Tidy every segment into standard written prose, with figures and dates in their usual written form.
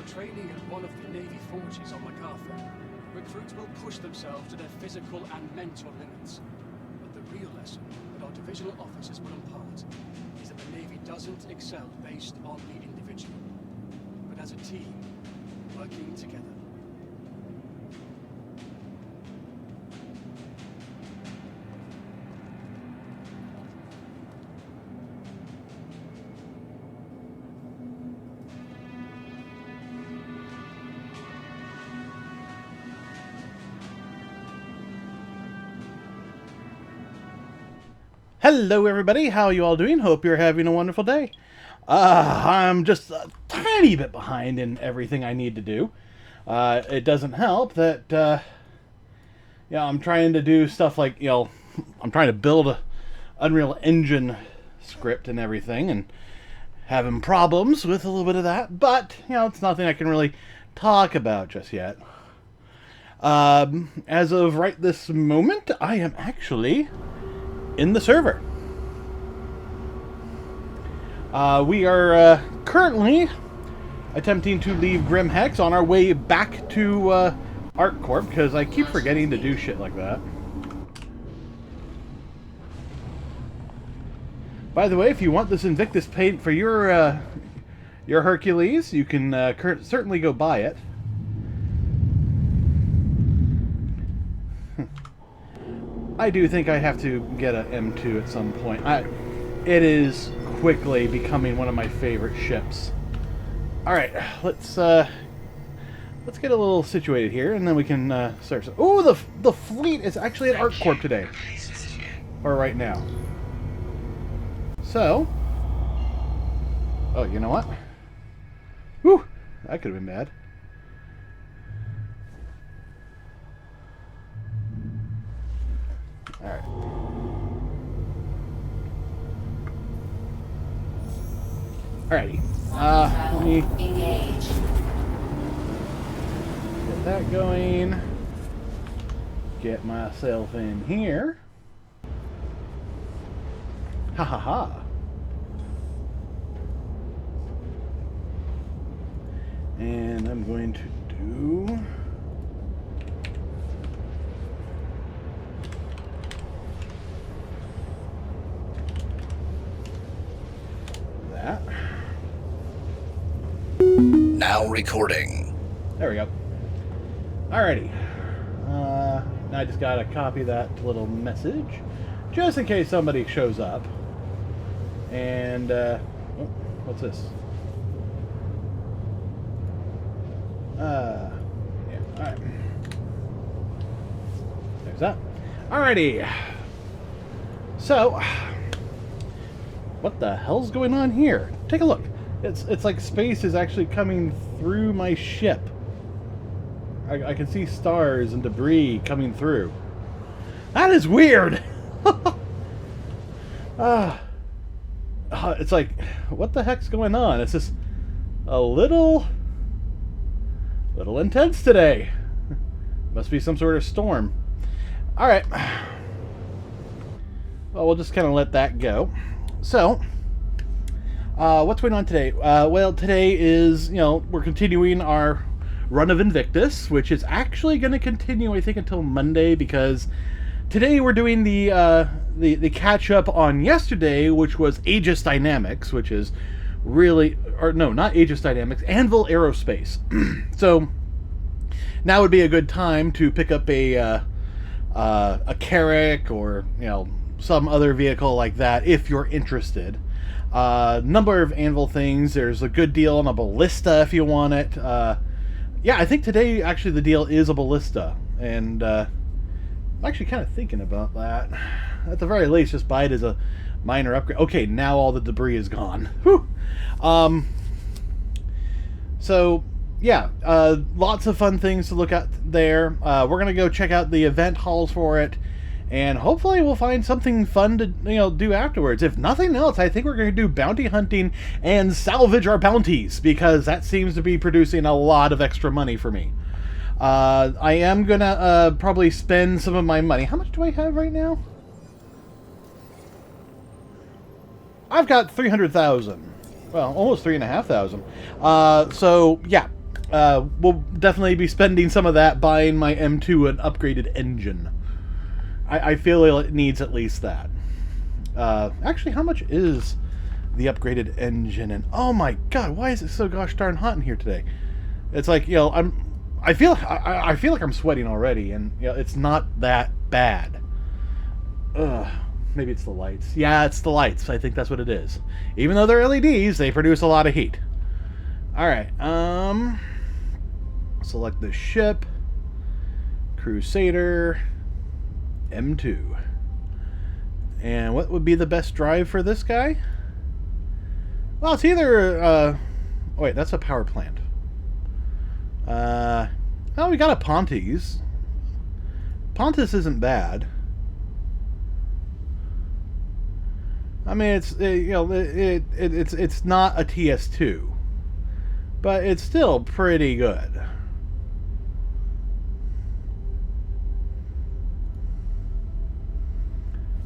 While training at one of the Navy forges on MacArthur, recruits will push themselves to their physical and mental limits. But the real lesson that our divisional officers will impart is that the Navy doesn't excel based on the individual, but as a team, working together. Hello everybody, how are you all doing? Hope you're having a wonderful day. I'm just a tiny bit behind in everything I need to do. It doesn't help that, I'm trying to do stuff like, I'm trying to build a Unreal Engine script and everything, and having problems with a little bit of that, but, it's nothing I can really talk about just yet. As of right this moment, I am actually in the server. We are currently attempting to leave Grim Hex on our way back to ArcCorp, because I keep forgetting to do shit like that. By the way, if you want this Invictus paint for your Hercules, you can certainly go buy it. I do think I have to get a M2 at some point. It is quickly becoming one of my favorite ships. All right, let's get a little situated here, and then we can start. Oh, the fleet is actually at ArcCorp today, or right now. So, oh, you know what? Whew, that could have been bad. Alright. Alrighty. Let me engage. Get that going. Get myself in here. Ha ha ha. And I'm going to do that. Now recording. There we go. Alrighty. Now I just gotta copy that little message, just in case somebody shows up. And, oh, what's this? Yeah, alright. There's that. Alrighty. So, what the hell's going on here? Take a look. It's like space is actually coming through my ship. I can see stars and debris coming through. That is weird! It's like, what the heck's going on? It's just a little intense today. Must be some sort of storm. Alright. Well, we'll just kind of let that go. So, what's going on today? Well, today is, we're continuing our run of Invictus, which is actually going to continue, I think, until Monday, because today we're doing the catch-up on yesterday, which was Aegis Dynamics, which is really, or no, not Aegis Dynamics, Anvil Aerospace. So, now would be a good time to pick up a Carrack or, some other vehicle like that, if you're interested. Number of Anvil things. There's a good deal on a Ballista if you want it. Yeah, I think today, actually, the deal is a Ballista. And I'm actually kind of thinking about that. At the very least, just buy it as a minor upgrade. Okay, now all the debris is gone. Whew. So, yeah, lots of fun things to look at there. We're going to go check out the event halls for it. And hopefully we'll find something fun to, do afterwards. If nothing else, I think we're going to do bounty hunting and salvage our bounties, because that seems to be producing a lot of extra money for me. I am going to probably spend some of my money. How much do I have right now? I've got 300,000. Well, almost 3,500. So, yeah. we'll definitely be spending some of that buying my M2 an upgraded engine. I feel it needs at least that. Actually, how much is the upgraded engine? And oh my god, why is it so gosh darn hot in here today? It's like, you know, I feel like I'm sweating already, and you know, it's not that bad. Ugh. Maybe it's the lights. Yeah, it's the lights. I think that's what it is. Even though they're LEDs, they produce a lot of heat. Alright, select the ship. Crusader. M2. And what would be the best drive for this guy? Well, it's either, oh wait, that's a power plant. Oh, we got a Pontes. Pontes isn't bad. I mean, it's you know, it's not a TS2, but it's still pretty good.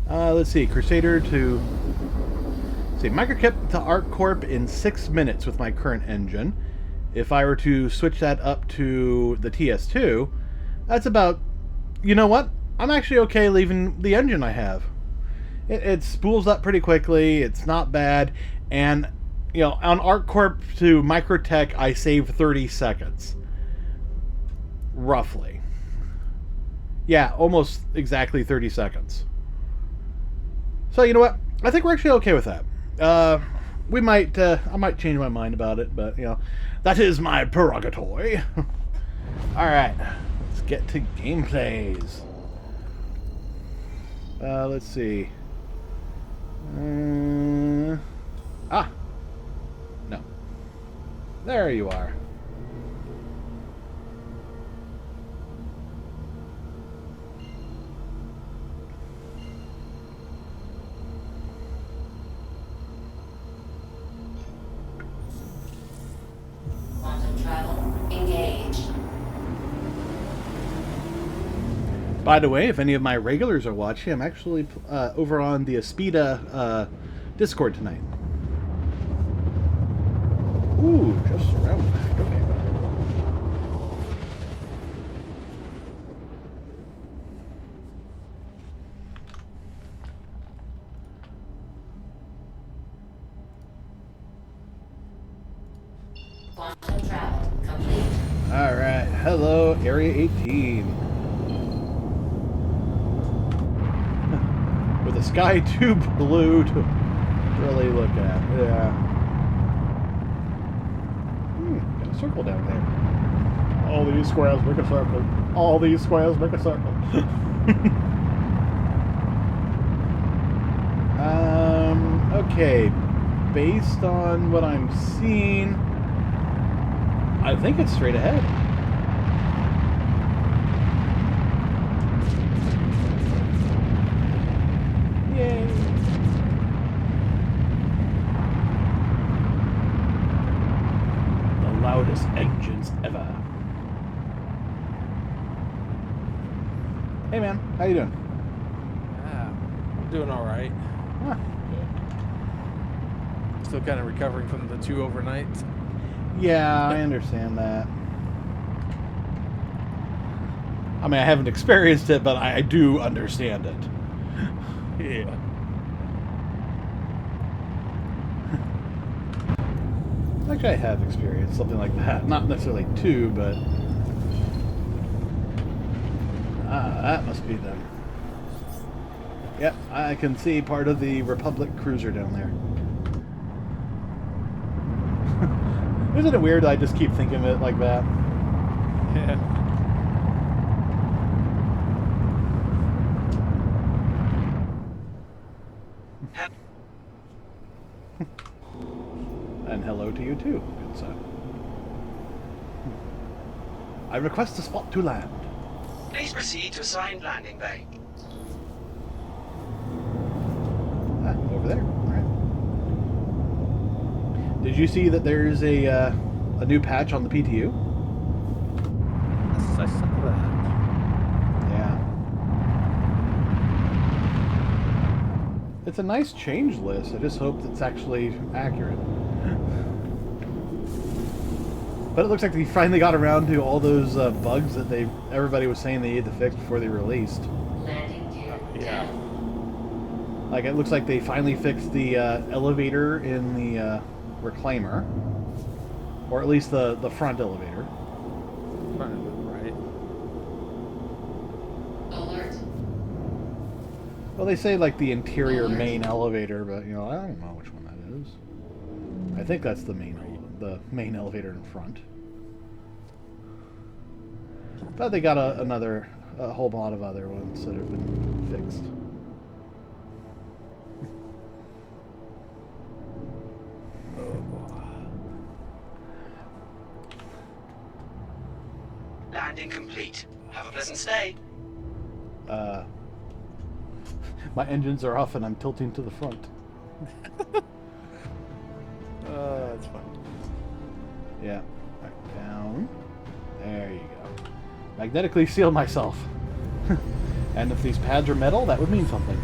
Let's see, Crusader to Microkip to ArcCorp in 6 minutes with my current engine. If I were to switch that up to the TS2, that's about, you know what? I'm actually okay leaving the engine I have. It spools up pretty quickly. It's not bad. And, you know, on ArcCorp to Microtech, I save 30 seconds. Roughly. Yeah, almost exactly 30 seconds. So, you know what? I think we're actually okay with that. I might change my mind about it, but, you know, that is my prerogative. Alright, let's get to gameplays. Let's see. No. There you are. Quantum travel engaged. By the way, if any of my regulars are watching, I'm actually over on the Aspida Discord tonight. Ooh, just around the back. Okay. Quantum travel complete. All right. Hello, Area 18. With the sky too blue to really look at. Yeah. Got a circle down there. All these squares make a circle. All these squares make a circle. Okay. Based on what I'm seeing, I think it's straight ahead. Yay. The loudest engines ever. Hey man, how you doing? I'm doing all right. Huh. Still kind of recovering from the 2 overnights. Yeah, I understand that. I mean, I haven't experienced it, but I do understand it. Yeah. Actually, I have experienced something like that. Not necessarily 2, but... that must be them. Yep, I can see part of the Republic cruiser down there. Isn't it weird that I just keep thinking of it like that? Yeah. And hello to you too, good son. I request a spot to land. Please proceed to assigned landing bay. Over there. All right. Did you see that there's a new patch on the PTU? I saw that. Yeah. It's a nice change list. I just hope it's actually accurate. But it looks like they finally got around to all those bugs that everybody was saying they needed to fix before they released. Landing gear Yeah. down. Like, it looks like they finally fixed the elevator in the reclaimer. Or at least the front elevator. Right. Alert. Well, they say, like, the interior main elevator, but, you know, I don't know which one that is. I think that's the main elevator in front. But they got a whole lot of other ones that have been fixed. Landing complete. Have a pleasant stay. My engines are off and I'm tilting to the front. That's fun. Yeah. Back down. There you go. Magnetically seal myself. And if these pads are metal, that would mean something.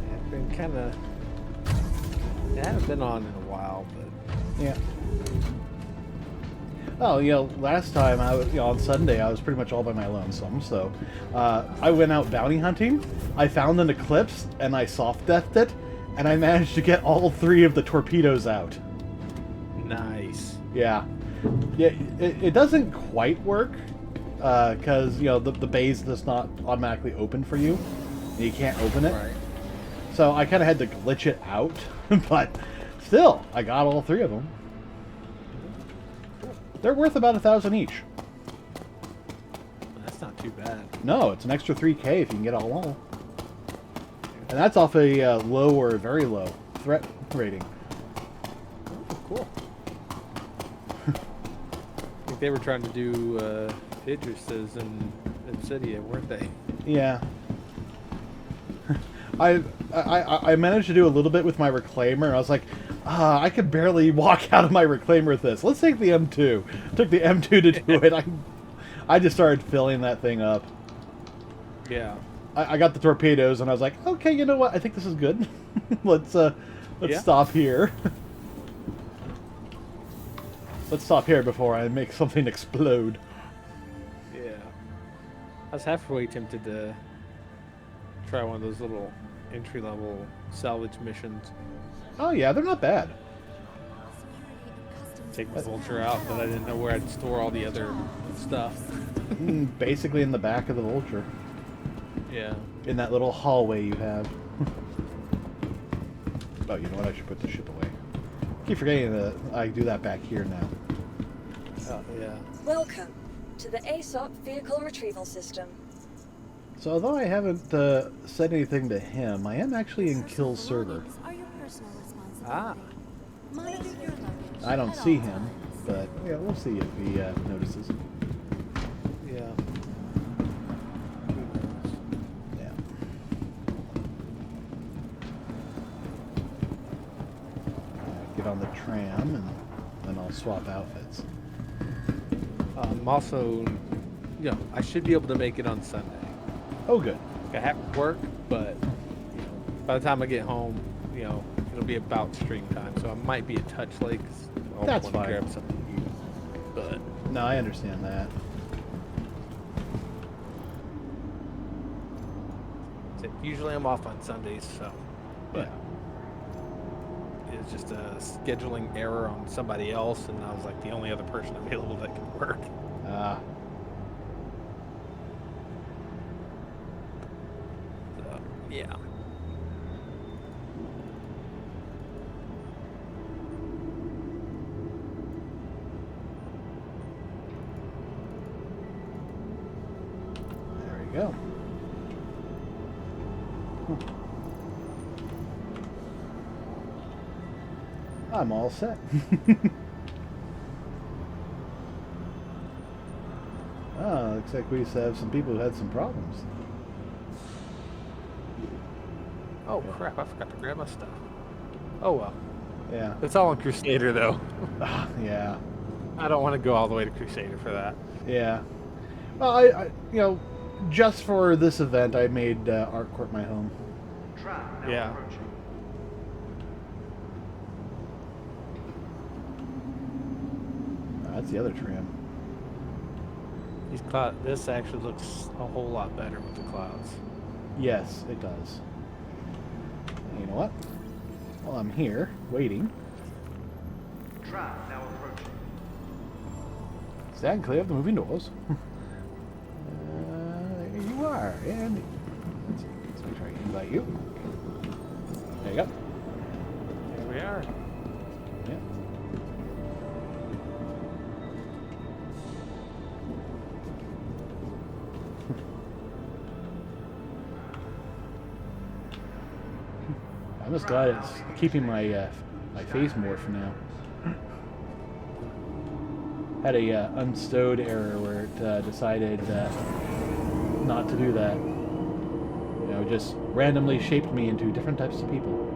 Yeah, I've been kind of... I haven't been on in a while, but... Yeah. Oh, you know, last time on Sunday I was pretty much all by my lonesome. So I went out bounty hunting. I found an eclipse and I soft deathed it, and I managed to get all 3 of the torpedoes out. Nice. Yeah. Yeah. It doesn't quite work because you know the bay's just not automatically open for you. You can't open it. Right. So I kind of had to glitch it out, but still, I got all 3 of them. They're worth about 1,000 each. That's not too bad. No, it's an extra 3K if you can get all. And that's off a low or very low threat rating. Oh, cool. I think they were trying to do Idris's in Obsidian, weren't they? Yeah. I managed to do a little bit with my reclaimer. I was like, I could barely walk out of my reclaimer with this. Let's take the M2. Took the M2 to do it. I just started filling that thing up. Yeah. I got the torpedoes and I was like, okay, you know what? I think this is good. let's stop here. Let's stop here before I make something explode. Yeah. I was halfway tempted to try one of those little entry-level salvage missions. Oh yeah, they're not bad. Take the vulture out, but I didn't know where I'd store all the other stuff. Basically in the back of the vulture. Yeah. In that little hallway you have. Oh, you know what? I should put the ship away. Keep forgetting that I do that back here now. Oh, yeah. Welcome to the ASOP Vehicle Retrieval System. So although I haven't said anything to him, I am actually in Kill's server. Ah. I don't see him, but yeah, we'll see if he notices. Yeah. Yeah. Get on the tram and then I'll swap outfits. I'm also, you know, I should be able to make it on Sunday. Oh, good. I have to work, but you know, by the time I get home, you know, it'll be about stream time, so I might be a touch late. 'Cause I'll That's wanna fine. grab something to eat. But No, I understand that. usually I'm off on Sundays, so. But it's just a scheduling error on somebody else, and I was like the only other person available that could work. So, yeah. There we go. I'm all set. Looks like we used to have some people who had some problems. Oh crap! I forgot to grab my stuff. Oh well. Yeah. It's all on Crusader though. Yeah. I don't want to go all the way to Crusader for that. Yeah. Well, I you know, just for this event, I made Artcourt my home. Yeah. that's the other trim. These cloud. This actually looks a whole lot better with the clouds. Yes, it does. You know what? While I'm here, waiting. Trap now approaching. Stand clear of the moving doors. There you are, and let's make sure I can invite you. There you go. Here we are. Yeah. I'm just glad it's keeping my my face morph now. Had a unstowed error where it decided not to do that. You know, just randomly shaped me into different types of people.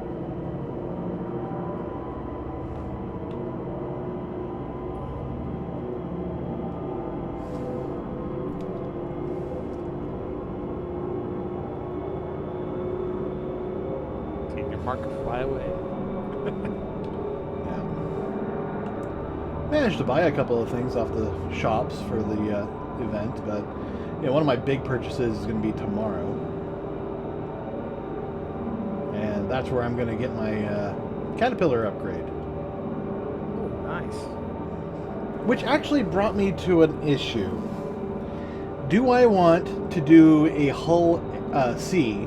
Can your marker fly away? Yeah. Managed to buy a couple of things off the shops for the event, but you know, one of my big purchases is going to be tomorrow, and that's where I'm going to get my Caterpillar upgrade. Oh, nice. Which actually brought me to an issue. Do I want to do a hull C,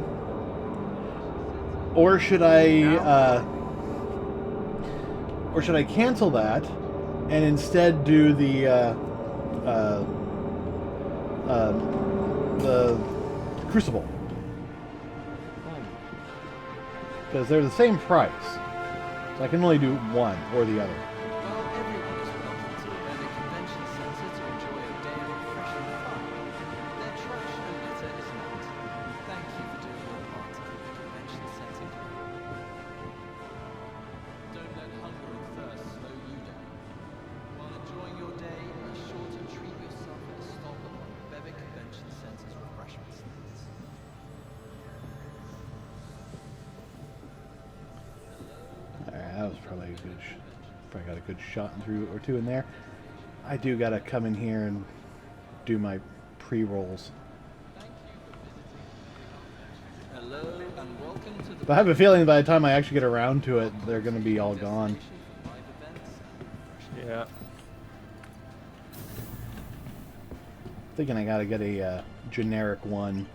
or should I cancel that and instead do the Crucible? Because they're the same price, so I can only do one or the other. Well, everyone is welcome to the Vedic Convention Center to enjoy a day of refreshing fun. Their trash and litter is not. Thank you for doing your part in the convention setting. Don't let hunger and thirst slow you down. While enjoying your day, be sure to treat yourself with a stop at one of Vedic Convention Center's refreshment stands. Alright, that was probably a good. Probably got a good shot through or two in there. I do gotta come in here and do my pre-rolls. Hello and welcome to the But I have a feeling by the time I actually get around to it, they're gonna be all gone. live events and refreshment. Yeah. Thinking I gotta get a generic one.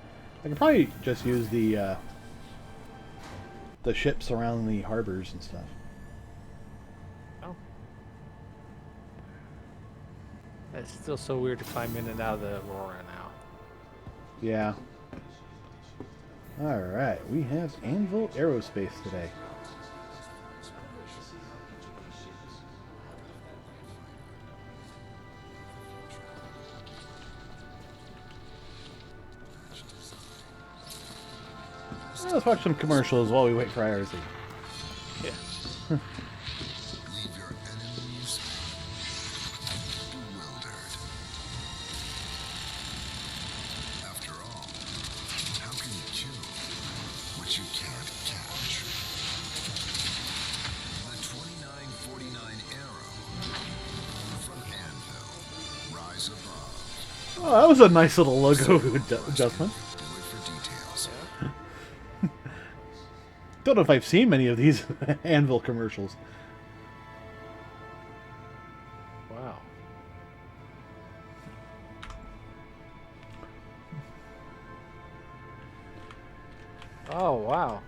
I can probably just use the ships around the harbors and stuff. Oh. It's still so weird to climb in and out of the Aurora now. Yeah. Alright, we have Anvil Aerospace today. Let's watch some commercials while we wait for IRZ. Yeah. Leave your enemies bewildered. After all, how can you kill what you can't catch? The 2949 Arrow from Anvil. Rise above. Oh, that was a nice little logo adjustment. Wait for details. Don't know if I've seen many of these Anvil commercials. Wow. Oh, wow.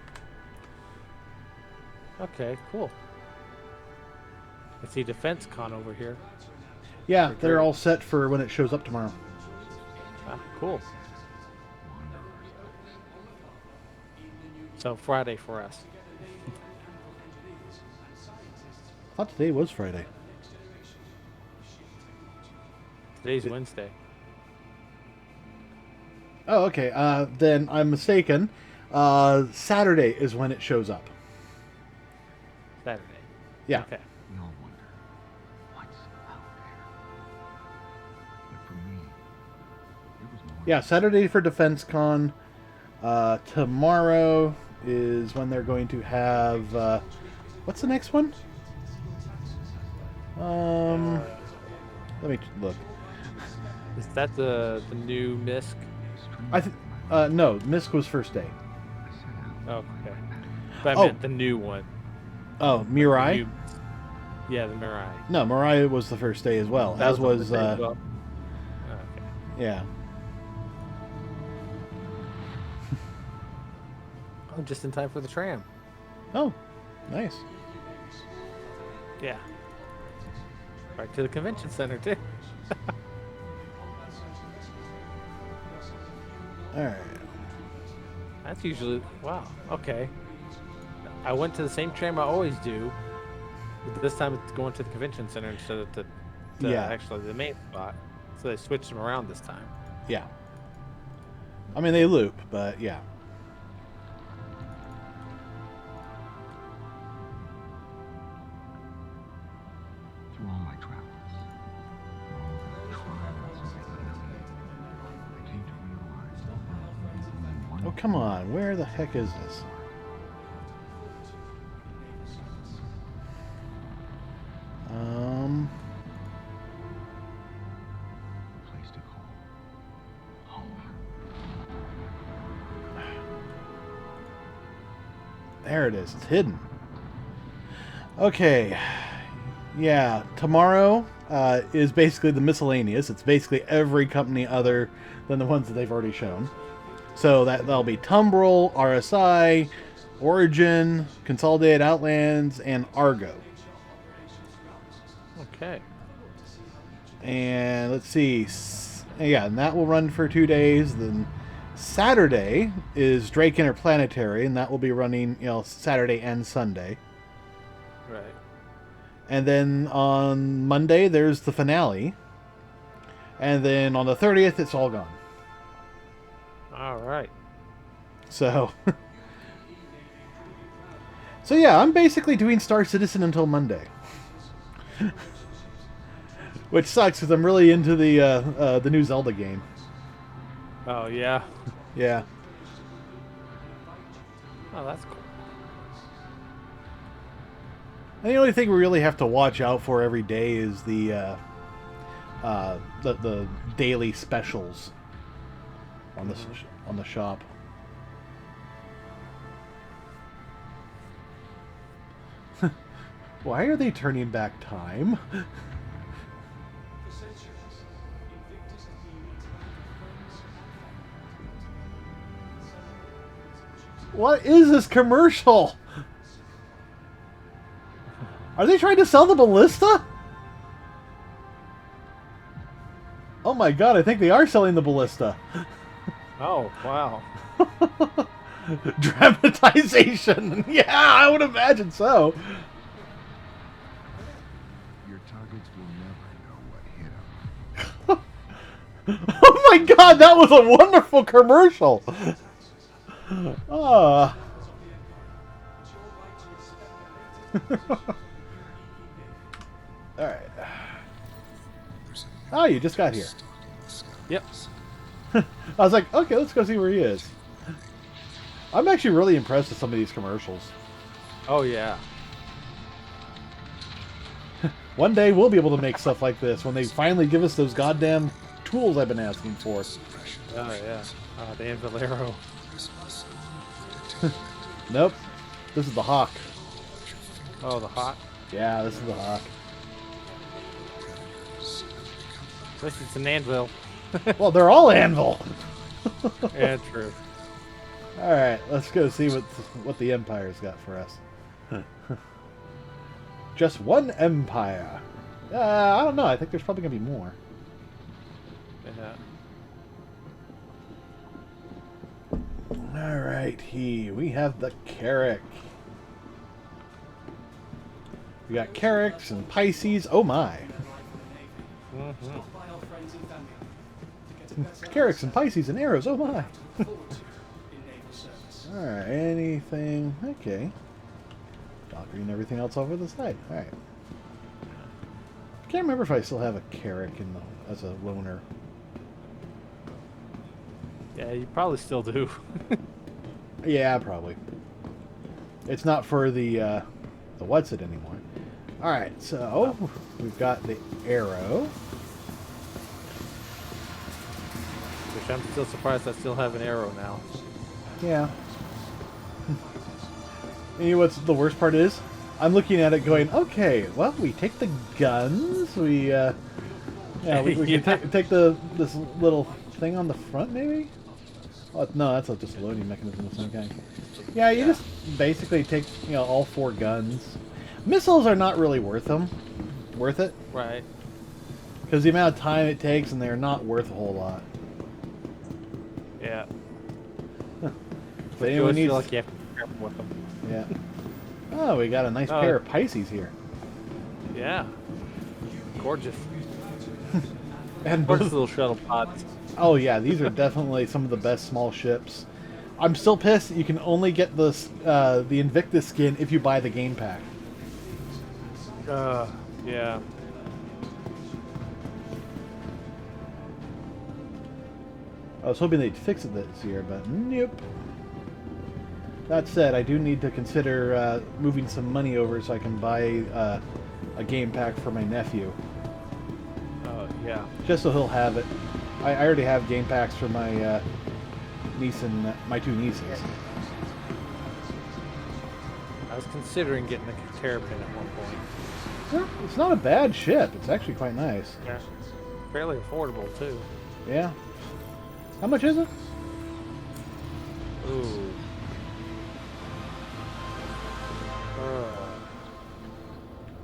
Okay, cool. I see Defense Con over here. Yeah, they're all set for when it shows up tomorrow. Ah, cool. So Friday for us. I thought today was Friday. Today's Wednesday. Oh, okay. Then I'm mistaken. Saturday is when it shows up. Saturday. Yeah. Okay. We all wonder what's out there. But for me, it was more. Yeah, Saturday for Defense Con. Tomorrow is when they're going to have... what's the next one? Let me look. Is that the new MISC? I think no, Misk was first day. Oh, okay. But I Oh. meant the new one. Oh, The Mirai? new- yeah, the Mirai. No, Mirai was the first day as well. That As the was first day as well? Oh, okay. yeah. Oh, just in time for the tram. Oh, nice. Yeah. Right to the convention center too. All right. That's usually wow. Okay. I went to the same tram I always do, but this time it's going to the convention center instead of the Yeah. actually the main spot. So they switched them around this time. Yeah. I mean, they loop, but yeah. Through all my travels, through all the trials of the enemy, I came to realize that there is only one Oh, come on. Where the heck is this? place to call home. There it is. It's hidden. Okay. Yeah, tomorrow is basically the miscellaneous. It's basically every company other than the ones that they've already shown. So that'll be Tumbril, RSI, Origin, Consolidated Outlands, and Argo. Okay. And let's see. Yeah, and that will run for 2 days. Then Saturday is Drake Interplanetary, and that will be running, Saturday and Sunday. Right. And then on Monday, there's the finale. And then on the 30th, it's all gone. All right. So... so yeah, I'm basically doing StarCitizen until Monday. Which sucks, because I'm really into the new Zelda game. Oh yeah. Yeah. Oh, that's cool. And the only thing we really have to watch out for every day is the daily specials on the shop. Why are they turning back time? What is this commercial? Are they trying to sell the ballista? Oh my god, I think they are selling the ballista. Oh wow. Dramatization. Yeah, I would imagine so. Your targets will never know what hit them. Oh my god, that was a wonderful commercial. Ah. Alright. Oh, you just got here. Yep. I was like, okay, let's go see where he is. I'm actually really impressed with some of these commercials. Oh yeah. One day we'll be able to make stuff like this when they finally give us those goddamn tools I've been asking for. Oh yeah. The Anvil Arrow. Nope. This is the Hawk. Oh, the hot. Yeah, this is the Hawk. At least it's an anvil. Well, they're all anvil. Yeah, true. Alright, let's go see what the Empire's got for us. Just one Empire. I don't know. I think there's probably going to be more. Yeah. Alright, we have the Carrack. We got Carracks and Pisces. Oh my. Carracks and Pisces and arrows. Oh my. Alright, anything. Okay. Valkyrie and everything else over the side. Alright. Can't remember if I still have a Carrack as a loner. Yeah, you probably still do. Yeah, probably. It's not for the what's it anymore. Alright, so we've got the arrow. Actually, I'm still surprised I still have an arrow now. Yeah. And you know what's the worst part is? I'm looking at it going, okay, well, we take the guns, we Yeah. can take this little thing on the front, maybe? Oh, no, that's just a loading mechanism of some kind. Yeah, you just basically take, all 4 guns. Missiles are not really worth it. Right. Because the amount of time it takes, and they're not worth a whole lot. Yeah. But You always anyone needs... feel like you have to be careful with them. Yeah. Oh, we got a nice pair of Pisces here. Yeah. Gorgeous. And Gorgeous little shuttle pods. oh yeah, these are definitely some of the best small ships. I'm still pissed that you can only get the Invictus skin if you buy the game pack. Yeah. I was hoping they'd fix it this year, but nope. That said, I do need to consider moving some money over so I can buy a game pack for my nephew. Yeah. Just so he'll have it. I already have game packs for my niece and my 2 nieces. I was considering getting a Terrapin at one point. Well, it's not a bad ship. It's actually quite nice. Yeah. Fairly affordable, too. Yeah. How much is it? Ooh.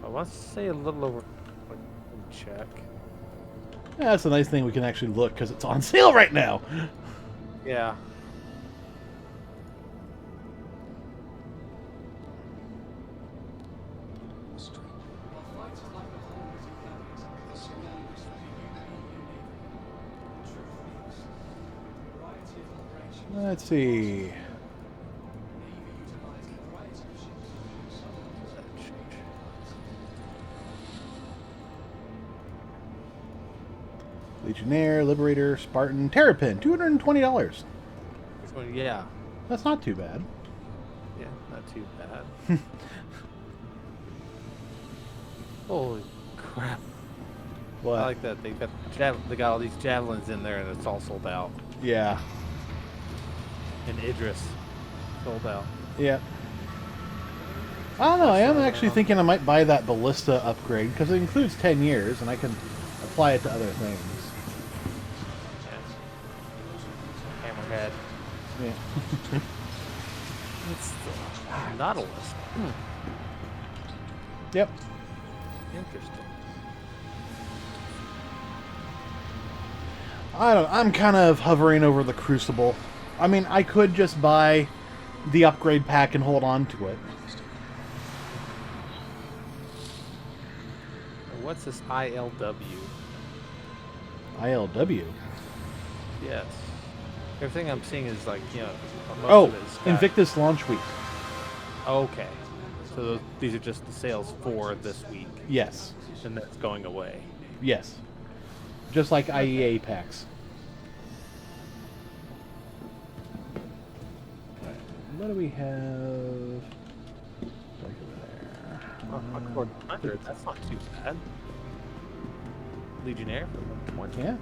I want to say a little over... Let me check. Yeah, that's a nice thing we can actually look because it's on sale right now. Yeah. Let's see. Legionnaire, Liberator, Spartan, Terrapin, $220. Oh, yeah. That's not too bad. Yeah, not too bad. Holy crap. What? I like that. They got all these javelins in there and it's all sold out. Yeah. And Idris sold out. Yeah. I don't know. I am actually thinking I might buy that ballista upgrade because it includes 10 years and I can apply it to other things. Hammerhead. Yeah. It's the Nautilus. Yep. Interesting. I don't. I'm kind of hovering over the Crucible. I mean, I could just buy the upgrade pack and hold on to it. What's this ILW? ILW? Yes. Everything I'm seeing is like, most Oh, of it is Invictus launch week. Okay. So these are just the sales for this week. Yes. And that's going away. Yes. Just like IEA packs. What do we have? Back over there. 100. That's not too bad. Legionnaire for 120. Yeah.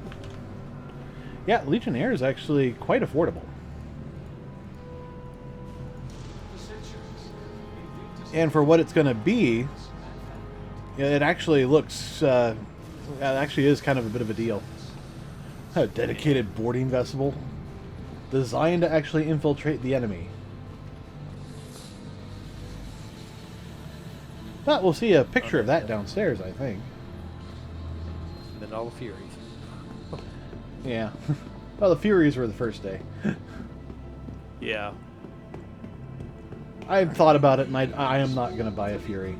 Yeah, Legionnaire is actually quite affordable. And for what it's going to be, it actually looks, it actually is kind of a bit of a deal. A dedicated boarding vessel designed to actually infiltrate the enemy. But we'll see a picture of that downstairs, I think. And then all the Furies. Yeah. Well, the Furies were the first day. Yeah. I've thought about it, and I am not going to buy a Fury.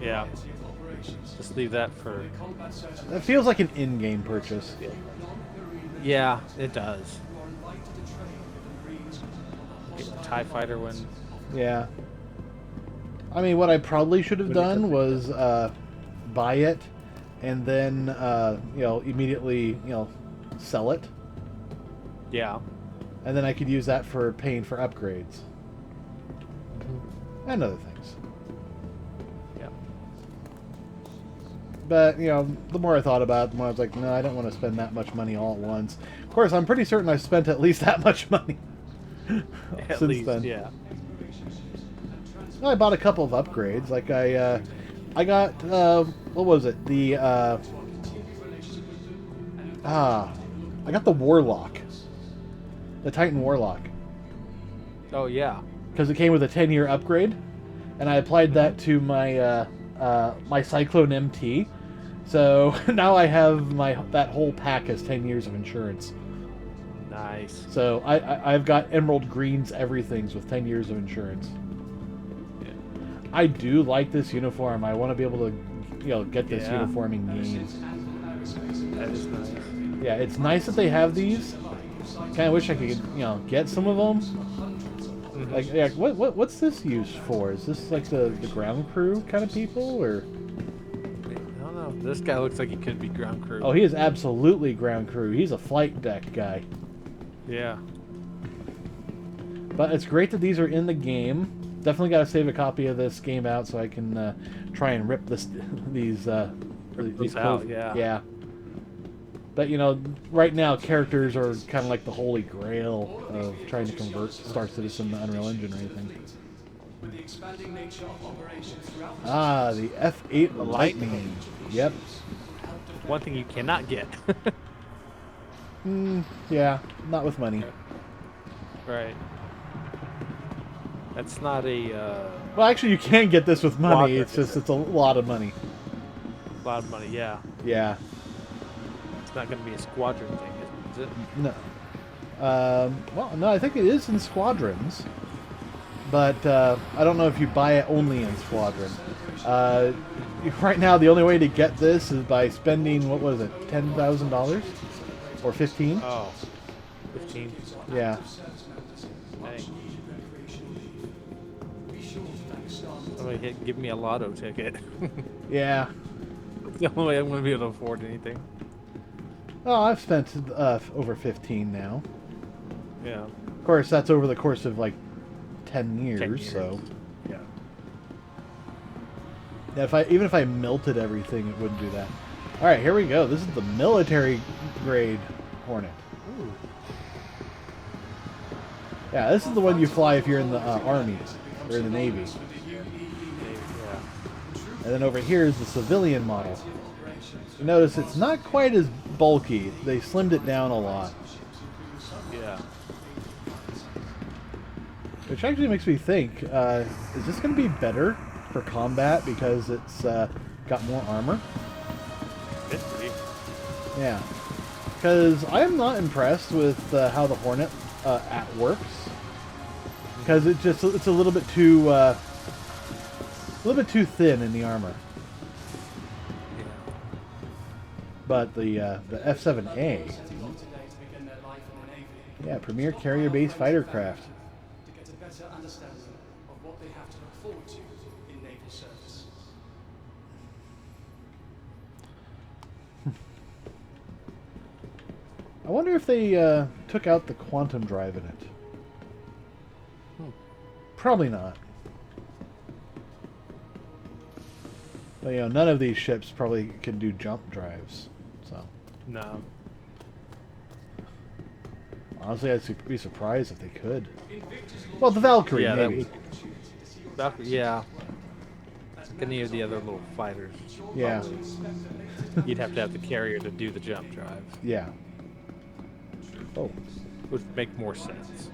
Yeah. Just leave that for... That feels like an in-game purchase. Yeah, it does. Get a TIE fighter when... Yeah. I mean, what I probably should have done was buy it, and then, immediately, sell it. Yeah. And then I could use that for paying for upgrades. And other things. Yeah. But, you know, the more I thought about it, the more I was like, no, I don't want to spend that much money all at once. Of course, I'm pretty certain I've spent at least that much money At since least, then. yeah. I bought a couple of upgrades. Like, I got, what was it? I got the Warlock. The Titan Warlock. Oh, yeah. Because it came with a 10-year upgrade. And I applied that to my my Cyclone MT, so now I have that whole pack as 10 years of insurance. Nice. So I've got Emerald Greens everything's with 10 years of insurance. Yeah. I do like this uniform. I want to be able to, get this uniforming game. That is nice. Yeah, it's nice that they have these. Kind of wish I could, get some of them. Like, yeah, what's this used for? Is this like the ground crew kind of people, or? I don't know. This guy looks like he could be ground crew. Oh, he is absolutely ground crew. He's a flight deck guy. Yeah. But it's great that these are in the game. Definitely got to save a copy of this game out so I can try and rip these out. Yeah. Yeah. But, right now, characters are kind of like the holy grail of trying to convert StarCitizen to Unreal Engine or anything. Ah, the F8 Lightning. Yep. One thing you cannot get. Yeah, not with money. Right. That's not a... Well, actually, you can get this with money. Squadron, It's just, it's a lot of money. a lot of money, yeah. Yeah. It's not going to be a squadron thing, is it? No. Well, no, I think it is in Squadrons. But I don't know if you buy it only in Squadron. Right now, the only way to get this is by spending, what was it, $10,000? Or 15? Oh, 15. Yeah. Dang. Somebody give me a lotto ticket. Yeah. It's the only way I'm going to be able to afford anything. Oh, I've spent over 15 now. Yeah. Of course, that's over the course of like 10 years, 10 years. so yeah. Even if I melted everything, it wouldn't do that. All right, here we go. This is the military grade Hornet. Ooh. Yeah, this is the one you fly if you're in the Army or in the Navy. Yeah. And then over here is the civilian model. You notice it's not quite as bulky. They slimmed it down a lot. Yeah. Which actually makes me think, is this going to be better for combat because it's got more armor? It's pretty. Yeah. Because I am not impressed with how the Hornet works. Because it's a little bit too thin in the armor. Yeah. But the F7A, yeah, Premier Carrier Base Fighter Craft. To get a better understanding of what they have to look forward to in naval service. I wonder if they took out the quantum drive in it. Probably not. But, none of these ships probably can do jump drives. So, No. honestly, I'd be surprised if they could. Well, the Valkyrie, Yeah, that maybe. Yeah. Any of the other little fighters. Yeah. You'd have to have the carrier to do the jump drive, Yeah. Oh, which would make more sense.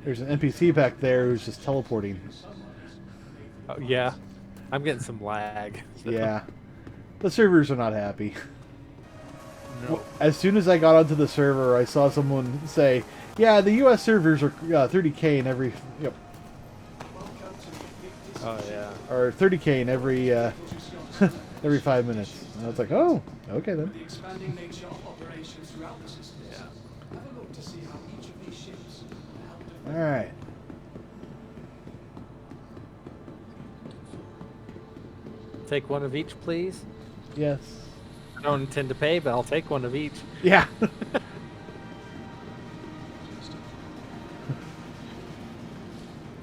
there's an NPC back there who's just teleporting. Oh, yeah. I'm getting some lag. Yeah. The servers are not happy. No. As soon as I got onto the server, I saw someone say, yeah, the US servers are 30k in every... Yep. Oh, yeah. Or 30k in every... every 5 minutes. And I was like, oh, okay then. The expanding nature of operations throughout the system. Yeah. Have a look to see how each of these ships will help Alright. Take one of each, please. Yes. I don't intend to pay, but I'll take one of each. Yeah.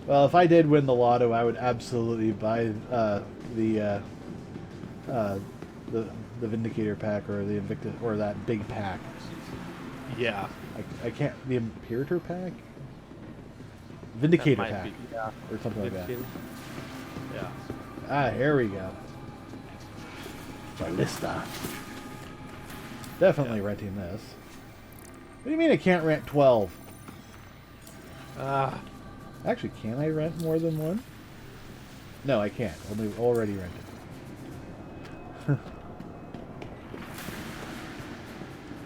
Well, if I did win the lotto, I would absolutely buy the Vindicator pack or the Invictus or that big pack. Yeah. I can't. The Imperator pack? Vindicator That might pack. be, yeah. Or something like that. Vindicator? Yeah. Ah, here we go. Ballista. Definitely renting this. What do you mean I can't rent 12? Actually, can I rent more than one? No, I can't. Only already rented.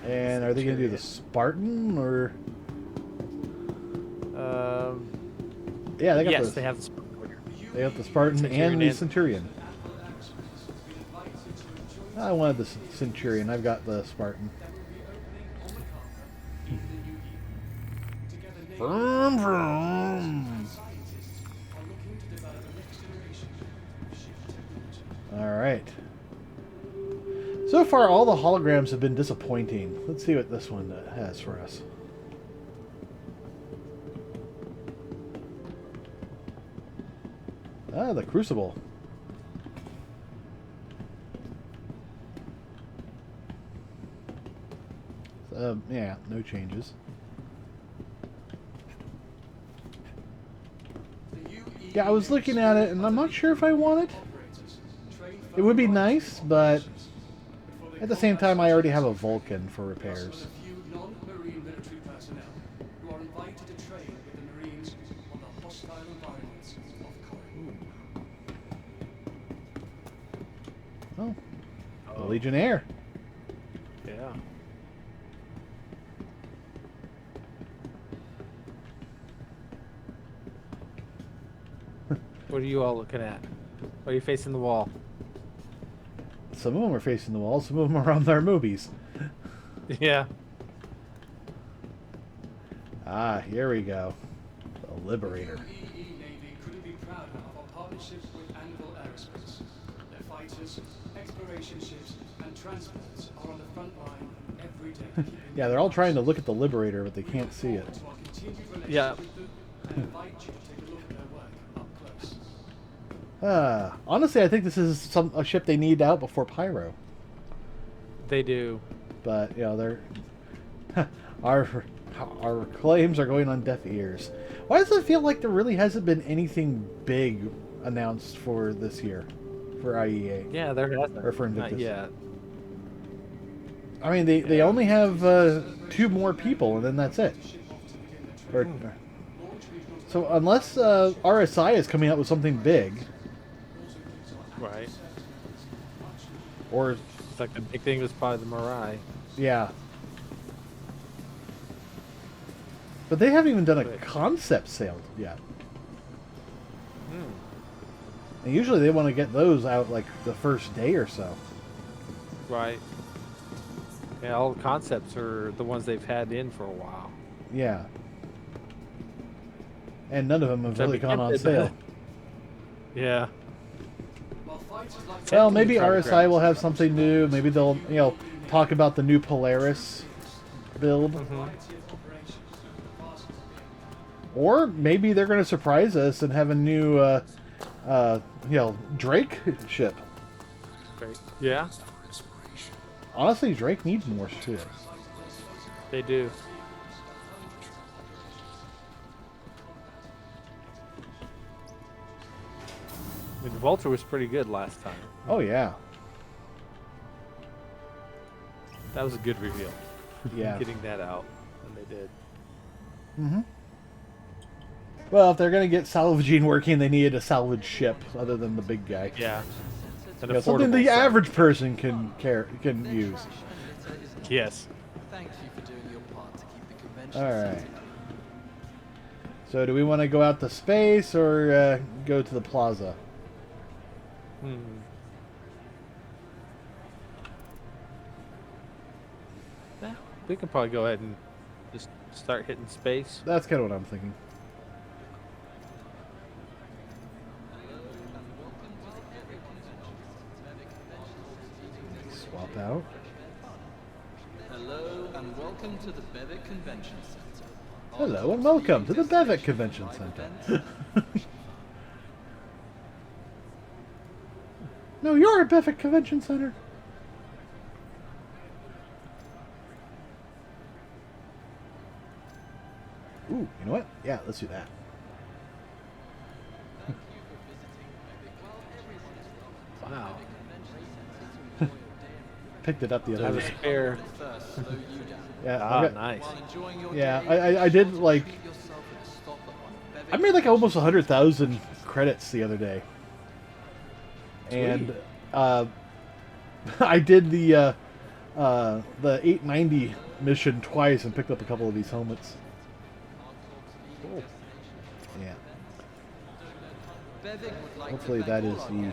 And are they going to do the Spartan or? Yeah, they got yes, the, they have the Spartan. They got the Spartan and the Centurion. I wanted the Centurion. I've got the Spartan. Vroom, vroom. All right. So far, all the holograms have been disappointing. Let's see what this one has for us. Ah, the Crucible. Yeah, no changes. Yeah, I was looking at it, and I'm not sure if I want it. It would be nice, but at the same time, I already have a Vulcan for repairs. Non-marine military personnel who are invited to train with the Marines on the hostile environments of Corey. Oh, the Legionnaire. Yeah. What are you all looking at? Are you facing the wall? Some of them are facing the wall. Some of them are on their movies. Yeah. Ah, here we go. The Liberator. UEE Navy couldn't be prouder of our partnership with Anvil Aerospace. Their fighters, exploration ships, and transports are on the front line every day. Yeah, they're all trying to look at the Liberator, but they can't see it. To our continued relationship Yeah. with them, and invite you to take a look at their work up close. Honestly, I think this is a ship they need out before Pyro. They do. But, you know, they're... our claims are going on deaf ears. Why does it feel like there really hasn't been anything big announced for this year? For IEA? Yeah, there hasn't. Or for Invictus? Not yet. I mean, they only have 2 more people, and then that's it. Or, so unless RSI is coming out with something big, Right. or It's like the big thing was probably the Mirai. yeah. But they haven't even done a concept sale yet. And usually they want to get those out like the first day or so. Right. Yeah, all the concepts are the ones they've had in for a while. Yeah. And none of them have So really we gone on tempted, sale. Yeah. Well, maybe Try to RSI grab will have something new. Maybe they'll, talk about the new Polaris build. Or maybe they're going to surprise us and have a new, Drake ship. Great. Yeah, Honestly, Drake needs more ships. they do. I mean, the Vulture was pretty good last time. Oh, yeah. That was a good reveal. Yeah. Getting that out, and they did. Mm-hmm. Well, if they're going to get salvaging working, they needed a salvage ship other than the big guy. Yeah. An Something affordable the set. average person can use. Yes. Thank you for doing your part to keep the convention. All right. So, do we want to go out to space or go to the plaza? Yeah, we can probably go ahead and just start hitting space. That's kind of what I'm thinking. Swap out. Hello and welcome to the Bevic Convention Center. Hello and welcome to the Bevic Convention Center. No, you're at Bevic Convention Center. Ooh, you know what? Yeah, let's do that. Wow. Picked it up the I other have a day. spare. Yeah, Ah, okay. nice. Yeah, I did like. I made like almost 100,000 credits the other day, and I did the 890 mission twice and picked up a couple of these helmets. Cool. Yeah. Hopefully that is the.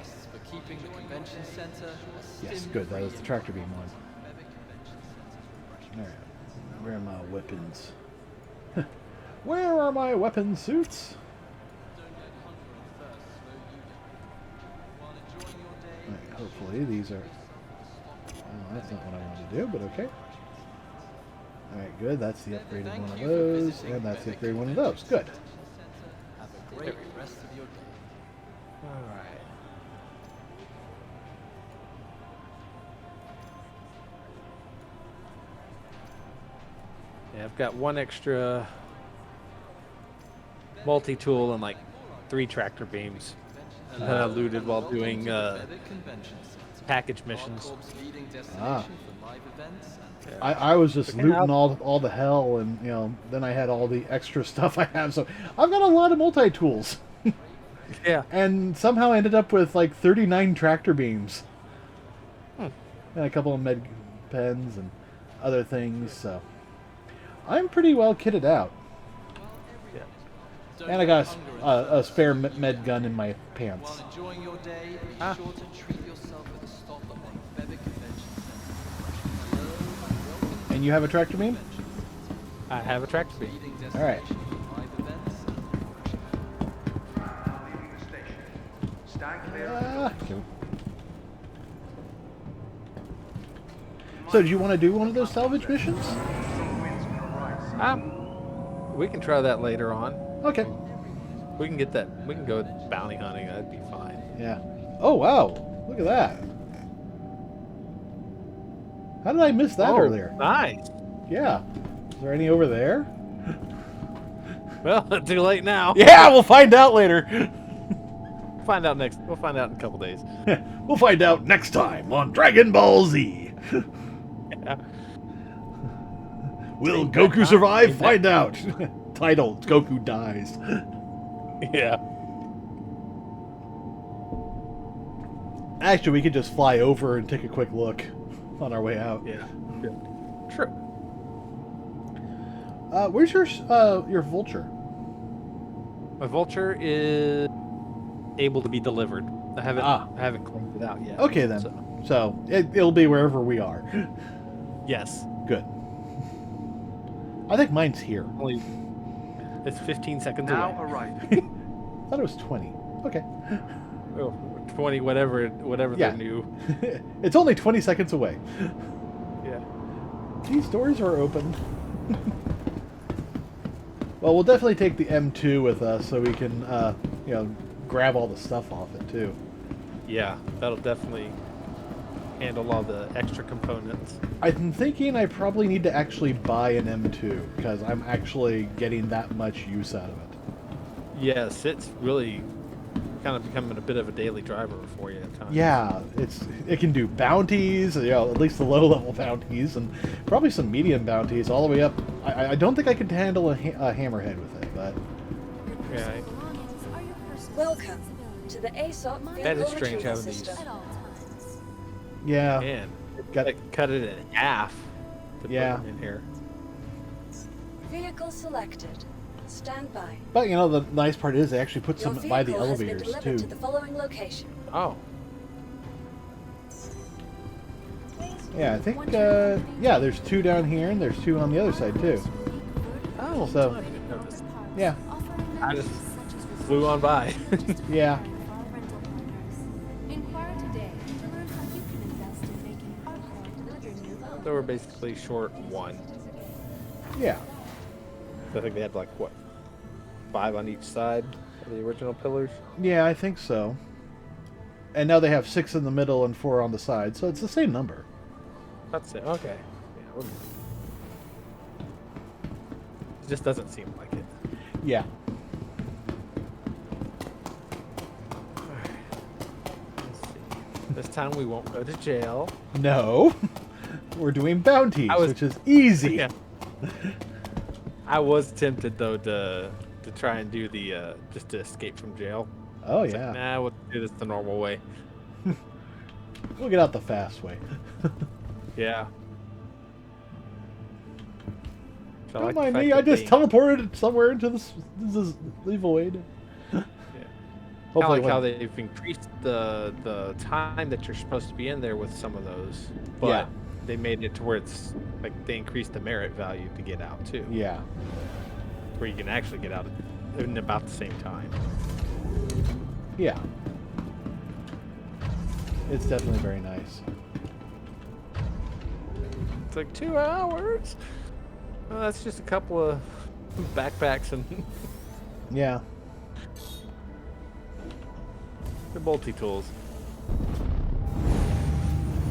Yes, good. That was the tractor beam one. All right. Where are my weapons? Where are my weapon suits? Alright, hopefully these are... Oh, that's not what I wanted to do, but okay. Alright, good. That's the upgraded one of those, and that's the upgraded one of those. Good. Have a great rest of your day. All right. Yeah, I've got one extra multi-tool and like 3 tractor beams that I looted while doing package missions. Ah. I was just Looking looting out. all the hell, and you know, then I had all the extra stuff I have, so I've got a lot of multi-tools. Yeah. And somehow I ended up with like 39 tractor beams. Hmm. And a couple of med pens and other things, so I'm pretty well kitted out. Yeah. And I got a spare med gun in my pants. While enjoying your day, be Ah. sure to treat yourself with a stop at one of Bevic Convention Center. Hello and welcome And you have a tractor beam? I have a tractor beam. leading All right. destination for live events and Cool. So, do you want to do one of those salvage missions? We can try that later on. Okay. We can get that. We can go bounty hunting. That'd be fine. Yeah. Oh, wow. Look at that. How did I miss that earlier? Nice. Yeah. Is there any over there? Well, too late now. Yeah, we'll find out later. We'll find out next. We'll find out in a couple days. We'll find out next time on Dragon Ball Z. Yeah. Will Goku survive? Find out. Title: Goku dies. Yeah. Actually, we could just fly over and take a quick look on our way out. Yeah. True. Where's your vulture? My vulture is able to be delivered. I haven't cleaned it out yet. Okay then. So it'll be wherever we are. Yes. Good. I think mine's here. Only it's 15 seconds Now away. arriving. I thought it was 20. Okay. Oh, 20, whatever Yeah. they're new. It's only 20 seconds away. Yeah. These doors are open. Well, we'll definitely take the M2 with us so we can, grab all the stuff off it too. Yeah, that'll definitely handle all the extra components. I'm thinking I probably need to actually buy an M2 because I'm actually getting that much use out of it. Yes, it's really kind of becoming a bit of a daily driver for you at times. Yeah, it can do bounties, at least the low-level bounties, and probably some medium bounties all the way up. I don't think I could handle a hammerhead with it, but Yeah. Welcome to the ASOP That vehicle is strange retrieval having these. system. yeah, Man, got cut it in half to Yeah. put them in here. Vehicle selected. Stand by. But the nice part is they actually put Your some by the vehicle has been elevators delivered too. to the following location. Oh, Yeah, I think there's 2 down here and there's 2 on the other side too. oh, So- I didn't notice. Yeah, I just flew on by. yeah. Inquire today to learn how you can invest in making our home your new home. So we're basically short 1. Yeah. I think they had like what, 5 on each side of the original pillars. Yeah, I think so. And now they have 6 in the middle and 4 on the side, so it's the same number. That's it. Okay. Yeah, it just doesn't seem like it. Yeah. Let's see. This time we won't go to jail. No. We're doing bounties, which is easy. Yeah. I was tempted though to try and do the just to escape from jail. Oh It's yeah. like, nah, we'll do this the normal way. We'll get out the fast way. Yeah. So I Don't like the mind fact me, I that just they- teleported somewhere into this void. Yeah. I Hopefully like how when- they've increased the time that you're supposed to be in there with some of those, but Yeah. they made it to where it's like they increased the merit value to get out too. Yeah. Where you can actually get out in about the same time. Yeah. It's definitely very nice. It's like 2 hours. Well, that's just a couple of backpacks and Yeah. the multi-tools.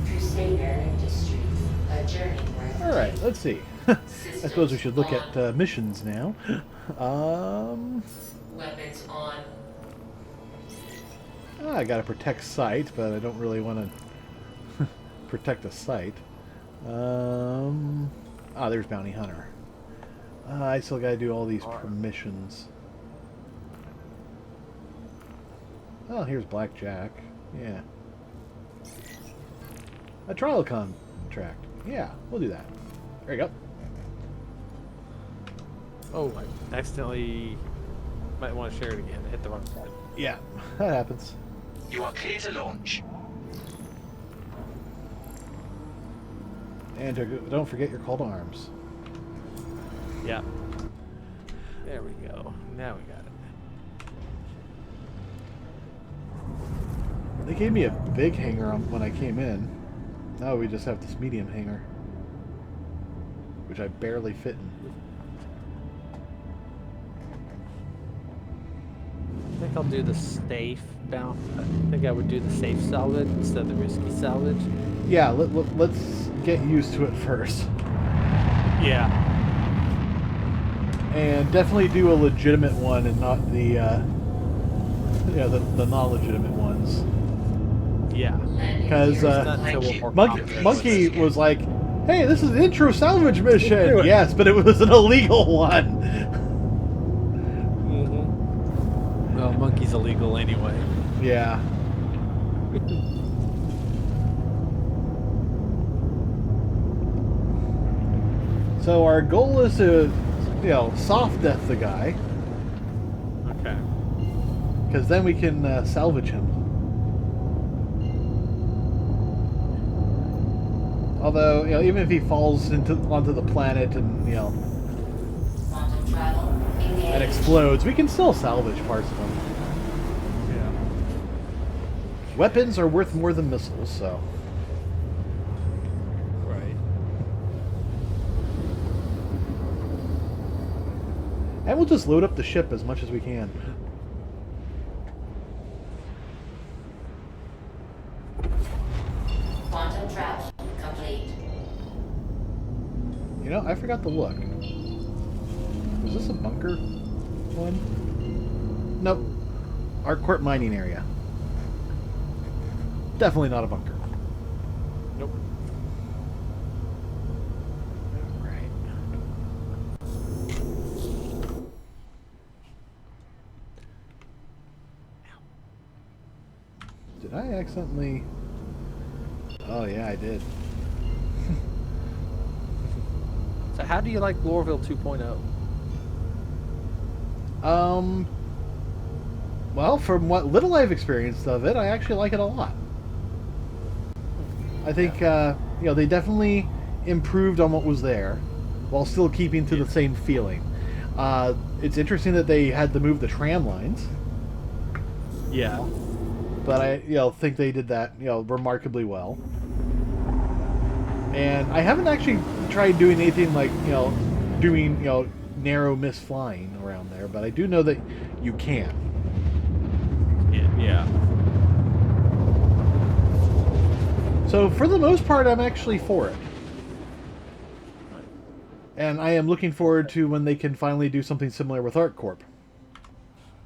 Crusader Industries, a journey worth All right, taking. let's see. I suppose we should look at missions now. Weapons on. I gotta protect site, but I don't really want to protect a site. There's Bounty Hunter. I still gotta do all these permissions. Oh, here's Blackjack. Yeah. A trial contract. Yeah, we'll do that. There you go. Oh, I accidentally might want to share it again. I hit the wrong side. Yeah, that happens. You are clear to launch. And don't forget your call to arms. Yeah. There we go. Now we got it. They gave me a big hanger when I came in. Now we just have this medium hanger, which I barely fit in. I think I'll do the safe bound. I think I would do the safe salvage instead of the risky salvage. Yeah, let's get used to it first. Yeah. And definitely do a legitimate one and not the the non-legitimate ones. Yeah. Because Not until we're more confident. Monkey was like, "Hey, this is an intro salvage mission." Yes, but it was an illegal one. Well, monkey's illegal anyway. Yeah. So our goal is to, soft death the guy. Okay. Because then we can salvage him. Although, even if he falls onto the planet and, Quantum travel. Engage. and explodes, we can still salvage parts of him. Yeah. Weapons are worth more than missiles, so. Right. And we'll just load up the ship as much as we can. Quantum travel complete. I forgot to look. Was this a bunker one? Nope. Arcourt mining area. Definitely not a bunker. Nope. Right. Did I accidentally... Oh yeah, I did. So how do you like Lorville 2.0? Well, from what little I've experienced of it, I actually like it a lot. I think, they definitely improved on what was there, while still keeping to the same feeling. It's interesting that they had to move the tram lines, Yeah. but I, think they did that, remarkably well. And I haven't actually tried doing anything like, doing, narrow miss flying around there, but I do know that you can. Yeah. So for the most part, I'm actually for it. And I am looking forward to when they can finally do something similar with ArcCorp.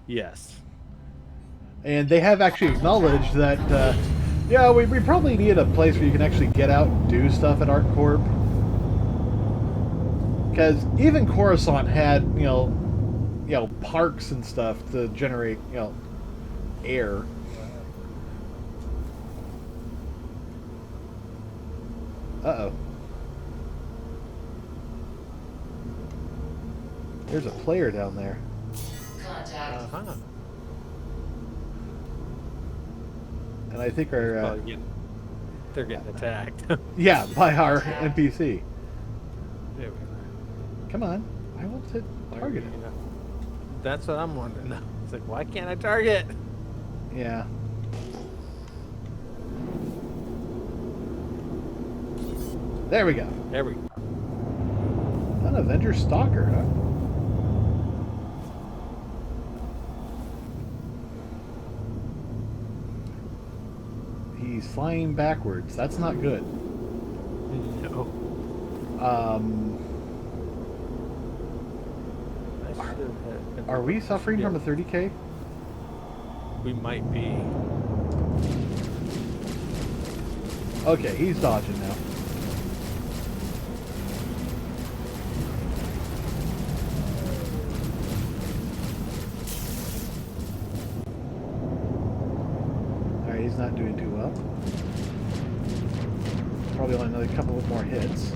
Yes. And they have actually acknowledged that, yeah, we probably need a place where you can actually get out and do stuff at ArcCorp. Because even Coruscant had, you know, parks and stuff to generate, you know, air. Uh-oh. There's a player down there. Contact. Uh-huh. And I think our... they're getting attacked. yeah, by our NPC. There we go. Come on. I want to target it. That's what I'm wondering now. It's like, why can't I target? Yeah. There we go. There we go. An Avenger Stalker, huh? He's flying backwards. That's not good. No. Are we suffering from a 30K? We might be. Okay, he's dodging now. Alright, he's not doing too well. Probably only another couple of more hits.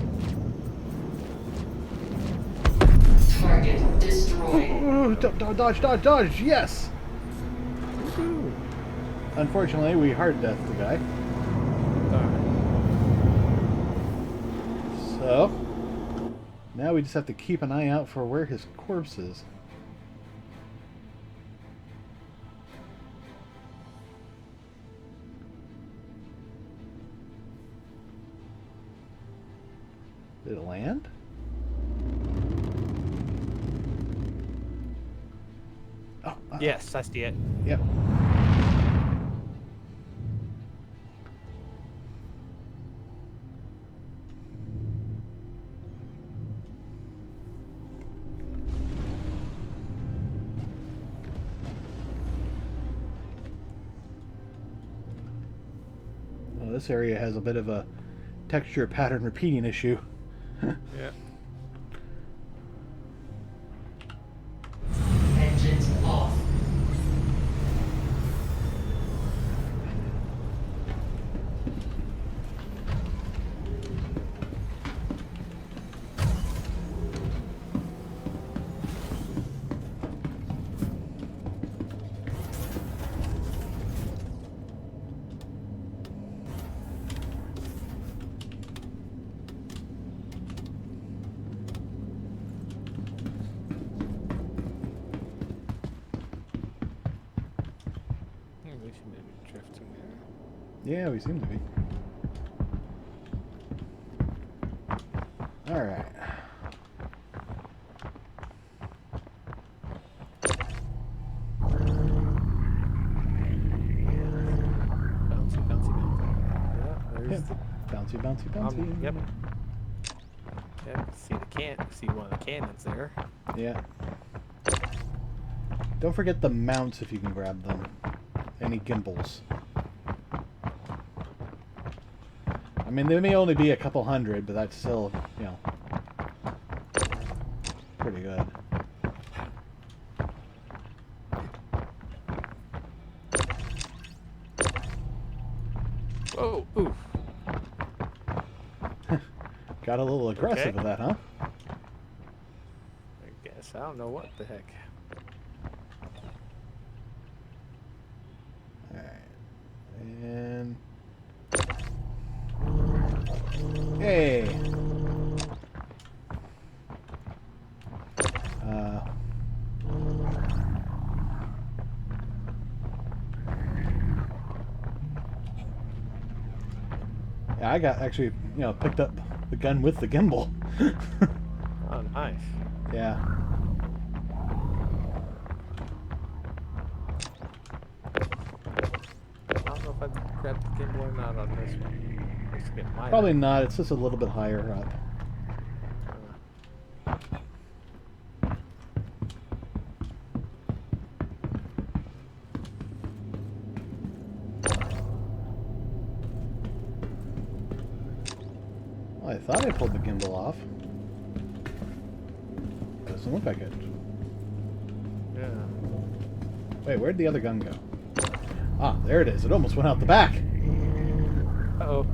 Target destroyed. Ooh, dodge, dodge, dodge! Yes! Unfortunately, we hard death the guy. So, now we just have to keep an eye out for where his corpse is. Did it land? Oh, yes, I see it. Yep. Well, this area has a bit of a texture pattern repeating issue. Yeah. Engines off. We should maybe drifting there. Yeah, we seem to be. Alright. Bouncy, bouncy, bouncy. Yeah, there's Yep. Bouncy, bouncy, bouncy. yep. Yeah, see see one of the cannons there. Yeah. Don't forget the mounts if you can grab them. Any gimbals. I mean, there may only be a couple hundred, but that's still, you know, pretty good. Whoa, oof. Got a little aggressive with that, huh? I guess. I don't know what the heck. Alright. And... Hey! Yeah, I got actually, you know, picked up the gun with the gimbal. Oh, nice. nice. Yeah. I don't know if I grabbed the gimbal or not on this one. Looks like it might Probably have. not. It's just a little bit higher up. Well, I thought I pulled the gimbal off. Doesn't look like it. Yeah. Wait, where'd the other gun go? Ah, there it is. It almost went out the back. Uh-oh.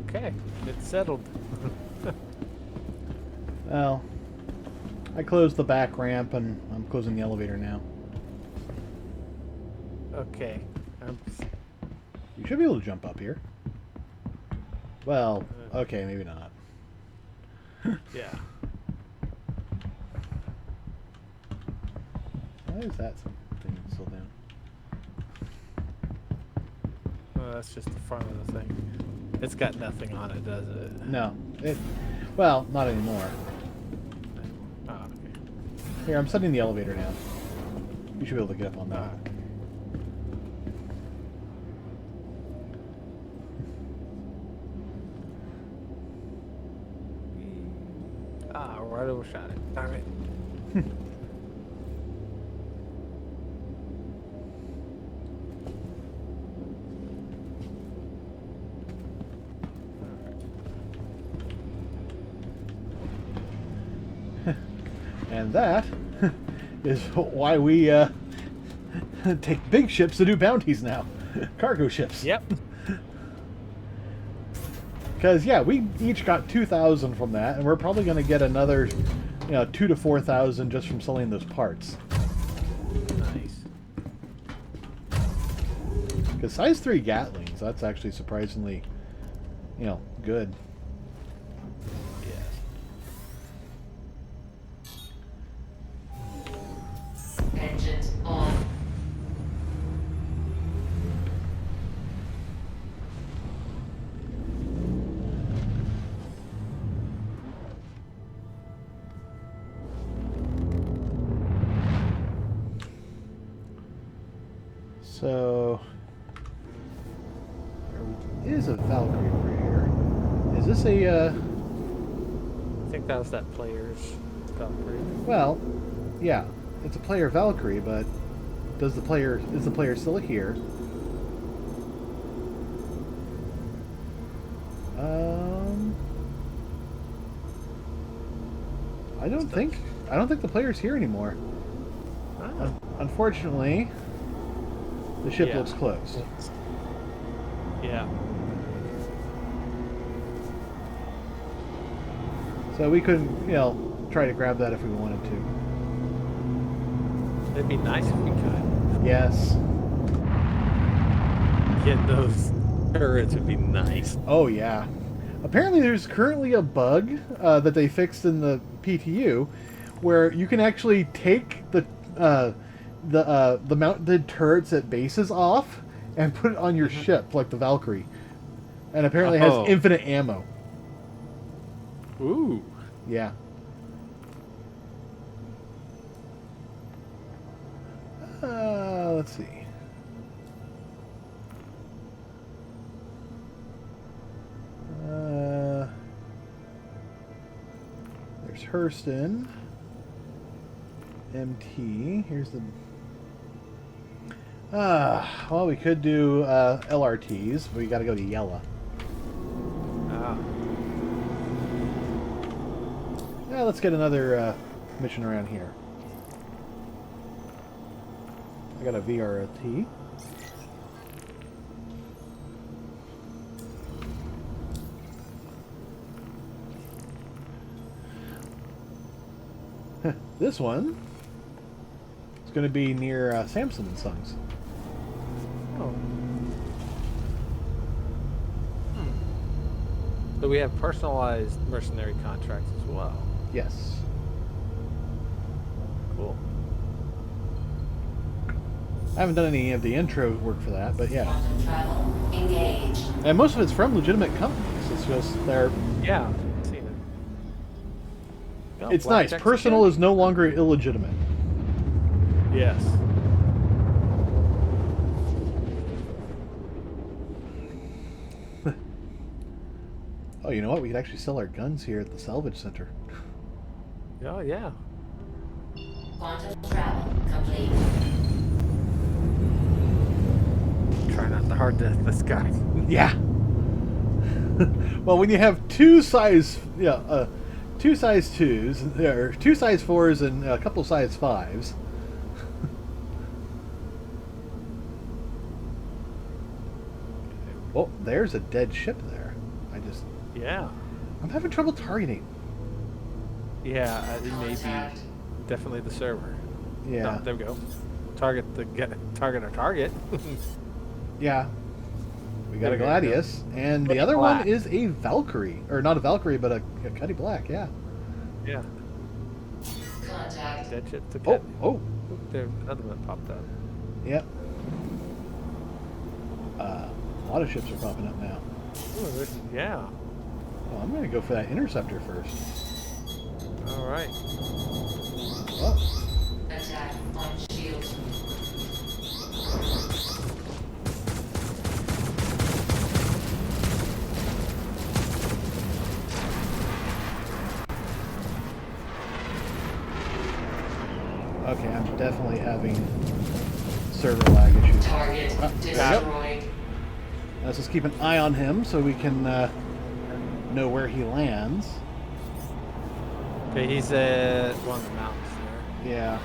Okay, it's settled. Well, I closed the back ramp and I'm closing the elevator now. Okay. You should be able to jump up here. Well, okay, maybe not. Yeah. Why is that thing still down? Well, that's just the front of the thing. It's got nothing on it, does it? No. Well, not anymore. Oh, okay. Here, I'm setting the elevator now. You should be able to get up on that. Right overshot it. Darn it. And that is why we take big ships to do bounties now. Cargo ships. Yep. Because, yeah, we each got 2,000 from that, and we're probably going to get another, 2,000 to 4,000 just from selling those parts. Nice. Because size 3 Gatlings, that's actually surprisingly, good. Engines on. So, there is a Valkyrie over here. Is this a, I think that was that player's Valkyrie. well, yeah, it's a player Valkyrie, but is the player still here? I don't think the player's here anymore. Ah. Unfortunately, the ship looks closed. Yeah. So we couldn't, try to grab that if we wanted to. It'd be nice if we could. Yes. Get those turrets would be nice. Oh yeah. Apparently there's currently a bug that they fixed in the PTU where you can actually take the mounted turrets at bases off and put it on your ship like the Valkyrie. And apparently it has infinite ammo. Ooh. Yeah. Let's see. There's Hurston. MT. Here's the... well, we could do LRTs, but we gotta go to Yella. Ah. Yeah, let's get another mission around here. I got a VRT. This one is going to be near Samson and Sons. Oh. So we have personalized mercenary contracts as well. Yes. Cool. I haven't done any of the intro work for that, but yeah. Quantum travel engaged. And most of it's from legitimate companies. It's just they're... Yeah. I've seen it. Oh, It's nice. Blackjack's Personal again? is no longer illegitimate. Yes. Oh, you know what? We could actually sell our guns here at the salvage center. Oh, yeah. Quantum travel complete. Try not to hard death this guy. Yeah. Well, when you have two size 2s, or 2 size 4s, and a couple size 5s. Oh, there's a dead ship there. Yeah. I'm having trouble targeting. Yeah, it may be definitely the server. Yeah. Oh, there we go. Target our target. Yeah. We got a There you go. Gladius, and the Cuddy other Black. one is a Valkyrie, or not a Valkyrie, but a Cuddy Black. Yeah. Yeah. Contact. Dead ship to Oh, cut. oh, There, another one popped up. yep. A lot of ships are popping up now. Ooh, yeah. Oh, I'm gonna go for that interceptor first. All right. Oh, Attack on shield. okay. I'm definitely having server lag issues. Target Ah, destroyed. Let's just keep an eye on him so we can know where he lands. Okay, he's at one of the mountains there. Yeah.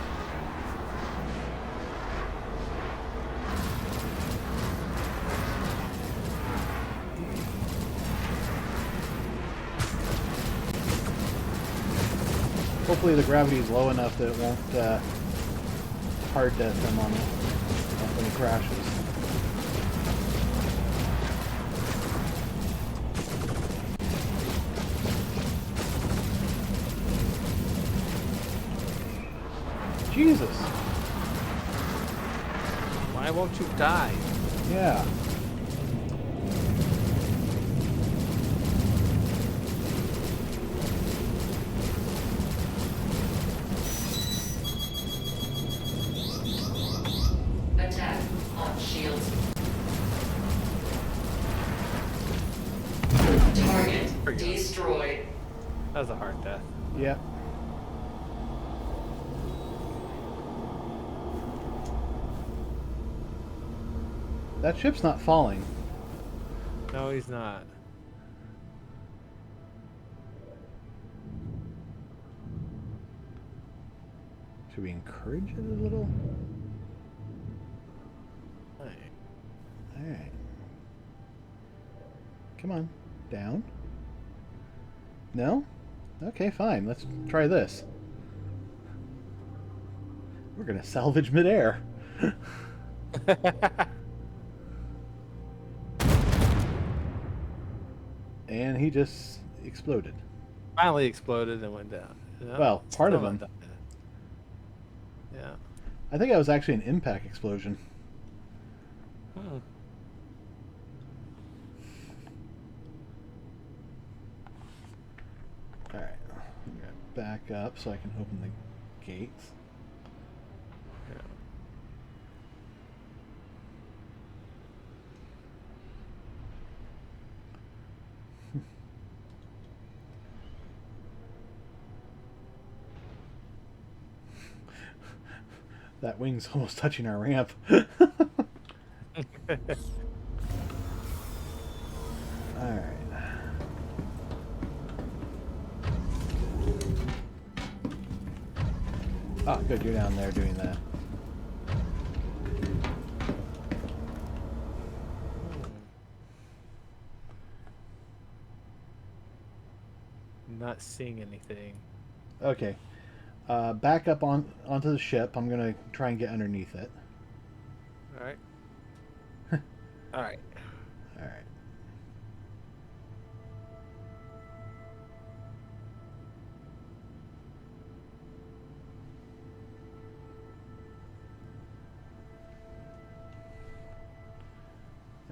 Hopefully the gravity is low enough that it won't hard death him on when he crashes. Jesus. Why won't you die? Yeah. Attack on shields. Target destroyed. That was a hard death. Yep. That ship's not falling. No, he's not. Should we encourage it a little? Hey. Alright. Come on. Down. No? Okay, fine. Let's try this. We're gonna salvage midair. And he just exploded. Finally exploded and went down. Yeah, Well, part of still him. not done yet. Yeah. I think that was actually an impact explosion. Hmm. Alright. I'm gonna back up so I can open the gates. Yeah. That wing's almost touching our ramp. Alright. Oh, good, you're down there doing that. Not seeing anything. Okay. back up onto the ship. I'm gonna try and get underneath it. All right. All right. All right.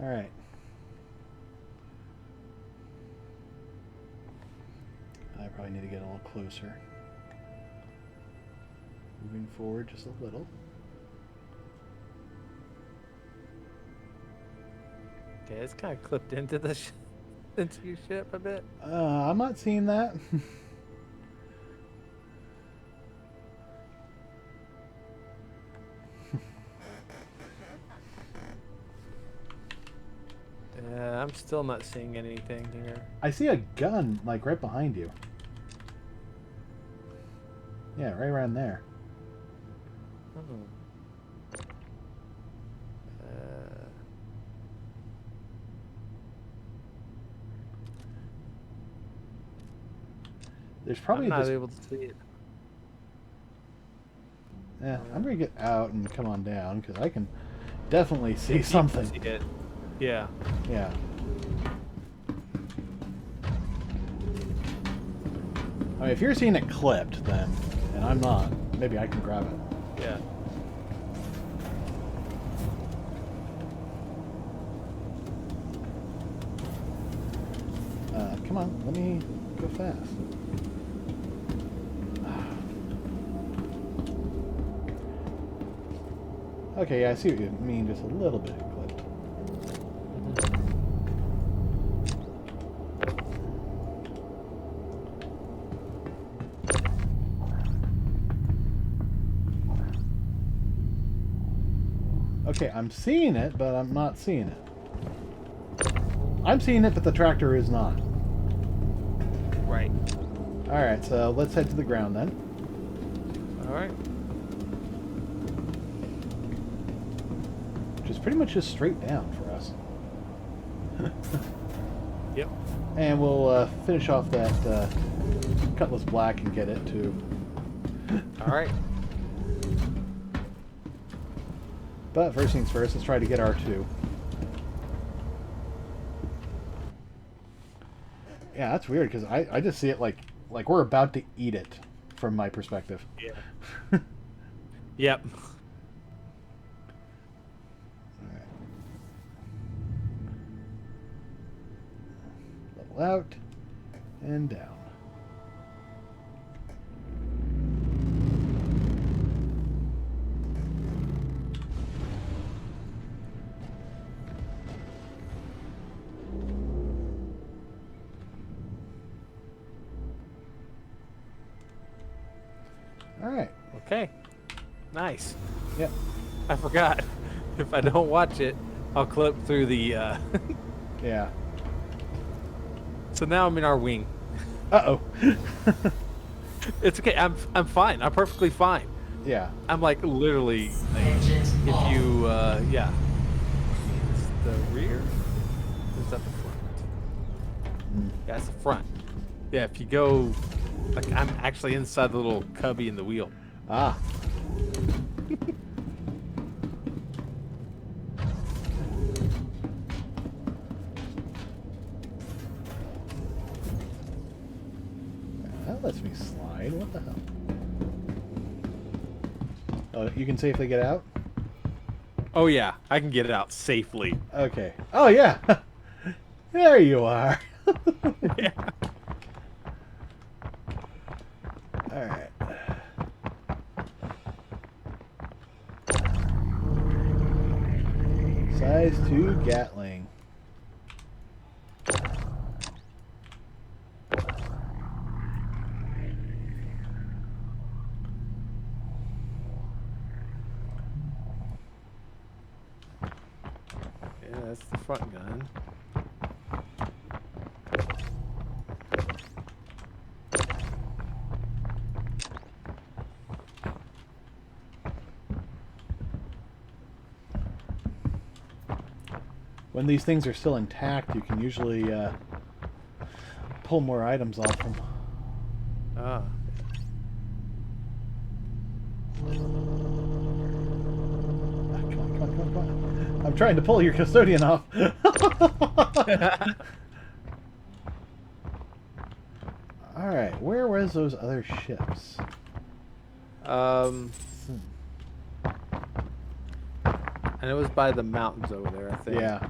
All right. I probably need to get a little closer. Moving forward just a little. Okay, it's kind of clipped into the into your ship a bit. I'm not seeing that. I'm still not seeing anything here. I see a gun, like, right behind you. Yeah, right around there. Oh. There's probably I'm not this... able to see it. Yeah, I'm gonna get out and come on down, because I can definitely see You can something. see it. Yeah. Yeah. I mean, if you're seeing it clipped, then, and I'm not, maybe I can grab it. Yeah. Come on, let me go fast. Okay, yeah, I see what you mean, just a little bit clipped. Okay, I'm seeing it, but I'm not seeing it. I'm seeing it, but the tractor is not. Right. Alright, so let's head to the ground then. Alright. Which is pretty much just straight down for us. Yep. And we'll finish off that Cutlass Black and get it to... Alright. But first things first, let's try to get R2. Yeah, that's weird, because I just see it like we're about to eat it, from my perspective. Yeah. Yep. Level out and down. All right. Okay. Nice. Yep. I forgot. If I don't watch it, I'll clip through the. Yeah. So now I'm in our wing. Uh-oh. It's okay. I'm fine. I'm perfectly fine. Yeah. I'm like literally. Like, if you yeah. Is the rear? Or is that the front? Yeah, it's the front. Yeah, if you go, like I'm actually inside the little cubby in the wheel. Ah. That lets me slide. What the hell? Oh, you can safely get out? Oh yeah, I can get it out safely. Okay. Oh yeah. There you are. Yeah. All right. Size 2 Gatling. Yeah, that's the front gun. When these things are still intact, you can usually pull more items off them. Ah. trying to pull your custodian off. Alright, where was those other ships? And it was by the mountains over there, I think. Yeah.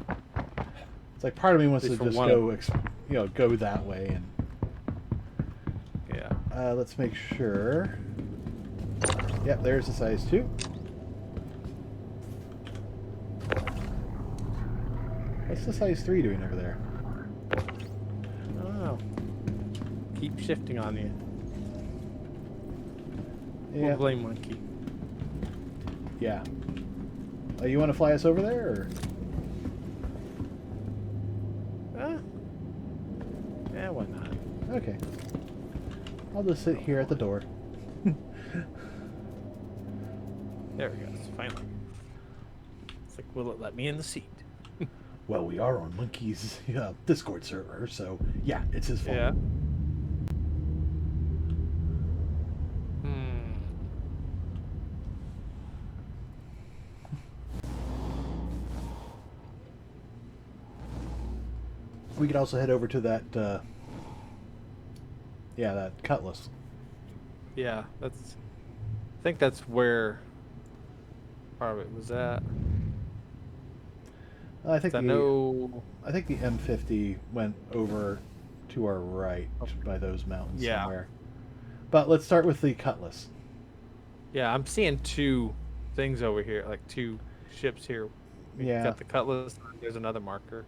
It's like part of me wants At to least just for go, go that way. And Yeah. let's make sure. Yep, there's the size 2. What's the size 3 doing over there? I don't know. Keep shifting on you. Yeah. We'll blame monkey. Yeah. You want to fly us over there, or? Yeah, why not? Okay. I'll just sit here at the door. There we go. Finally. It's like, will it let me in the seat? Well, we are on Monkey's Discord server, so yeah, it's his fault. Yeah. We could also head over to that, that Cutlass. Yeah, I think that's where part of it was at. I think I know. I think the M50 went over to our right by those mountains somewhere. But let's start with the Cutlass. Yeah, I'm seeing 2 things over here, like 2 ships here. We got the Cutlass. There's another marker.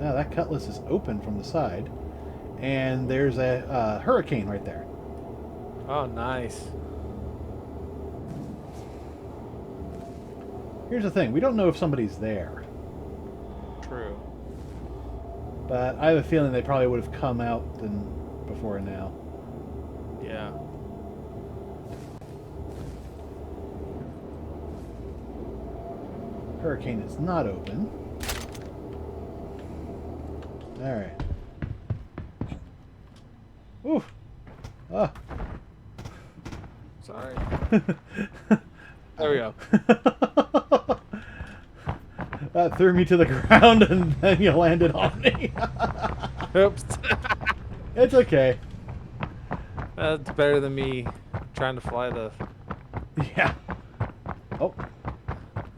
That Cutlass is open from the side, and there's a hurricane right there. Oh, nice. Here's the thing: we don't know if somebody's there. True. But I have a feeling they probably would have come out before now. Yeah. Hurricane is not open. Alright. Oof. Ah. Sorry. There we go. That threw me to the ground and then you landed on me. Oops. It's okay. That's better than me trying to fly the Yeah. Oh.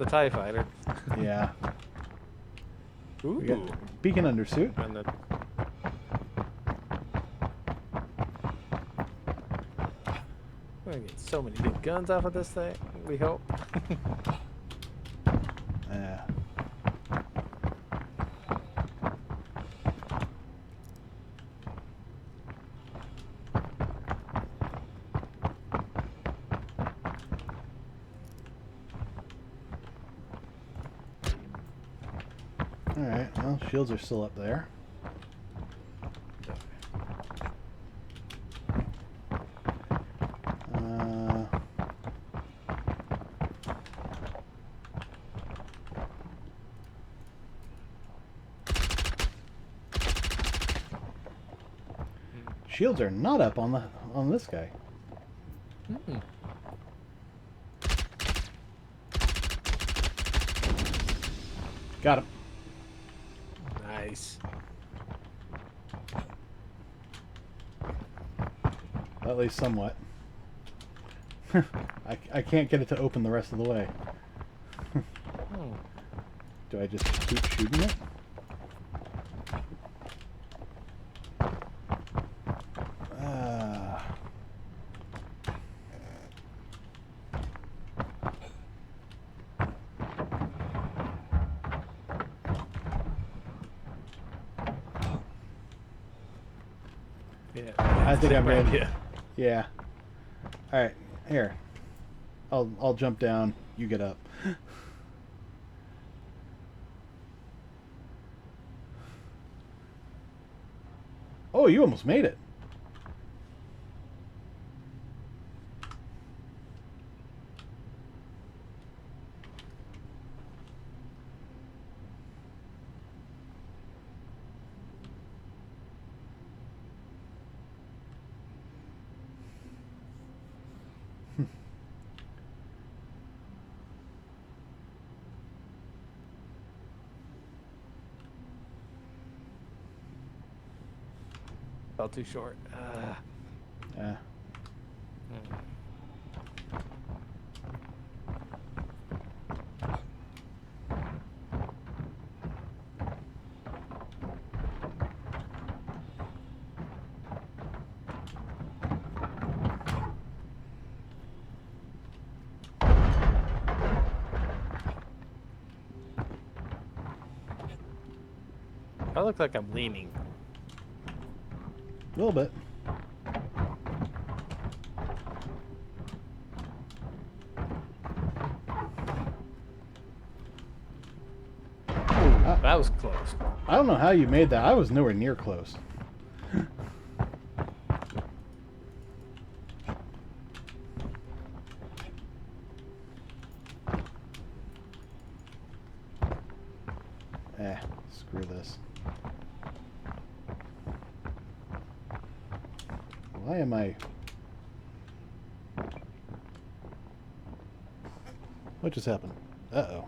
the TIE fighter. Yeah. Ooh. We got beacon undersuit. And then we're gonna get so many good guns off of this thing, we hope. Yeah. Alright, well, shields are still up there. Shields are not up on this guy. Got him. Nice. At least somewhat. I can't get it to open the rest of the way. Do I just keep shooting it? Yeah. I think I'm ready. Yeah. Yeah. All right. Here. I'll jump down. You get up. Oh, you almost made it. Fell too short. Yeah. I look like I'm leaning. A little bit. That was close. I don't know how you made that. I was nowhere near close. Screw this. Why am I... What just happened? Uh-oh.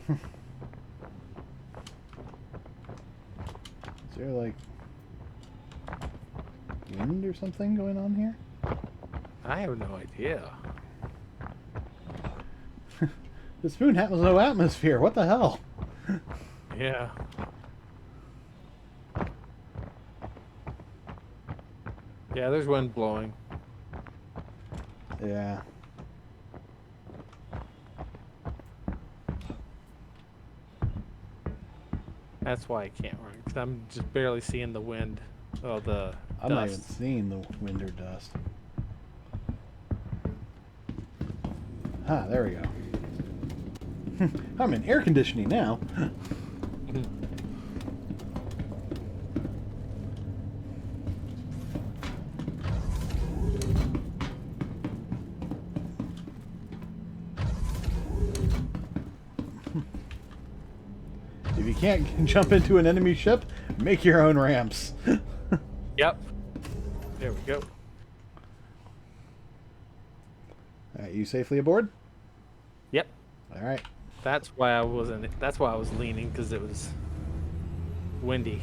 Is there, like, wind or something going on here? I have no idea. The spoon has no atmosphere. What the hell? Yeah. Yeah, there's wind blowing. Yeah. That's why I can't run, because I'm just barely seeing the wind. Oh, the I'm not even dust. seeing the wind or dust. Ah, there we go. I'm in air conditioning now. If you can't jump into an enemy ship, make your own ramps. Yep. There we go. Alright, you safely aboard? Yep. Alright. That's why I wasn't. That's why I was leaning, because it was windy.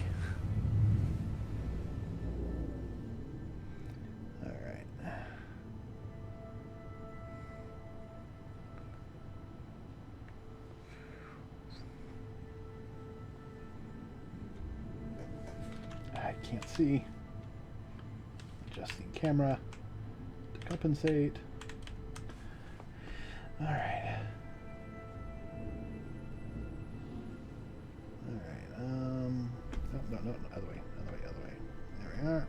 Alright. I can't see. Adjusting camera to compensate. Alright. Alright, no, other way. There we are.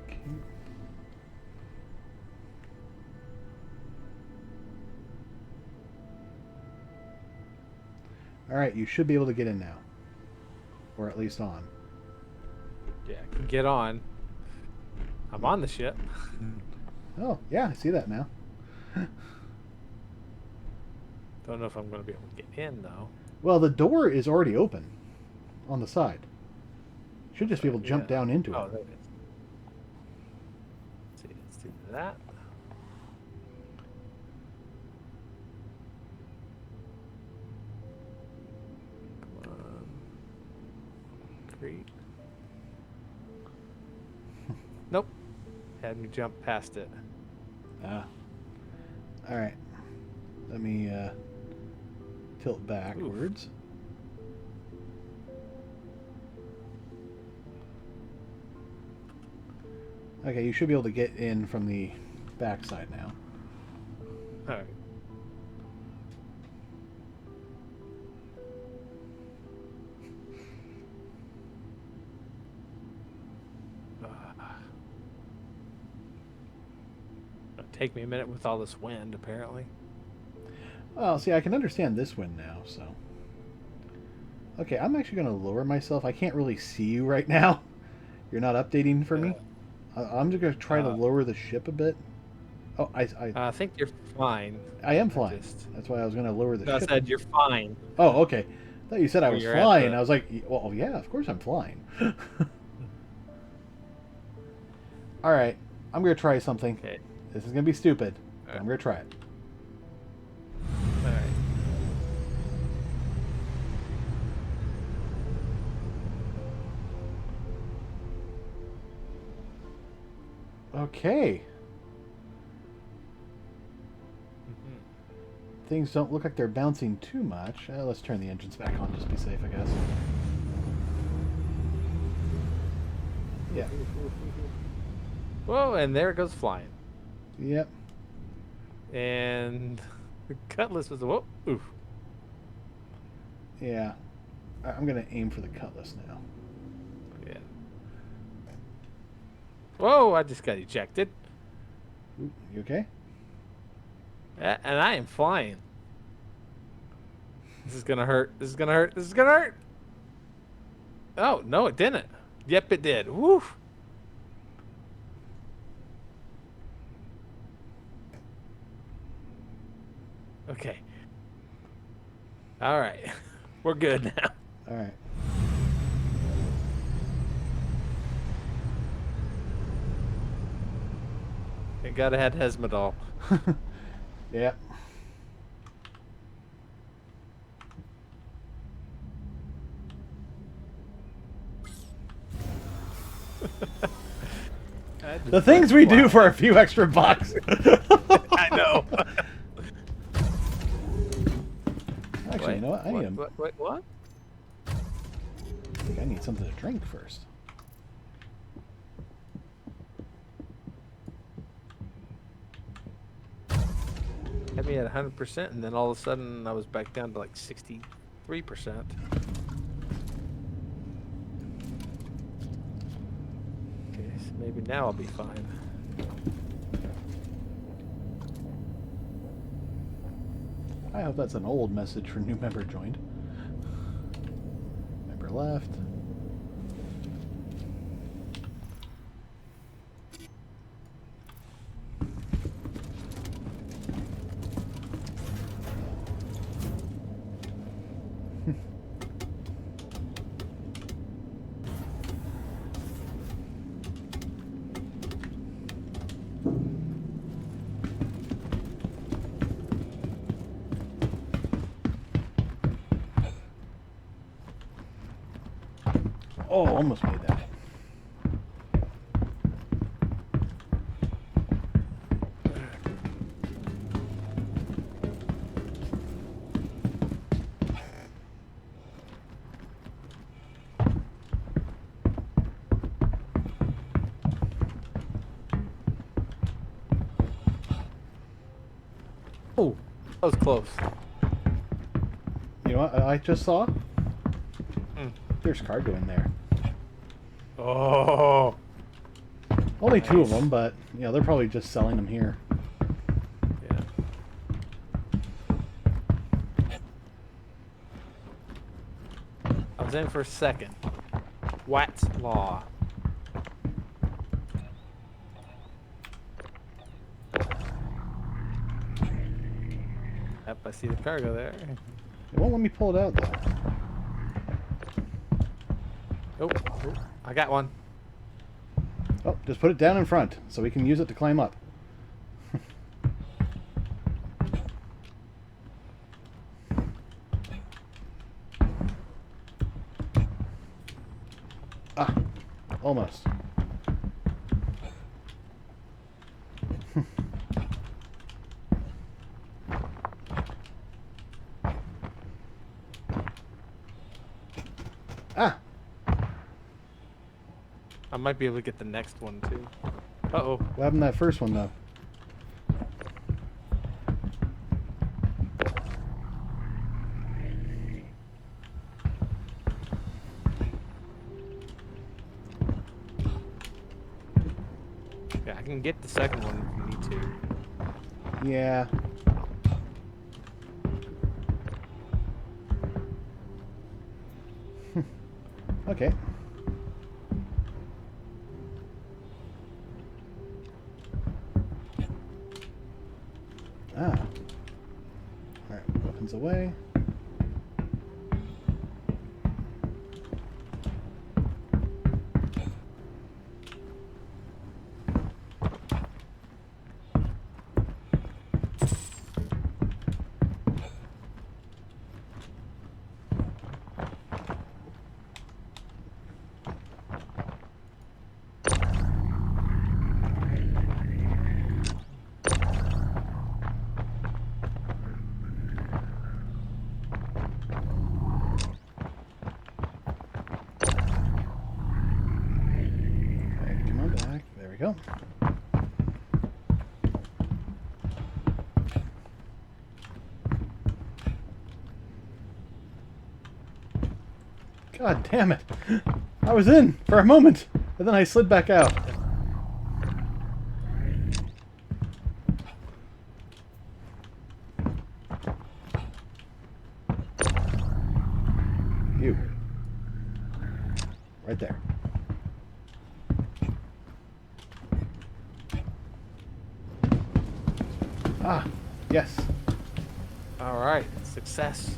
Okay. Alright, you should be able to get in now. Or at least on. Yeah, I can get on. I'm on the ship. Oh, yeah, I see that now. Don't know if I'm going to be able to get in, though. Well, the door is already open on the side. Should just be able to jump down into Oh, it. there it is. Let's do that. Come on. Great. Nope. Had me jump past it. Ah. Alright. Let me tilt backwards. Okay, you should be able to get in from the backside now. Alright. It'll take me a minute with all this wind, apparently. Well, see, I can understand this wind now, so... Okay, I'm actually going to lower myself. I can't really see you right now. You're not updating for me. I'm just going to try to lower the ship a bit. Oh, I think you're fine. I am flying. That's why I was going to lower the I ship. said you're fine. Oh, okay. I thought you said I was You're at flying. the- I was like, well, yeah, of course I'm flying. All right. I'm going to try something. Okay. This is gonna be stupid, but I'm gonna try it. All right. Okay. Things don't look like they're bouncing too much. Let's turn the engines back on just to be safe, I guess. Yeah. Whoa, and there it goes flying. Yep. And the Cutlass was a whoop. Oof. Yeah. I'm gonna aim for the Cutlass now. Yeah. Whoa, I just got ejected. Ooh, you okay? And I am flying. This is gonna hurt. This is gonna hurt. This is gonna hurt. Oh, no, it didn't. Yep, it did. Woo. Okay. All right. We're good now. All right. Thank God I had Hesmadal. Yep. The things we do for a few extra bucks. I know. Actually, Wait, you know what? I need what? I think I need something to drink first. Had me at 100%, and then all of a sudden I was back down to like 63%. Okay, so maybe now I'll be fine. I hope that's an old message for new member joined. Member left. Oh, almost made that. Oh, that was close. You know what I just saw? There's cargo in there. Oh. Only two of them, but you know they're probably just selling them here. Yeah. I was in for a second. What's law? Yep, I see the cargo there. It won't let me pull it out though. Oh, I got one. Oh, just put it down in front so we can use it to climb up. Ah, almost. Ah. I might be able to get the next one too. Uh-oh. What happened to that first one, though? Yeah, I can get the second one if you need to. Yeah. Okay. Ah. Alright, weapons away. God damn it. I was in for a moment, and then I slid back out. You. Right there. Ah, yes. All right, success.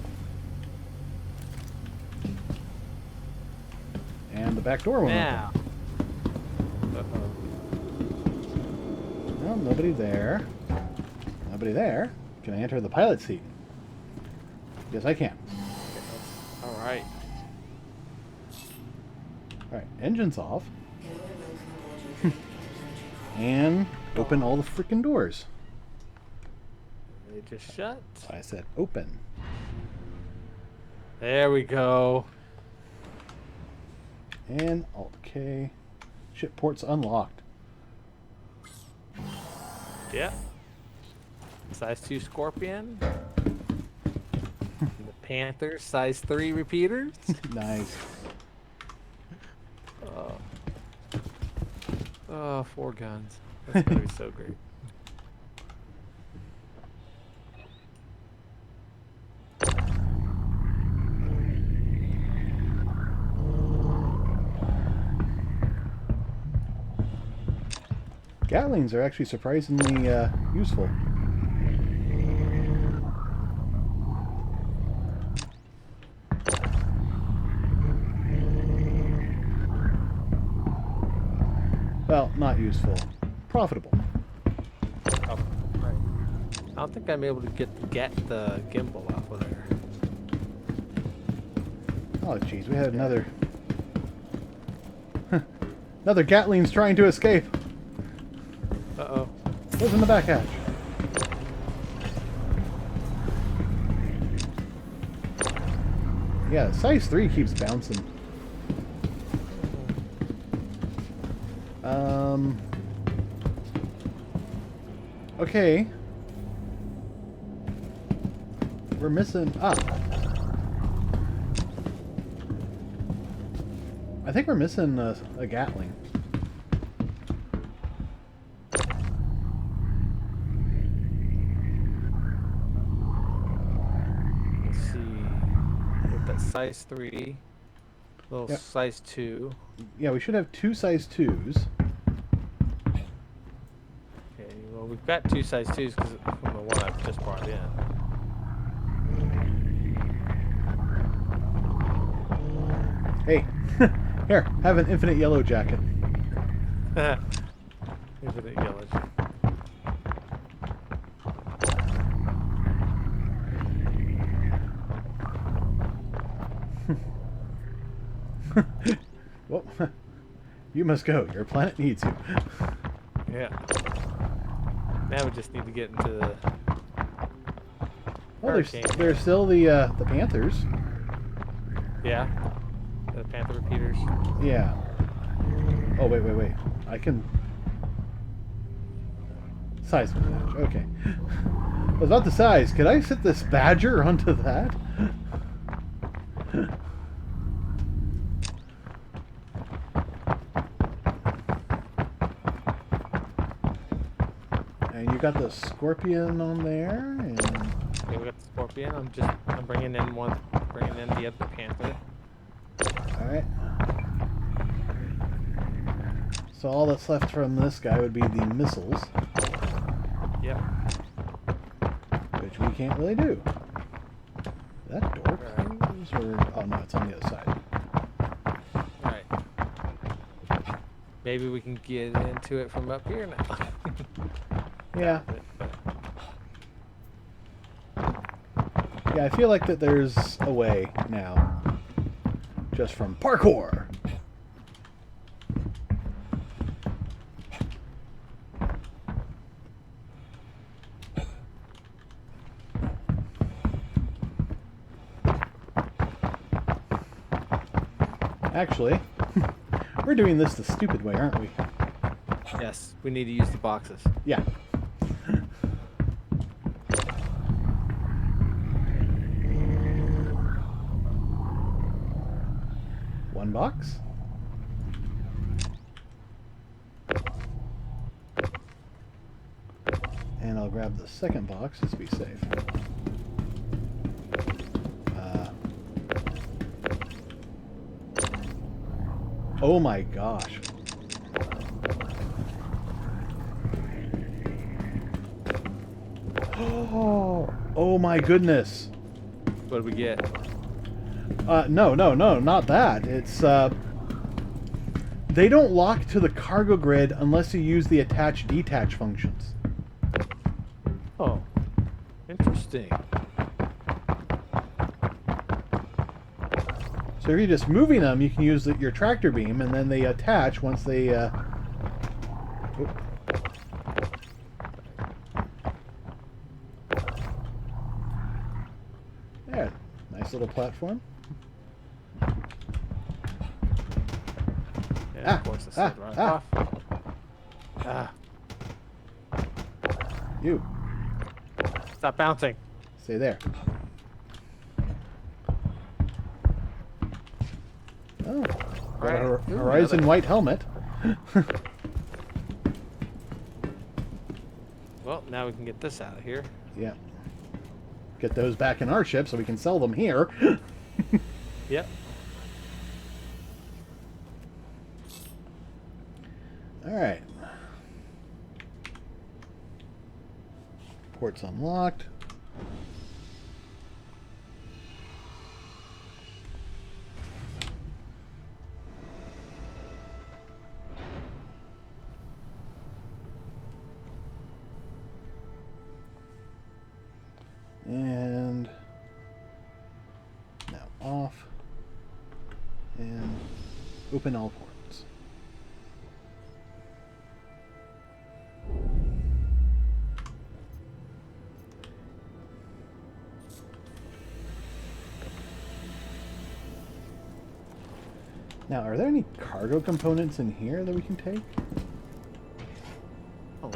And the back door won't Now. open. Well, nobody there. Nobody there. Can I enter the pilot seat? Yes, I can. All right. Alright, engine's off. And open all the freaking doors. They just shut. I said open. There we go. And okay. Ship ports unlocked. Yep. Size 2 Scorpion. The Panther, size 3 repeaters. Nice. Oh, 4 guns. That's gonna be so great. Gatlings are actually surprisingly useful. Well, not useful. Profitable. Oh, right. I don't think I'm able to get the gimbal off of there. Oh, jeez, we had another... another Gatling's trying to escape. Uh-oh. What's in the back hatch? Yeah, size 3 keeps bouncing. Okay. We're missing... Ah. I think we're missing a Gatling. Let's see. With that size 3. Little Yep. size 2. Yeah, we should have 2 size 2s. Okay, well, we've got 2 size 2s because from the one I've just brought in. Hey, here, have an infinite yellow jacket. Infinite yellow. Well, you must go. Your planet needs you. Yeah. Now we just need to get into the Well, hurricane. there's still the Panthers. Yeah. The Panther repeaters. Yeah. Oh, wait. I can... Size match. Okay. I was about to size. Could I sit this Badger onto that? And you got the Scorpion on there, and... Okay, we got the Scorpion. I'm bringing in the other Panther. Alright. So all that's left from this guy would be the missiles, Yep. which we can't really do. That door Alright. close, or... Oh no, it's on the other side. Alright. Maybe we can get into it from up here now. Yeah. Yeah, I feel like that there's a way now. Just from parkour! Actually, we're doing this the stupid way, aren't we? Yes, we need to use the boxes. Yeah. box. And I'll grab the second box just to be safe. Oh my gosh. Oh my goodness. What do we get? No, not that. It's, they don't lock to the cargo grid unless you use the attach-detach functions. Oh, interesting. So if you're just moving them, you can use your tractor beam, and then they attach once they, There, nice little platform. Yeah, of course, it's right off. Ah. You. Stop bouncing. Stay there. Oh. Got Right. a Ooh, Horizon another- white helmet. Well, now we can get this out of here. Yeah. Get those back in our ship so we can sell them here. Yep. Alright. Port's unlocked. And now off. And open all ports. Now, are there any cargo components in here that we can take? Oh.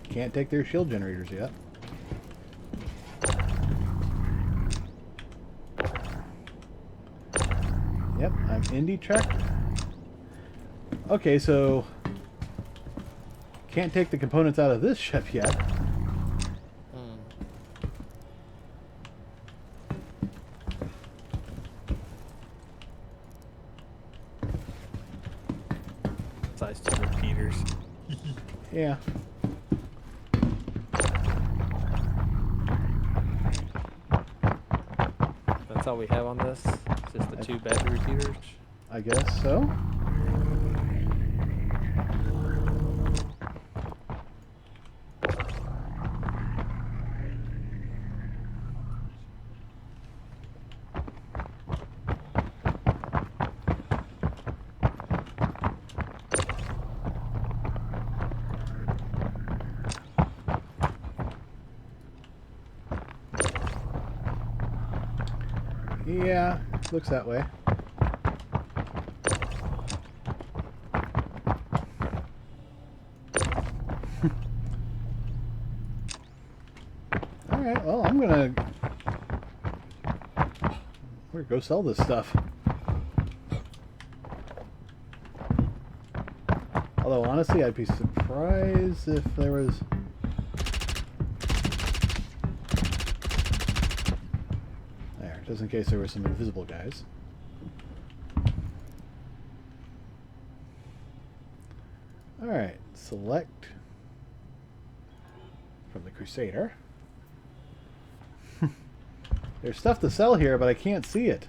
Can't take their shield generators yet. Yep, I'm Indie Tractor. Okay, so can't take the components out of this ship yet. Size 2 repeaters. Yeah. That's all we have on this? It's just the 2 battery repeaters? I guess so. Yeah, looks that way. Alright, well, I'm gonna go sell this stuff. Although, honestly, I'd be surprised if there was... There, just in case there were some invisible guys. Alright, select from the Crusader. There's stuff to sell here, but I can't see it.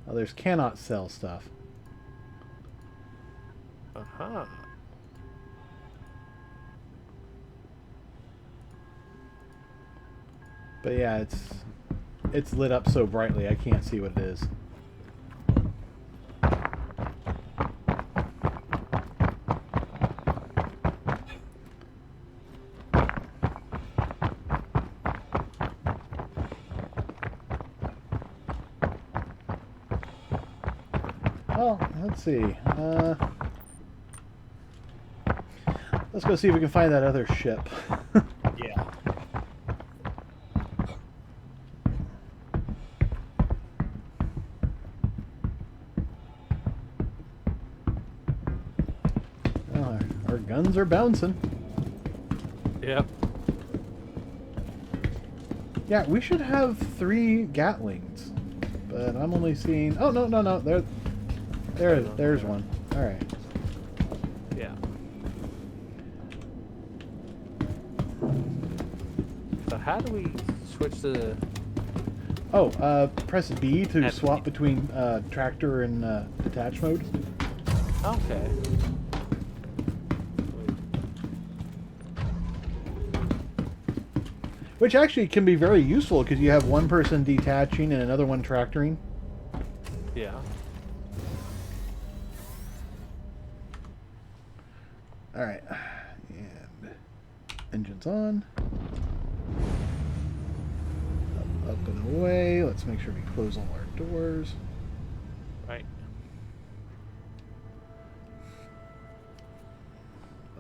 Oh, there's cannot sell stuff. Uh-huh. But yeah, it's lit up so brightly I can't see what it is. Well, let's see. Let's go see if we can find that other ship. Yeah. Oh, our guns are bouncing. Yep. Yeah, we should have 3 Gatlings, but I'm only seeing. Oh no! There's one. All right. Yeah. So how do we switch to? Oh, press B to That's swap B. between tractor and detach mode. Okay. Which actually can be very useful because you have one person detaching and another one tractoring. Yeah. Alright. And engines on. Up and away. Let's make sure we close all our doors. Right.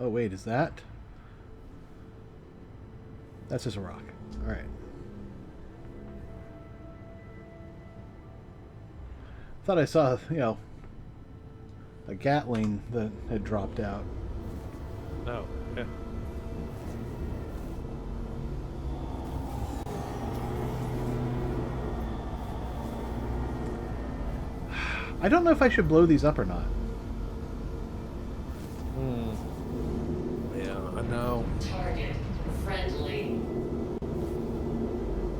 Oh, wait, is that? That's just a rock. Alright. Thought I saw, a Gatling that had dropped out. No. Yeah. I don't know if I should blow these up or not. Yeah, I know. Target friendly.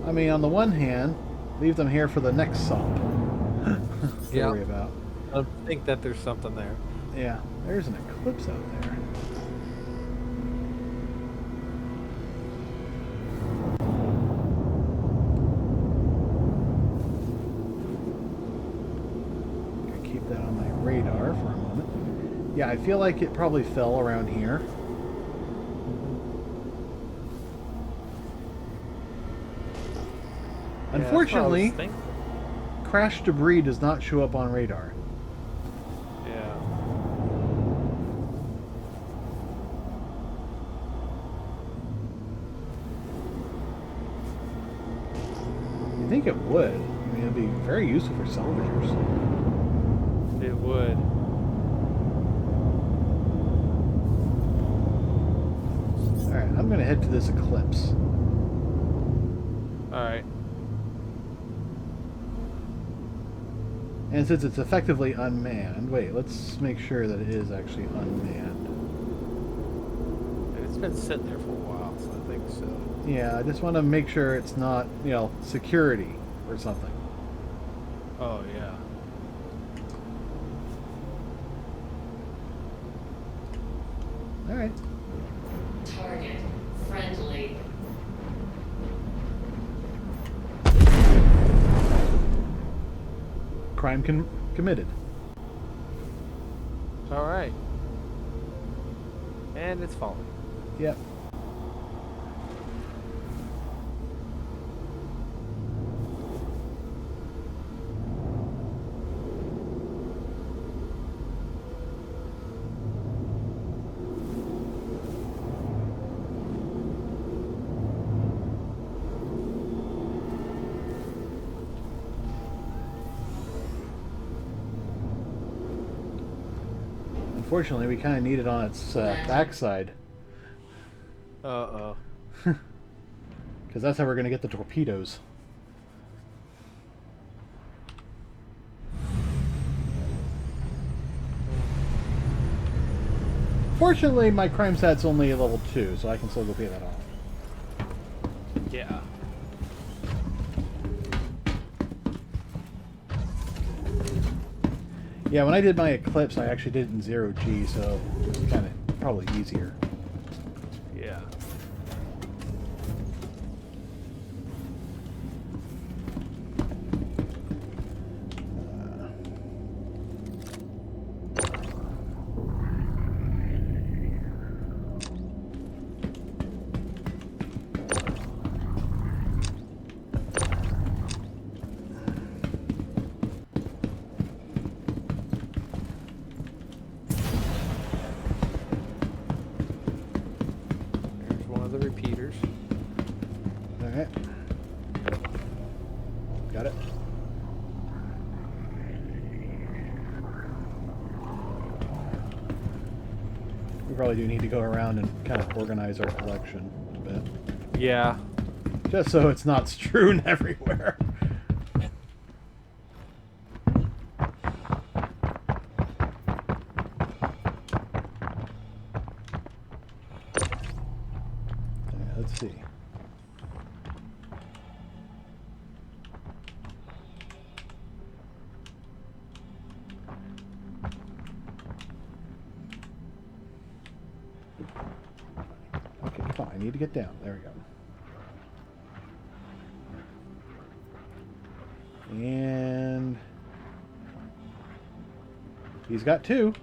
I mean, on the one hand, leave them here for the next sop to Yeah. worry about. I think that there's something there. Yeah, there's an eclipse out there. Gonna keep that on my radar for a moment. Yeah, I feel like it probably fell around here. Unfortunately, crash debris does not show up on radar. Yeah. You think it would? I mean, it'd be very useful for salvagers. It would. Alright, I'm gonna head to this eclipse. Alright. And since it's effectively unmanned, wait, let's make sure that it is actually unmanned. It's been sitting there for a while, so I think so. Yeah, I just want to make sure it's not, security or something. Oh, yeah. Alright. Target friendly. Crime committed. Alright. And it's falling. Yep. Unfortunately, we kind of need it on its backside. Uh-oh. Because that's how we're going to get the torpedoes. Fortunately, my crime stat's only a level 2, so I can still go pay that off. Yeah. Yeah, when I did my Eclipse, I actually did it in 0G, so it was kind of probably easier. Yeah. We probably do need to go around and kind of organize our collection a bit. Yeah. Just so it's not strewn everywhere. Let's see. Okay, come on. I need to get down. There we go. And he's got 2.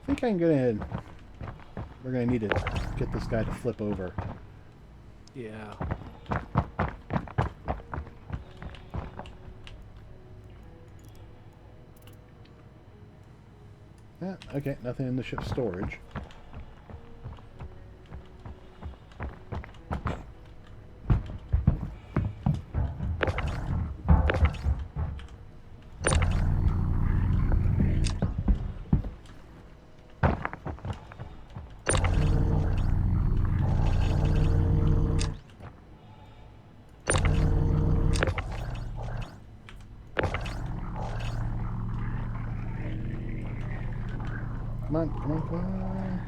I think we're gonna need to get this guy to flip over. Yeah. Yeah, okay, nothing in the ship's storage. Come on, come on, come on.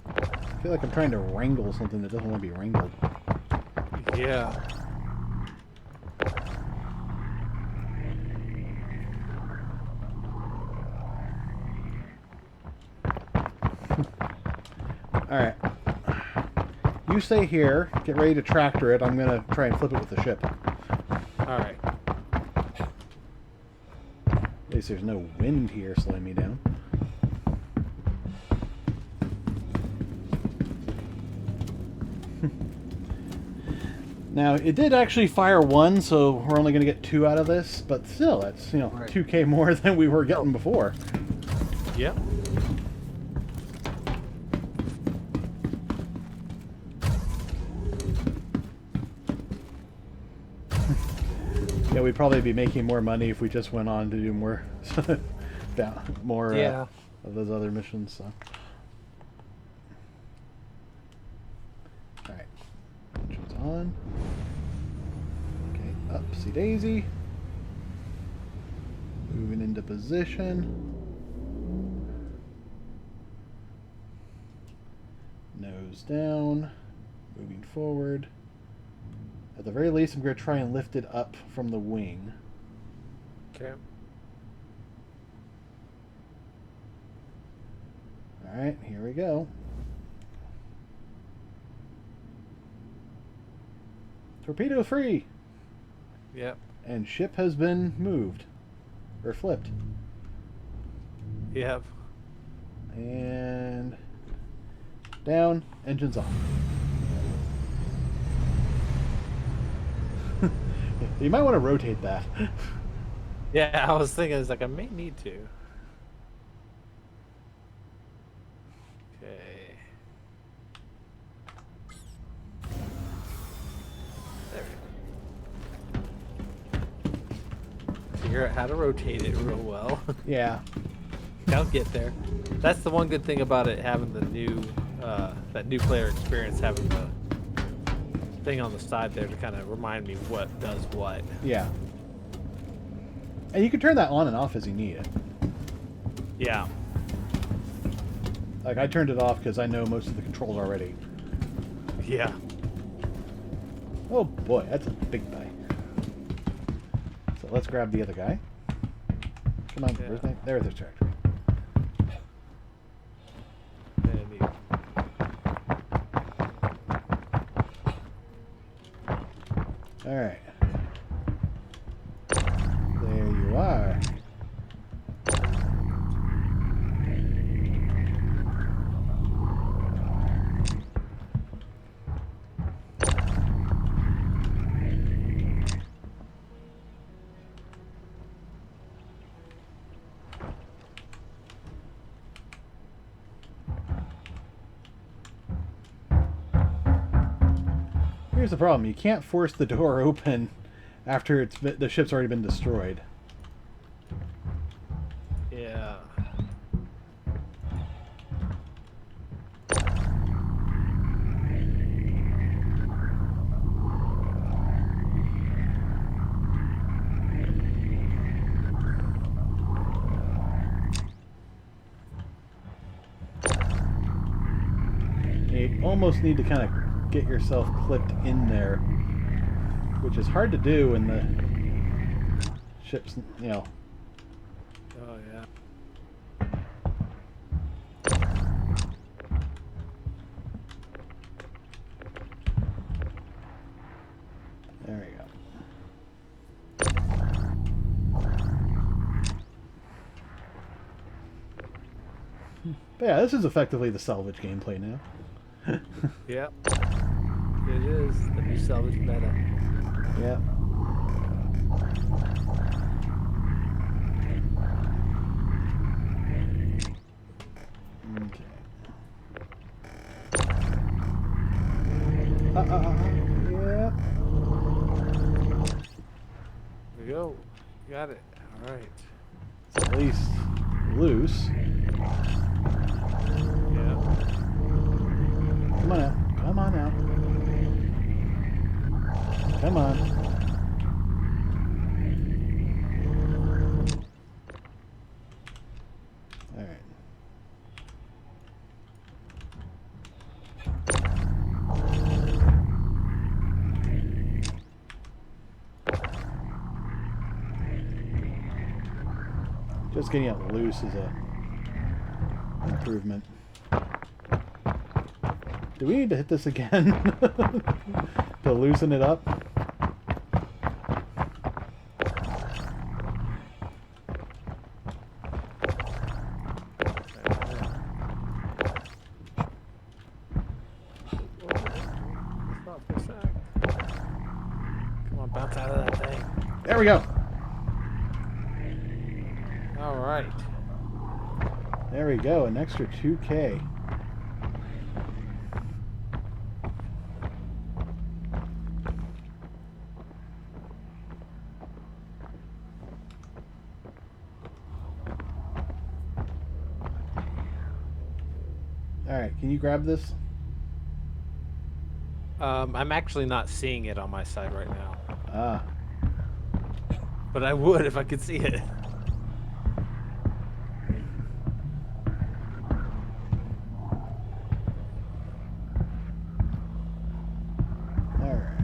I feel like I'm trying to wrangle something that doesn't want to be wrangled. Yeah. Alright. You stay here, get ready to tractor it. I'm going to try and flip it with the ship. Alright. At least there's no wind here slowing me down. Now, it did actually fire 1, so we're only going to get 2 out of this, but still, that's, Right. 2K more than we were getting before. Yep. Yeah, we'd probably be making more money if we just went on to do more, more Yeah. of those other missions. So. All right, engine's on. Okay, upsy daisy. Moving into position. Nose down. Moving forward. At the very least, I'm going to try and lift it up from the wing. Okay. Alright, here we go. Torpedo free! Yep. And ship has been moved. Or flipped. Yep. And down, engines off. You might want to rotate that. Yeah, I was thinking, I may need to. Okay. There we go. Figure out how to rotate it real well. Yeah. I'll get there. That's the one good thing about it, having the new, that new player experience, having the thing on the side there to kind of remind me what does what. Yeah. And you can turn that on and off as you need it. Yeah. Like, I turned it off because I know most of the controls already. Yeah. Oh boy, that's a big guy. So let's grab the other guy. Come on, where's my... There's the tractor. Alright. There you are. Here's the problem. You can't force the door open after the ship's already been destroyed. Yeah. You almost need to kind of get yourself clipped in there, which is hard to do when the ship's, you know. Oh, yeah. There we go. But yeah, this is effectively the salvage gameplay now. Yep. It is the new salvage meta. Yep. Okay. Yeah. There we go. Got it. All right. It's at least loose. Yeah. Come on out. Come on out. Come on. All right. Just getting it loose is a improvement. Do we need to hit this again to loosen it up? Come on, bounce out of that thing. There we go. All right. There we go. An extra 2K. Alright, can you grab this? I'm actually not seeing it on my side right now. Ah. But I would if I could see it. Alright.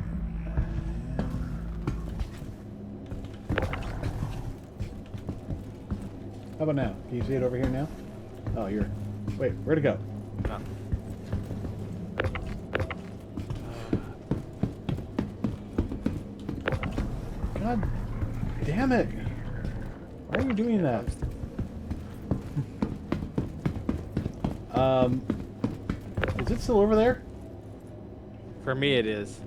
How about now? Can you see it over here now? Oh, you're... Wait, where'd it go? No. God damn it! Why are you doing that? Is it still over there? For me, it is.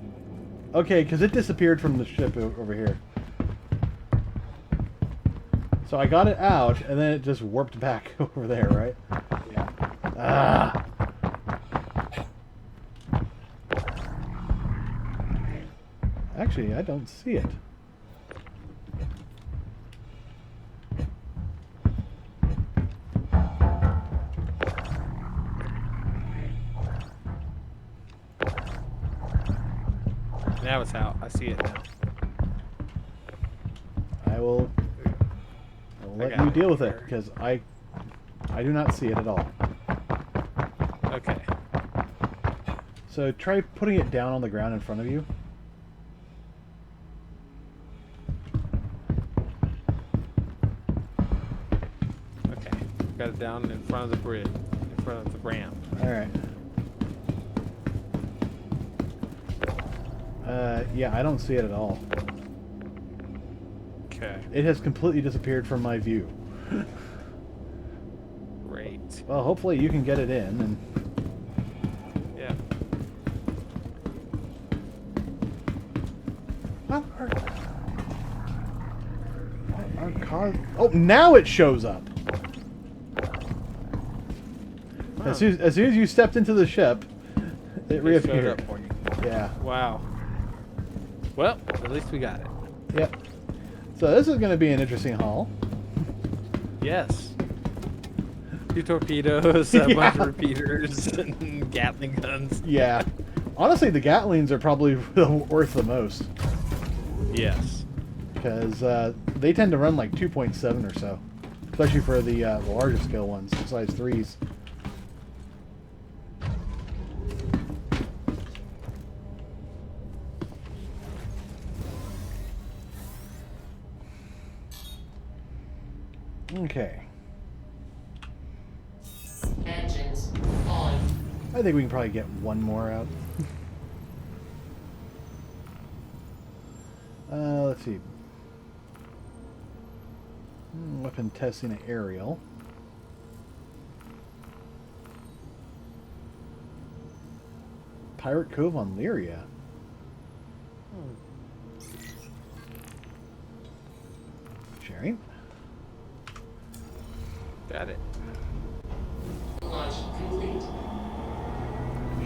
Okay, because it disappeared from the ship over here. So I got it out, and then it just warped back over there, right? Yeah. Ah! Actually, I don't see it. Now it's out. I see it now. I will let you deal with it, because I do not see it at all. Okay. So try putting it down on the ground in front of you. Got it down in front of the bridge, in front of the ramp. All right. Yeah, I don't see it at all. Okay. It has completely disappeared from my view. Great. Well, hopefully you can get it in. And Yeah. our car. Oh, now it shows up. Huh. As soon as you stepped into the ship, it Showed reappeared. up for you. Yeah. Wow. Well, at least we got it. Yep. So this is going to be an interesting haul. Yes. 2 torpedoes, a bunch of repeaters, and Gatling guns. Yeah. Honestly, the Gatlings are probably worth the most. Yes. Because they tend to run like 2.7 or so. Especially for the larger scale ones, the size 3s. Okay. Engines on. I think we can probably get one more out. Let's see. Weapon testing aerial. Pirate Cove on Lyria. Sharing. Got it. Launch complete.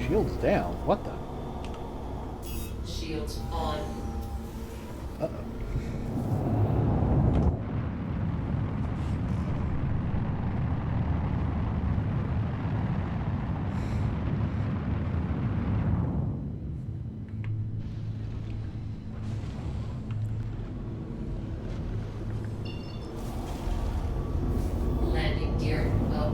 Shields down. What the? Shields on. Uh-oh. Landing gear up.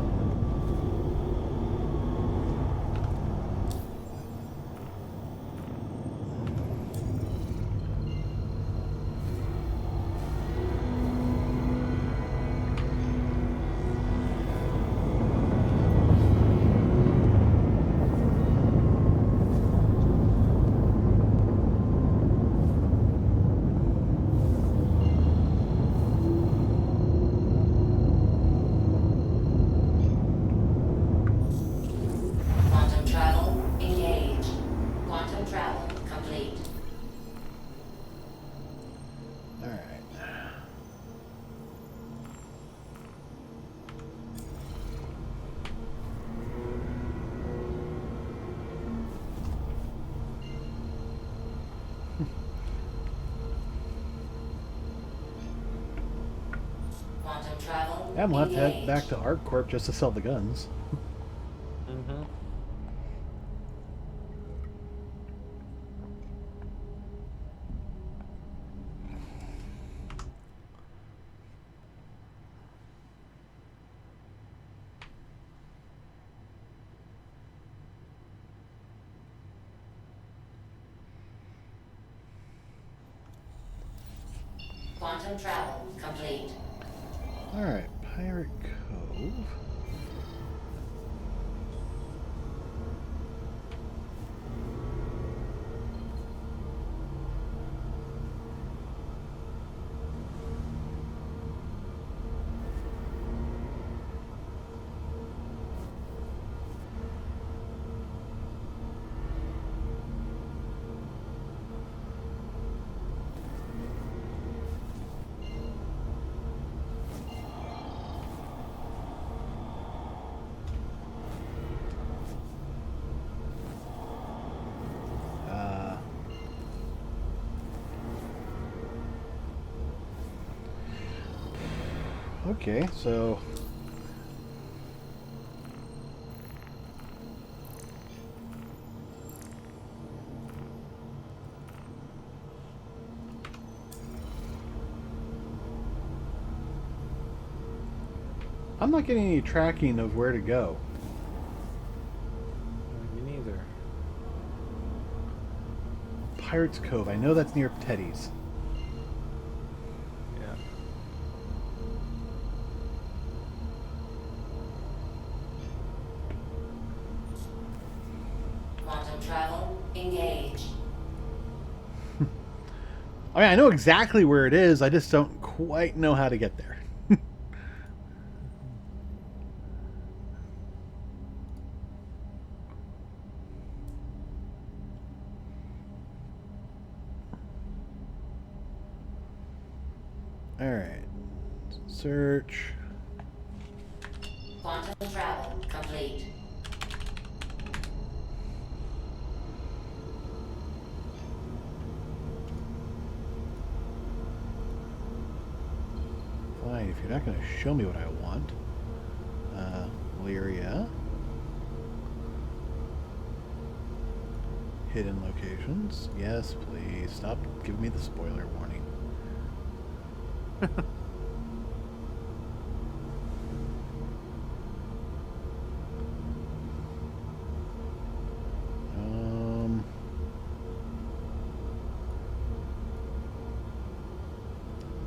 Quantum travel engaged. Quantum travel complete. Alright. Quantum travel Yeah, we'll have to head engaged. back to ArcCorp just to sell the guns. Mm-hmm. Quantum travel complete. Alright, Pirate Cove. Okay, so I'm not getting any tracking of where to go. Me neither. Pirates Cove. I know that's near Teddy's. Yeah. Engage. I mean, I know exactly where it is. I just don't quite know how to get there. All right. Search. Quantum travel complete. Fine, if you're not going to show me what I want. Lyria. Hidden locations. Yes, please. Stop giving me the spoiler warning.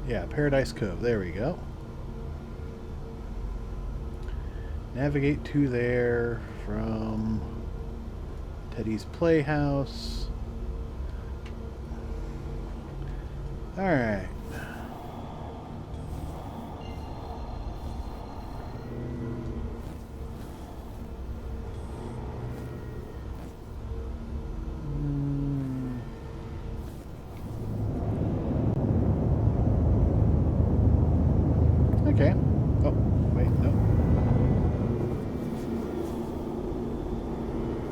Yeah, Paradise Cove. There we go. Navigate to there from Teddy's Playhouse. Alright. Okay. Oh, wait, no.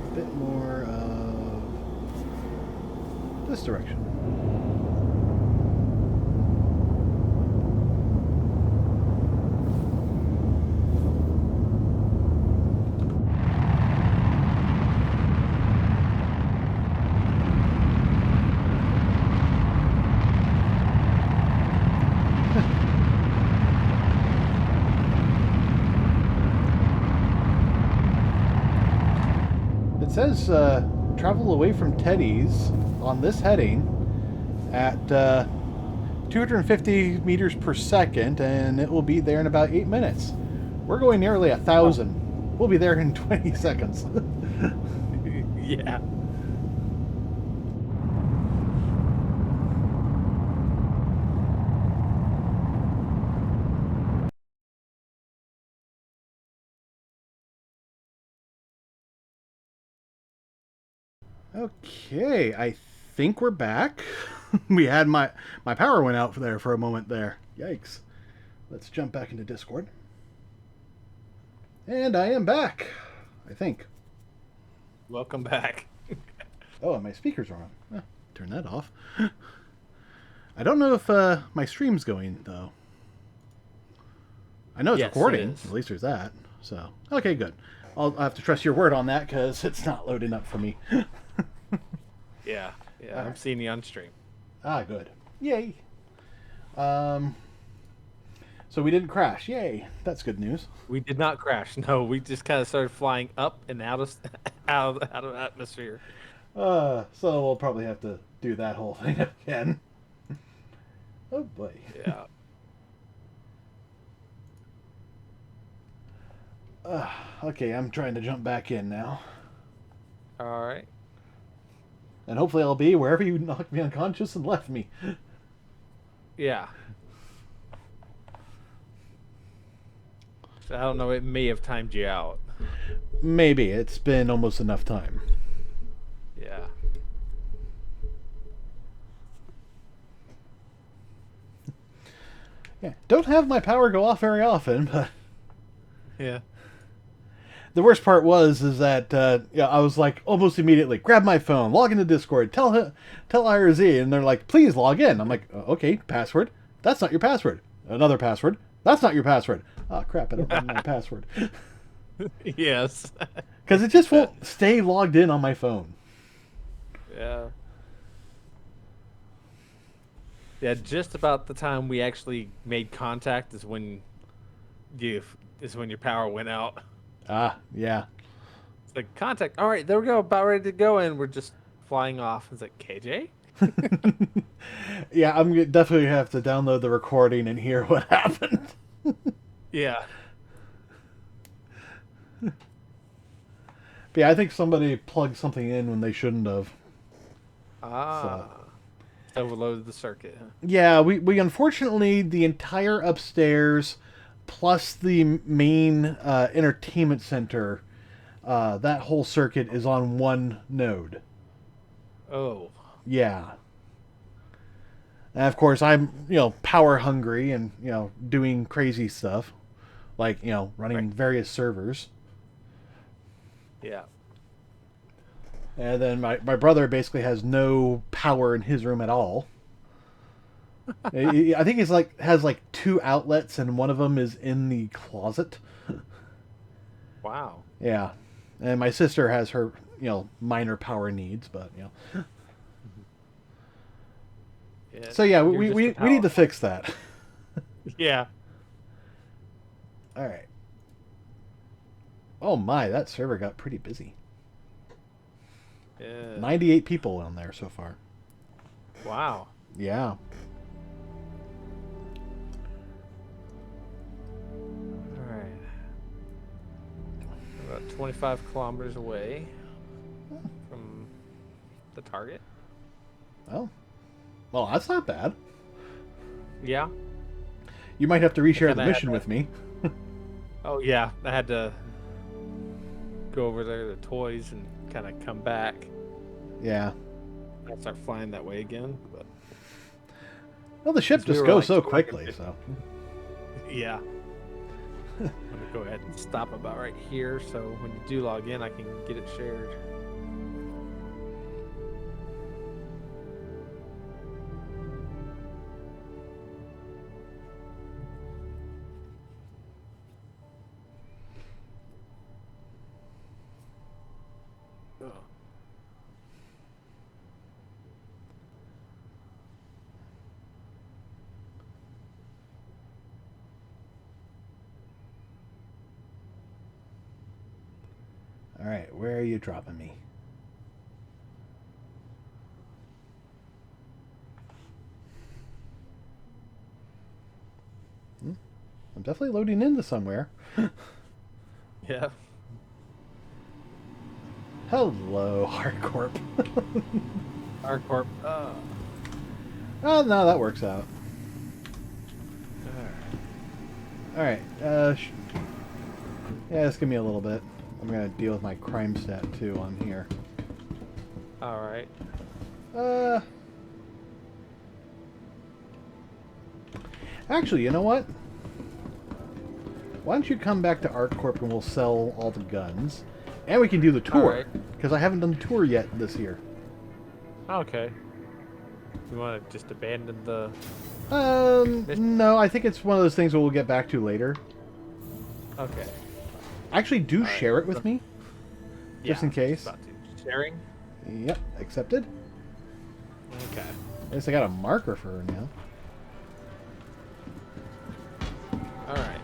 A bit more of this direction. It says travel away from Teddy's on this heading at 250 meters per second, and it will be there in about 8 minutes. We're going nearly 1,000. We'll be there in 20 seconds. Yeah. Okay, I think we're back. We had my power went out there for a moment there. Yikes. Let's jump back into Discord. And I am back, I think. Welcome back. Oh, and my speakers are on. Turn that off. I don't know if my stream's going, though. I know it's Yes, recording. it is. At least there's that. So, okay, good. I'll have to trust your word on that because it's not loading up for me. Yeah. I'm seeing you on stream. Ah, good. Yay. So we didn't crash. Yay. That's good news. We did not crash. No, we just kind of started flying up and out of out of atmosphere. So we'll probably have to do that whole thing again. Oh boy. Yeah. Okay, I'm trying to jump back in now. All right. And hopefully I'll be wherever you knocked me unconscious and left me. Yeah. So I don't know. It may have timed you out. Maybe. It's been almost enough time. Yeah. Yeah. Don't have my power go off very often, but... Yeah. The worst part is that I was like almost immediately grab my phone, log into Discord, tell IRZ, and they're like, please log in. I'm like, okay, password. That's not your password. Another password. That's not your password. Oh crap! I don't have my password. Yes. Because it just won't stay logged in on my phone. Yeah. Yeah. Just about the time we actually made contact is when your power went out. Ah, yeah. It's like contact. All right, there we go. About ready to go, and we're just flying off. It's like KJ. Yeah, I'm definitely have to download the recording and hear what happened. Yeah. But yeah, I think somebody plugged something in when they shouldn't have. Ah. Overloaded the circuit, huh? Yeah, we unfortunately, the entire upstairs plus the main entertainment center, that whole circuit is on one node. Oh. Yeah. And of course, I'm, power hungry and, doing crazy stuff. Like, running various servers. Yeah. And then my brother basically has no power in his room at all. I think he's has 2 outlets and one of them is in the closet. Wow. Yeah. And my sister has her, minor power needs, but, Yeah, So yeah, you're we just need to fix that. Yeah. All right. Oh my, that server got pretty busy. Yeah. 98 people on there so far. Wow. Yeah. All right. About 25 kilometers away from the target. Oh. Well, that's not bad. Yeah. You might have to reshare And the I had mission with me. Oh yeah, I had to go over there to the toys and kind of come back. Yeah. I'll start flying that way again, but Well, the ship 'cause we just were, goes like, so 250. quickly, so. yeah. I'm gonna go ahead and stop about right here, so when you do log in, I can get it shared. Oh. All right, where are you dropping me? I'm definitely loading into somewhere. Yeah. Hello, Hardcorp. Hardcorp. Oh, no, that works out. All right. Yeah, just give me a little bit. I'm gonna deal with my crime stat too on here. All right. Actually, you know what? Why don't you come back to ArtCorp and we'll sell all the guns, and we can do the tour because I haven't done the tour yet this year. Okay. You want to just abandon the? No, I think it's one of those things we'll get back to later. Okay. Actually, do share it with me, just in case. About to. Sharing. Yep, accepted. Okay. At least I got a marker for her now. All right.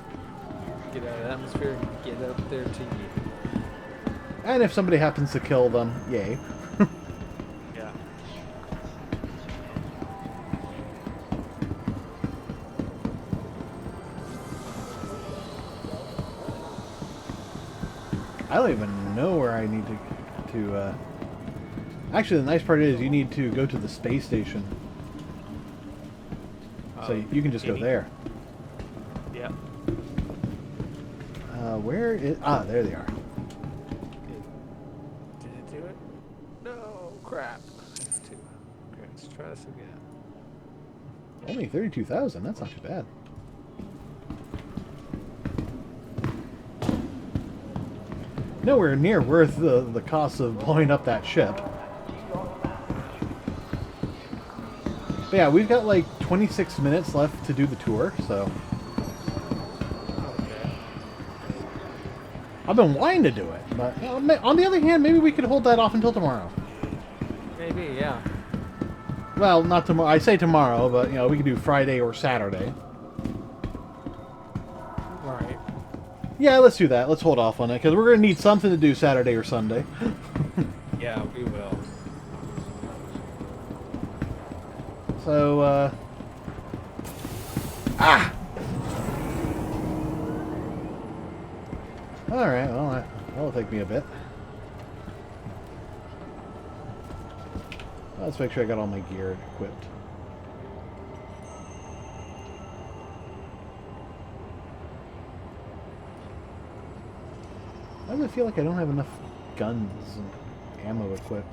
Get out of the atmosphere and get up there to you. And if somebody happens to kill them, yay. Yeah. I don't even know where I need to Actually, the nice part is you need to go to the space station. So you can just go there. Yeah. Where is... Ah, there they are. Did it do it? No, crap. That's two. Okay, let's try this again. Only 32,000. That's not too bad. Nowhere near worth the cost of blowing up that ship. But yeah, we've got like 26 minutes left to do the tour, so... Okay. I've been wanting to do it, but on the other hand, maybe we could hold that off until tomorrow. Maybe, yeah. Well, not tomorrow. I say tomorrow, but, we could do Friday or Saturday. Right. Yeah, let's do that. Let's hold off on it, because we're going to need something to do Saturday or Sunday. Yeah, we will. So, Ah! Alright, well, that'll take me a bit. Let's make sure I got all my gear equipped. Why do I feel like I don't have enough guns and ammo equipped?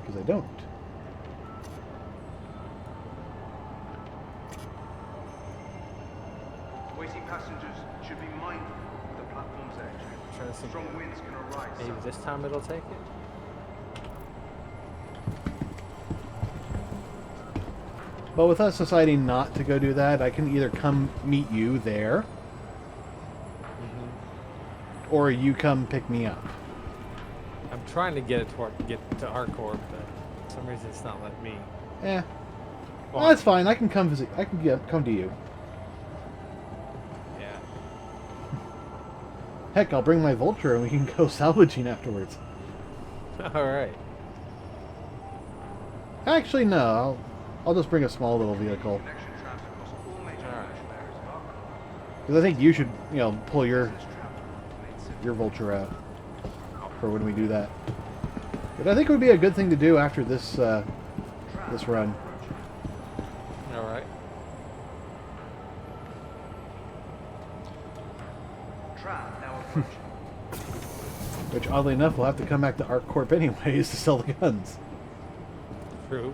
Because I don't. Waiting passengers should be mindful of the platform's edge. Trying to think. Strong winds can arise. Maybe this time it'll take it. But with us deciding not to go do that, I can either come meet you there, or you come pick me up. I'm trying to get it to Hardcore, but for some reason it's not letting me. Eh. Well, that's fine. I can come visit. I can come to you. Yeah. Heck, I'll bring my Vulture and we can go salvaging afterwards. All right. Actually, no. I'll just bring a small little vehicle. Because I think you should, pull your Vulture out for when we do that. But I think it would be a good thing to do after this this run. All right. Which, oddly enough, we'll have to come back to ArcCorp anyways to sell the guns. True.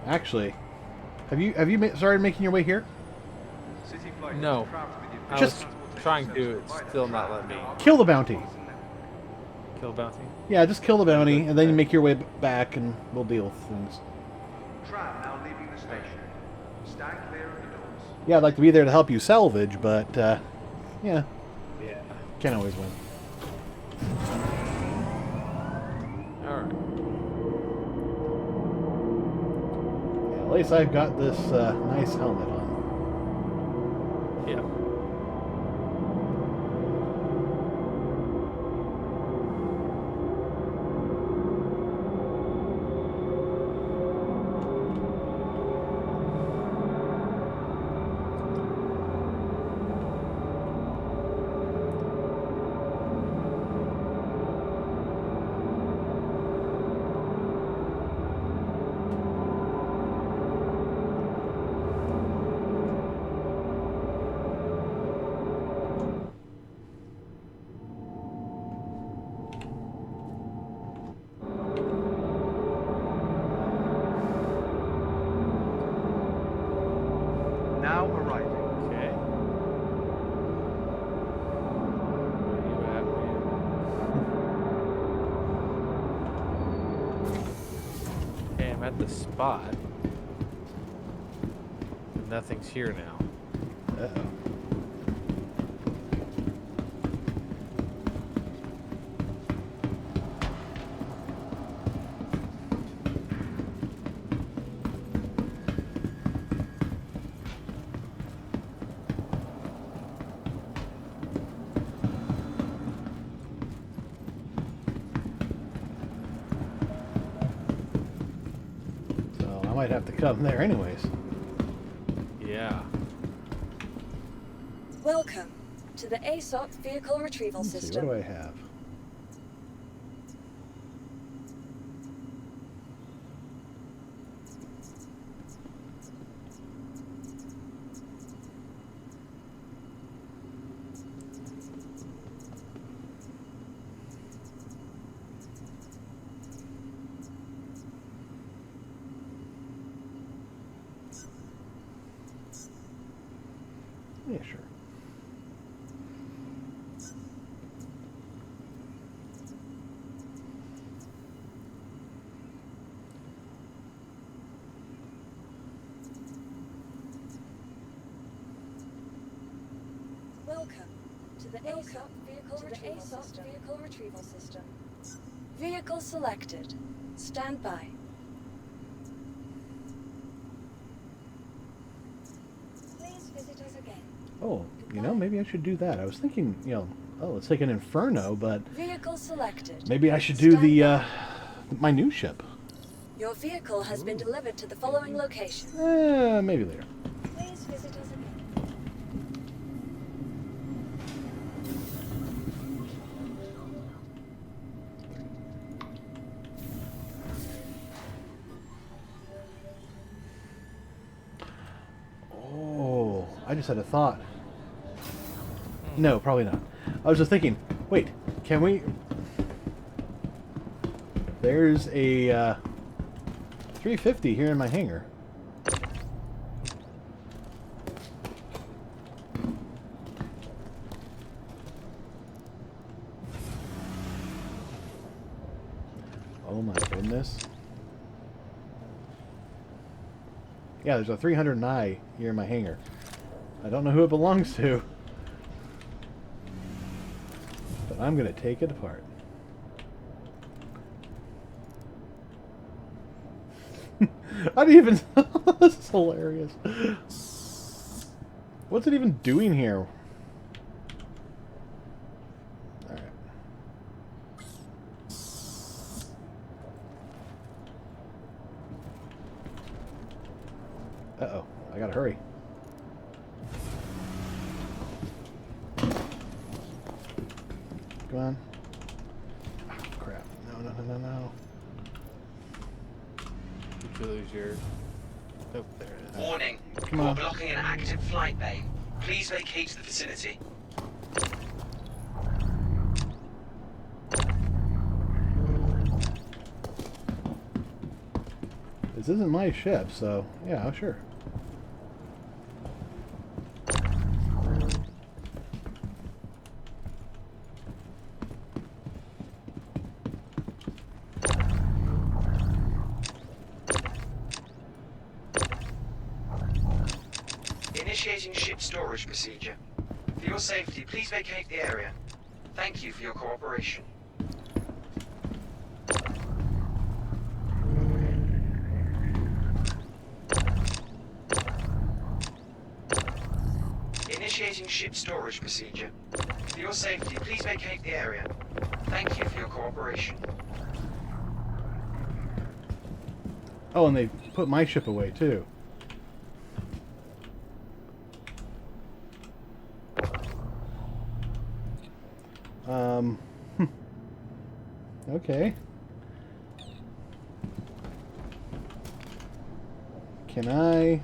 Actually, have you started making your way here? No. I Just was trying to. It's still not letting me. Kill the bounty. Kill bounty? Yeah, just kill the bounty, and then you make your way back, and we'll deal with things. Tram now leaving the station. Stand clear of the doors. Yeah, I'd like to be there to help you salvage, but, yeah. Yeah. Can't always win. Alright. Yeah, at least I've got this, nice helmet on. Yeah. Now arriving. Okay. Where you at, man? Okay, I'm at the spot. Nothing's here now. Uh-oh. So I might have to come there anyways. Yeah. Welcome to the ASOP Vehicle Retrieval Let's see, System. what do I have? Yeah, sure. Welcome to the ASOP Vehicle Retrieval System. Vehicle selected. Stand by. Please visit us again. Oh, maybe I should do that. I was thinking, oh, let's take an Inferno, but Vehicle selected. maybe I should do the my new ship. Your vehicle has been delivered to the following location. Maybe later. Please visit us again. Oh, I just had a thought. No, probably not. I was just thinking, wait, can we... There's a 350 here in my hangar. Oh my goodness. Yeah, there's a 300i here in my hangar. I don't know who it belongs to. But I'm going to take it apart. I didn't even... This is hilarious. What's it even doing here? Alright. Uh-oh. I gotta hurry. Come on. Oh, crap. No. You lose your... Oh, there it is. Warning. Come You're on. blocking an active flight bay. Please vacate the vicinity. This isn't my ship, so yeah, sure. Initiating ship storage procedure. For your safety, please vacate the area. Thank you for your cooperation. Initiating ship storage procedure. For your safety, please vacate the area. Thank you for your cooperation. Oh, and they put my ship away too. Okay. Can I?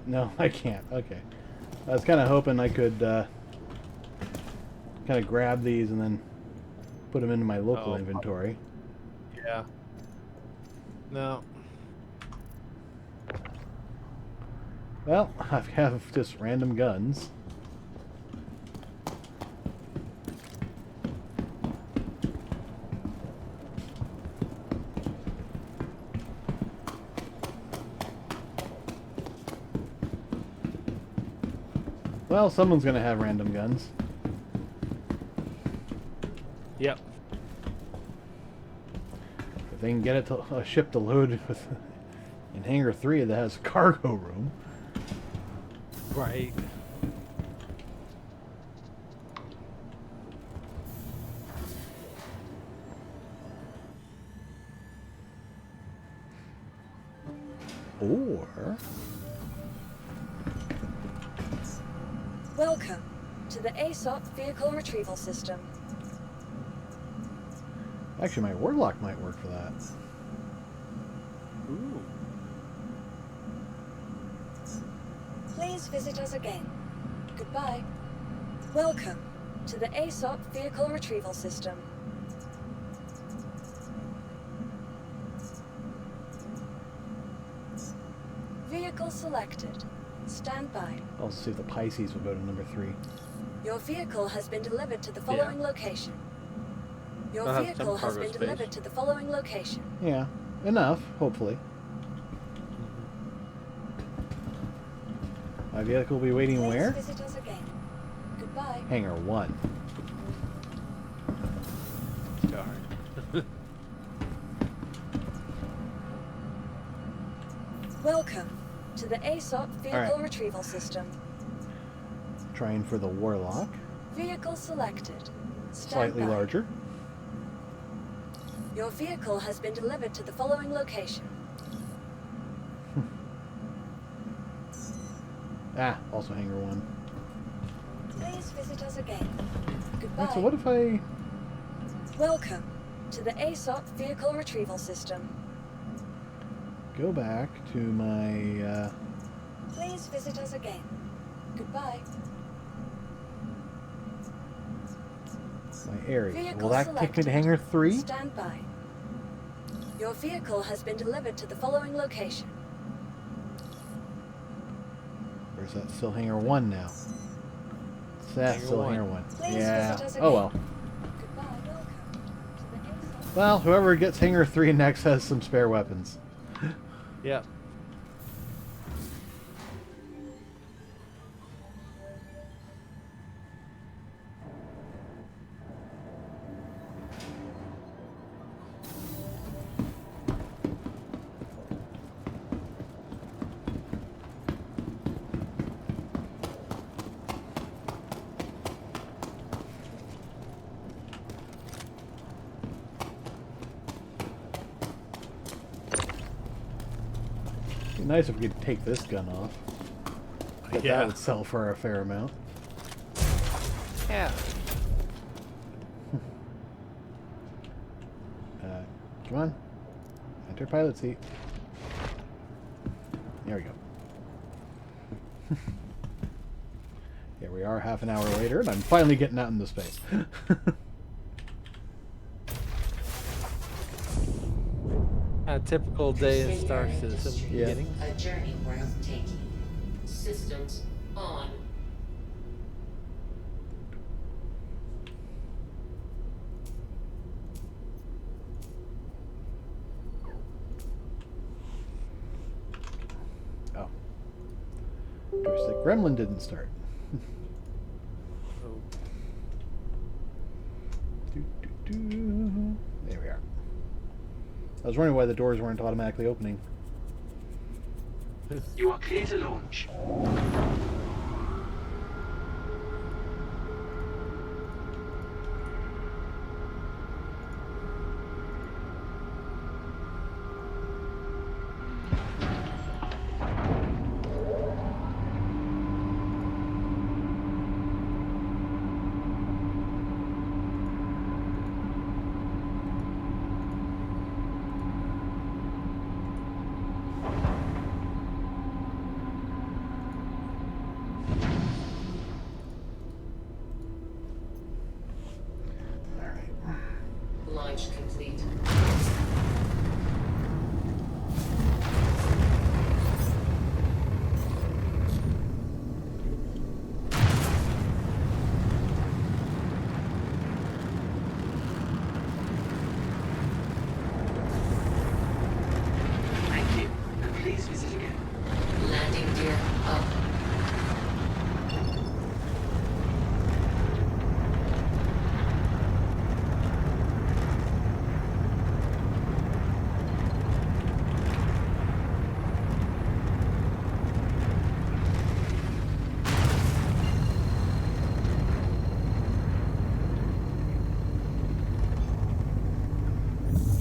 No, I can't. Okay. I was kind of hoping I could kind of grab these and then put them into my local inventory. Yeah. No. Well, I have just random guns. Well, someone's gonna have random guns. Yep. If they can get it to a ship to load with in Hangar 3 that has cargo room. Right. Or... Welcome to the ASOP Vehicle Retrieval System. Actually, my Warlock might work for that. Ooh. Please visit us again. Goodbye. Welcome to the ASOP Vehicle Retrieval System. Vehicle selected. Stand by. I'll see if the Pisces will go to number 3. Your vehicle has been delivered to the following location. Your I'll have vehicle some has been cargo delivered space. to the following location. Yeah, enough, hopefully. My vehicle will be waiting Please where? visit us again. Goodbye. Hangar 1. Darn. Welcome to the ASOP Vehicle Alright. Retrieval System. Trying for the Warlock. Vehicle selected. Stand Slightly by. larger. Your vehicle has been delivered to the following location. Also hangar 1. Please visit us again. Goodbye. Right, so what if I... Welcome to the ASOP Vehicle Retrieval System. go back to my... Please visit us again. Goodbye. my area. Vehicle Will that take me to hangar 3? Stand by. Your vehicle has been delivered to the following location. Or is that still hangar 1 now? That's Hangar still 1. hangar 1. Please Yeah. visit us Oh well. again. Goodbye. Welcome to the ASOP. Well, whoever gets hangar 3 next has some spare weapons. Yeah. It'd be nice if we could take this gun off. Bet Yeah. that would sell for a fair amount. Yeah. Come on. Enter pilot seat. There we go. Here we are half an hour later, and I'm finally getting out into space. A typical day in Star Citizen Yeah. beginning. A journey worth taking. Systems on. Oh. Joystick Gremlin didn't start. Oh. There we are. I was wondering why the doors weren't automatically opening. You are clear to launch. Launch complete. Thank you, and please visit again. Landing gear up.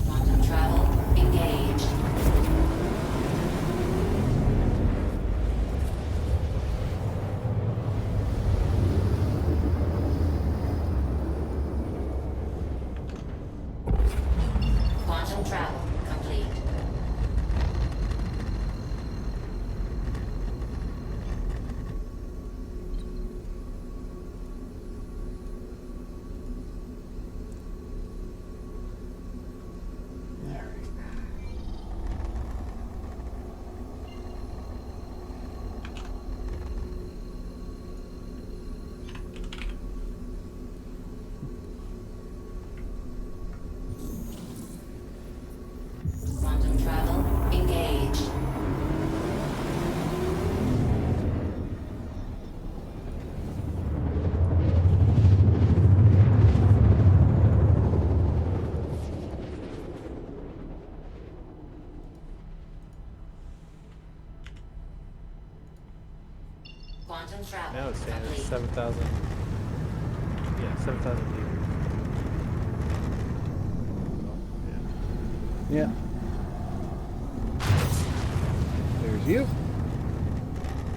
Quantum travel engaged. Quantum travel complete. Quantum travel engaged. Quantum travel Now it's saying it's complete. 7,000. Yeah, 7,000 meters. Oh, yeah. Yeah. There's you.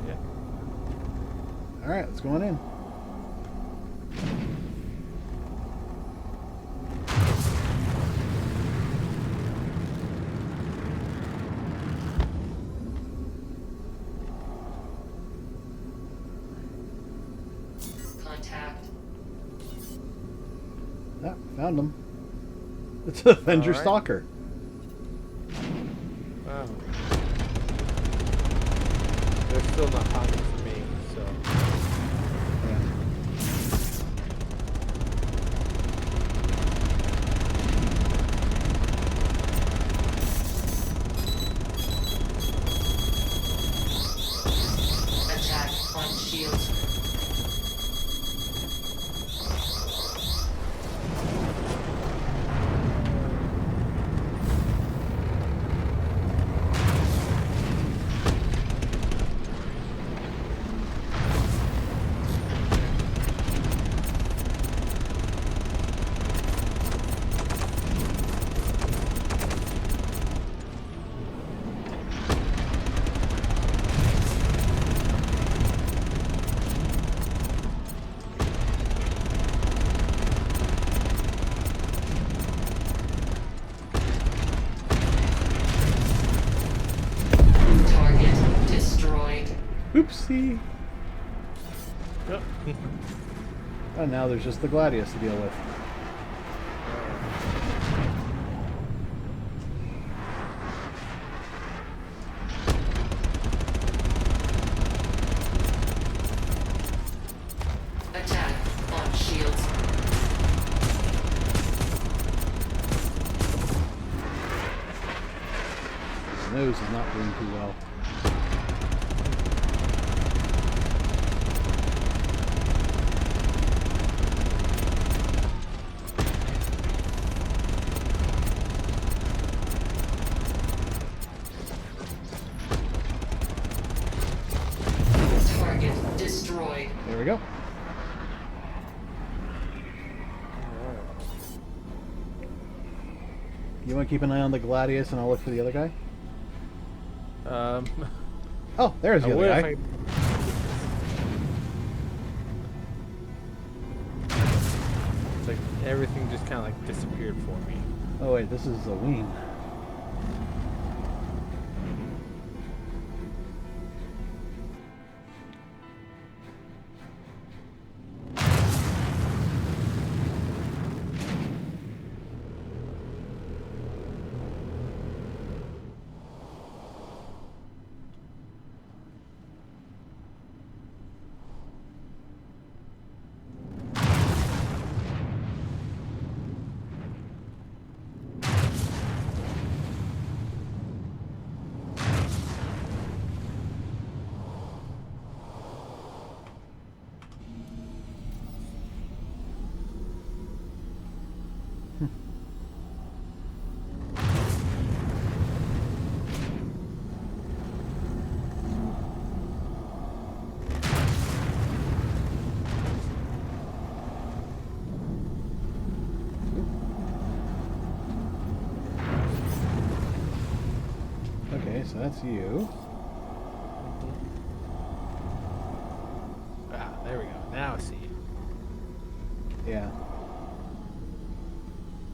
Yeah. Alright, let's go on in. Contact. Ah, found him. It's a Avenger Alright. Stalker. Wow. They're still not talking to me, so. Yeah. Attack on shields. Target destroyed. Oopsie. Yep. And now there's just the Gladius to deal with. Attack on shields. His nose is not doing too well. Target destroyed. There we go. You want to keep an eye on the Gladius and I'll look for the other guy? Oh, there's the I other would guy. if It's like everything just kind of like disappeared for me. Oh wait, this is a wing. Okay, so that's you. Ah, there we go. Now I see you. Yeah.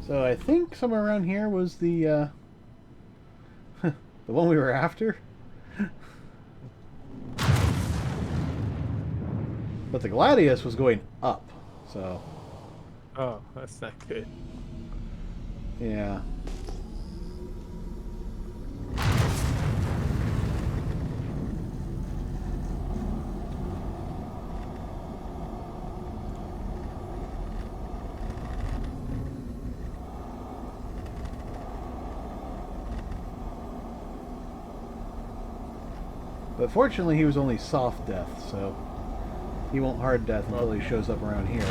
So I think somewhere around here was the the one we were after. But the Gladius was going up, so Oh, that's not good. yeah. But fortunately, he was only soft death, so he won't hard death until he shows up around here.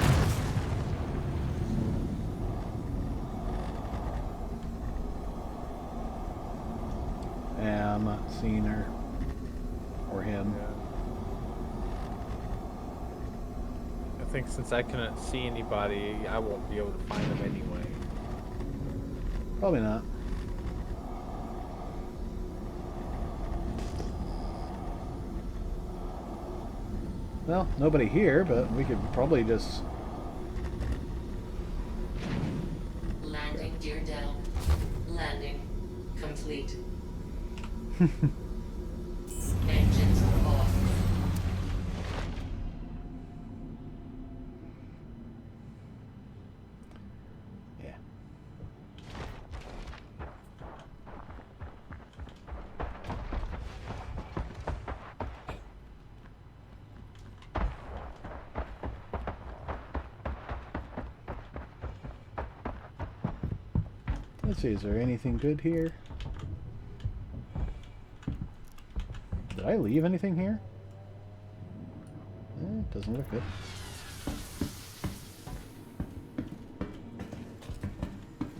Yeah, I'm not seeing her or him. I think since I couldn't see anybody, I won't be able to find them anyway. Probably not. Well, nobody here, but we could probably just... Landing, dear Del. Landing complete. Engines off. Yeah. Let's see, is there anything good here? Did I leave anything here? Doesn't look good.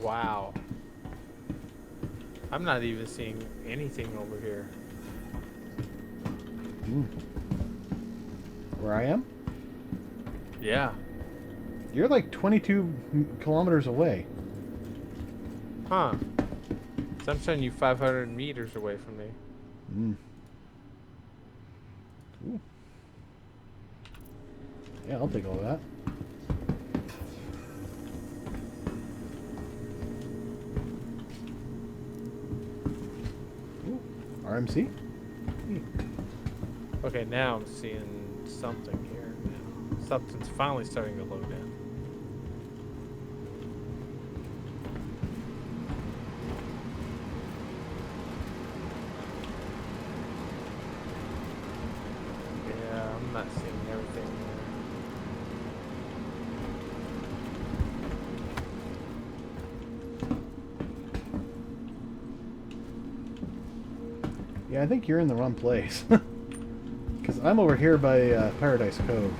Wow. I'm not even seeing anything over here. Where I am? Yeah. You're like 22 kilometers away. Huh. So I'm showing you 500 meters away from me. Ooh. Yeah, I'll take all that. Ooh. RMC? Okay, now I'm seeing something here. Something's finally starting to load in. Yeah, I'm not seeing everything there. Yeah, I think you're in the wrong place. Because I'm over here by Paradise Cove.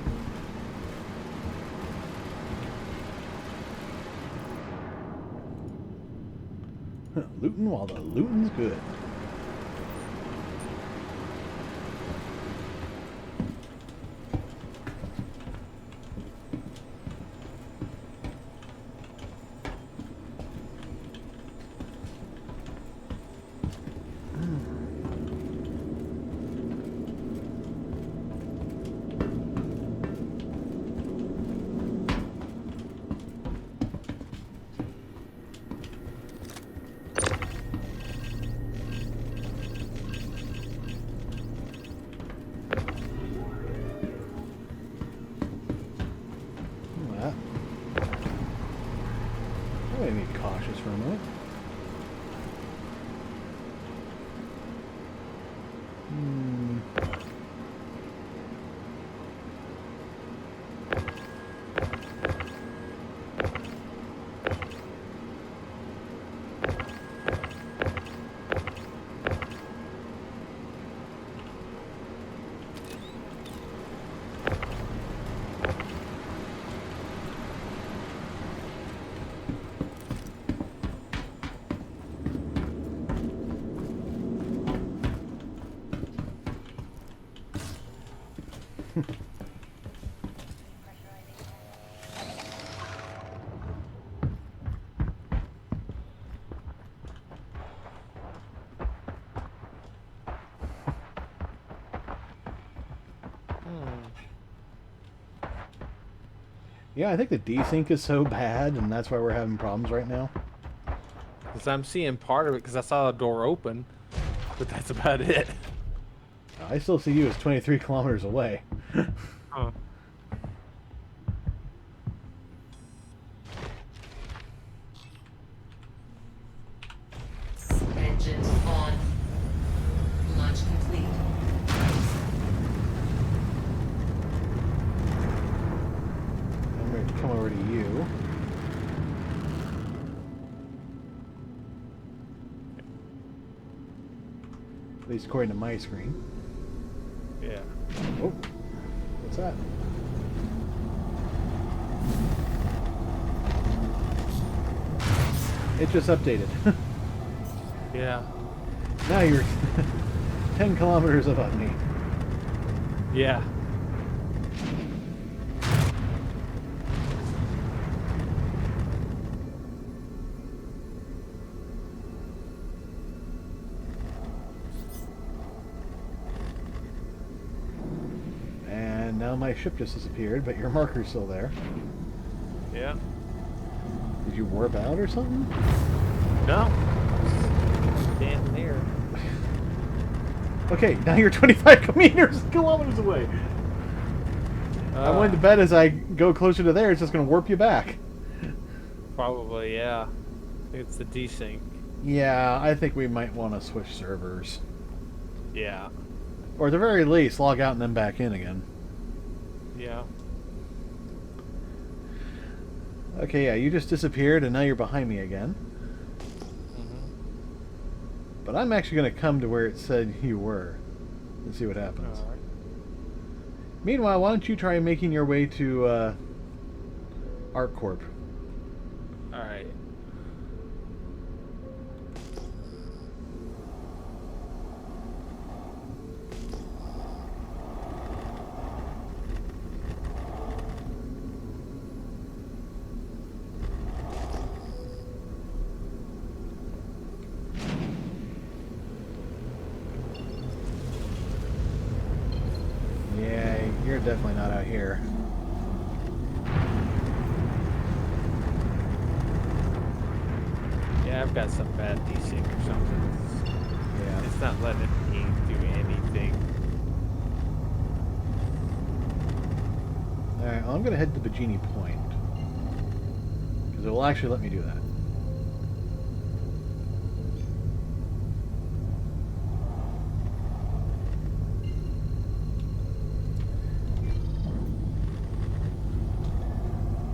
Looting while the looting's good. I need to be cautious for a moment. Yeah, I think the desync is so bad, and that's why we're having problems right now. Because I'm seeing part of it because I saw the door open, but that's about it. I still see you as 23 kilometers away. Huh. Engines on. Launch complete. I'm going to come over to you. At least according to my screen. Yeah. Oh, what's that? It just updated. Yeah. Now you're 10 kilometers above me. Yeah. And now Well, my ship just disappeared, but your marker's still there. Yeah. Did you warp out or something? No. Standing there. Okay, now you're 25 kilometers away. I'm willing to bet as I go closer to there, it's just going to warp you back. Probably, yeah. I think it's the desync. Yeah, I think we might want to switch servers. Yeah. Or at the very least, log out and then back in again. Yeah. Okay, yeah, you just disappeared and now you're behind me again. But I'm actually going to come to where it said you were and see what happens. All right. Meanwhile, why don't you try making your way to ArcCorp? All right. Yeah, you're definitely not out here. Yeah, I've got some bad desync or something. Yeah. It's not letting me do anything. Alright, well, I'm going to head to Bikini Point. Because it will actually let me do that.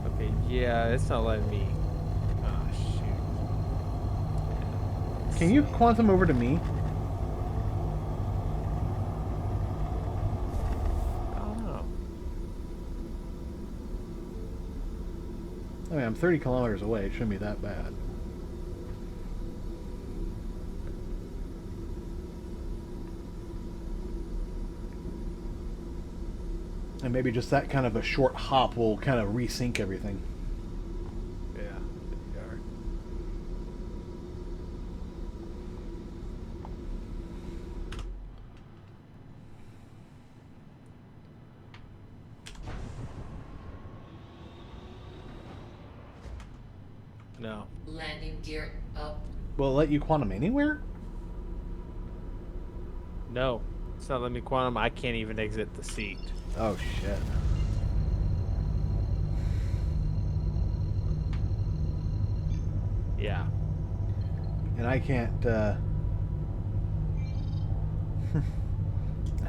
Okay, yeah, it's not letting me. Oh, shoot. Can you quantum over to me? I don't know. I mean, I'm 30 kilometers away. It shouldn't be that bad. And maybe just that kind of a short hop will kind of resync everything. Yeah, there you are. No. Landing gear up. Will it let you quantum anywhere? No. It's not letting me quantum. I can't even exit the seat. Oh, shit. Yeah. And I can't, and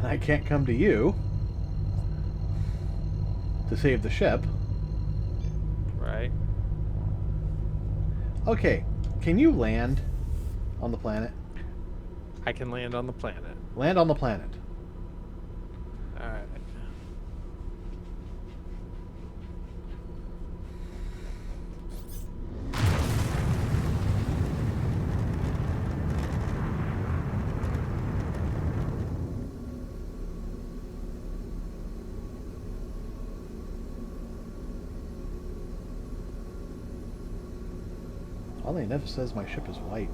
I can't come to you to save the ship. Right. Okay, can you land on the planet? I can land on the planet. Land on the planet. Alright. Oddly enough, it says my ship is white.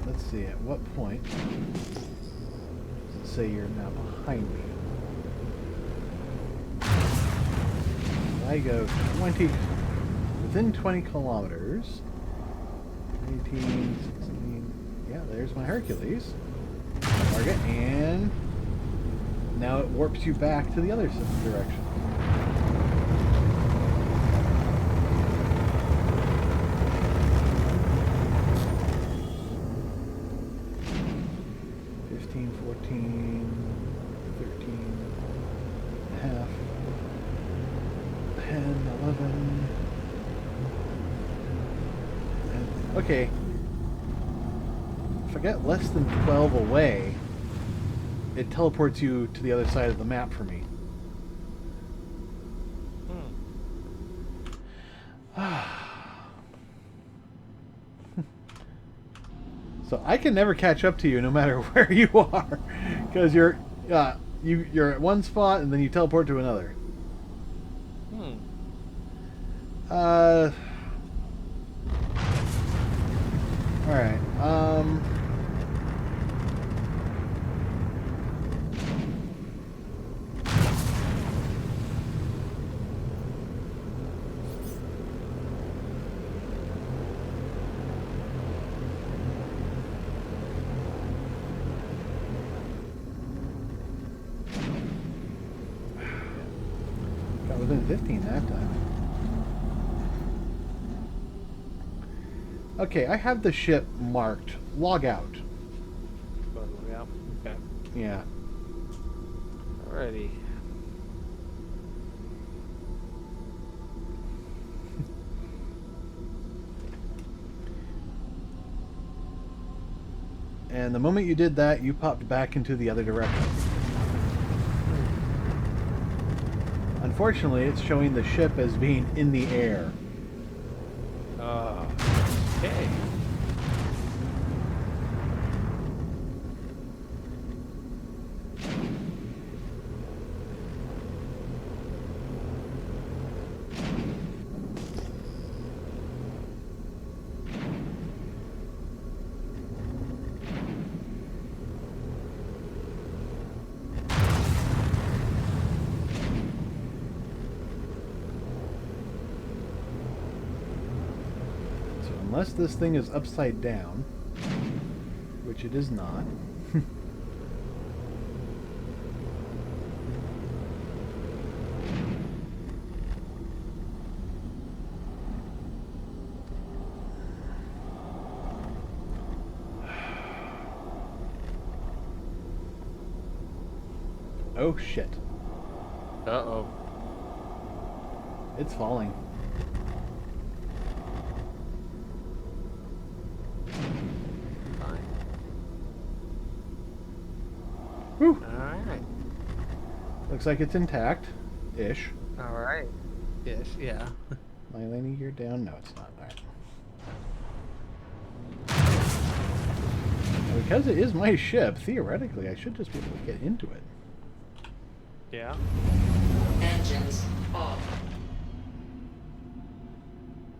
let's see, at what point does it say you're now behind me? I go 20, within 20 kilometers. 18, 16, yeah, there's my Hercules. Target, and now it warps you back to the other direction. Okay, if I get less than 12 away, it teleports you to the other side of the map for me. So I can never catch up to you no matter where you are, because you're at one spot and then you teleport to another. Alright, got within 15 that time. Okay, I have the ship marked. Log out. Log out? Okay. Yeah. Alrighty. And the moment you did that, you popped back into the other direction. Unfortunately, it's showing the ship as being in the air. Okay. Unless this thing is upside down, which it is not. Oh shit. Uh-oh. It's falling. Whew. Alright. Looks like it's intact-ish. Alright. Yes, yeah. Mylene, you're down? No, it's not. Alright. Now, because it is my ship, theoretically, I should just be able to get into it. Yeah. Engines off.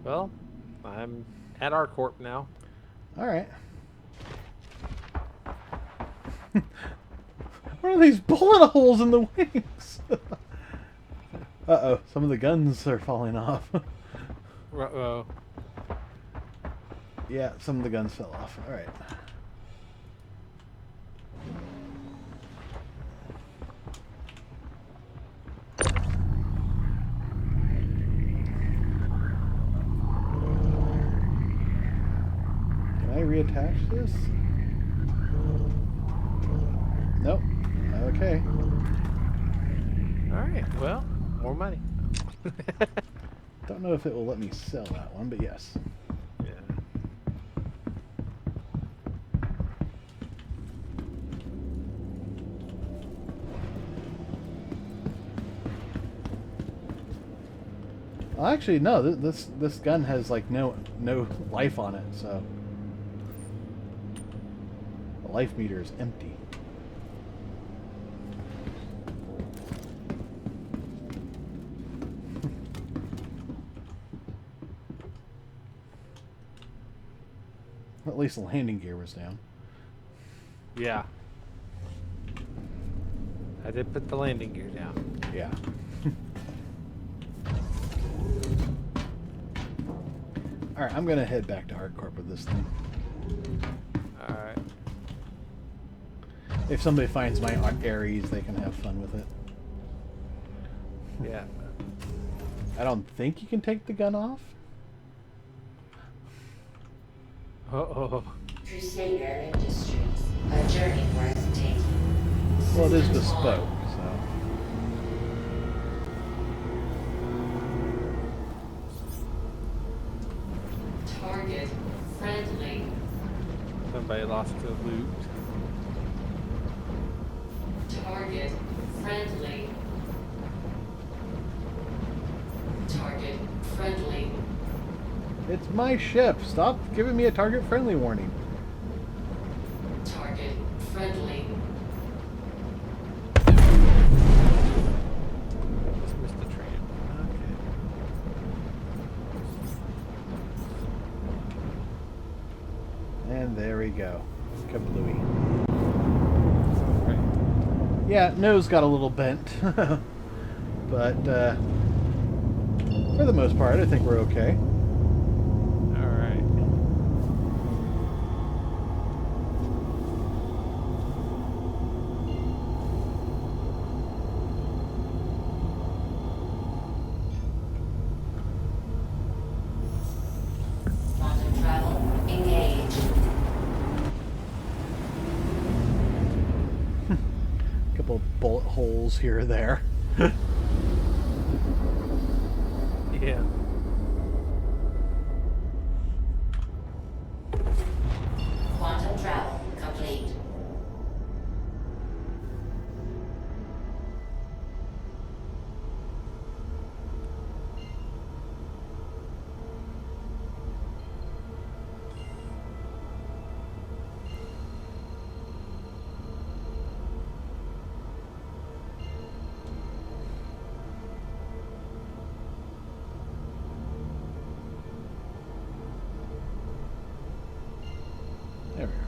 Well, I'm at our corp now. Alright. What are these bullet holes in the wings? Uh-oh, some of the guns are falling off. Uh-oh. Yeah, some of the guns fell off. Alright. Can I reattach this? Nope. Okay. Alright, well, more money. Don't know if it will let me sell that one, but yes. Yeah. Well, actually, no. This gun has like no life on it, so the life meter is empty. At least the landing gear was down. Yeah. I did put the landing gear down. Yeah. Alright, I'm gonna head back to Hardcorp with this thing. Alright. If somebody finds my Ares, they can have fun with it. Yeah. I don't think you can take the gun off. Uh-oh. Crusader Industries. A journey worth taking. Well, it is bespoke, so... Target friendly. Somebody lost the loot. Target friendly. Target friendly. It's my ship. Stop giving me a target-friendly warning. Target friendly. Just missed the train. Okay. And there we go. Kablooey. Alright. Yeah, nose got a little bent. But, for the most part, I think we're okay. Alright. Quantum travel engaged. Couple bullet holes here or there. Yeah. Quantum travel complete. There we go.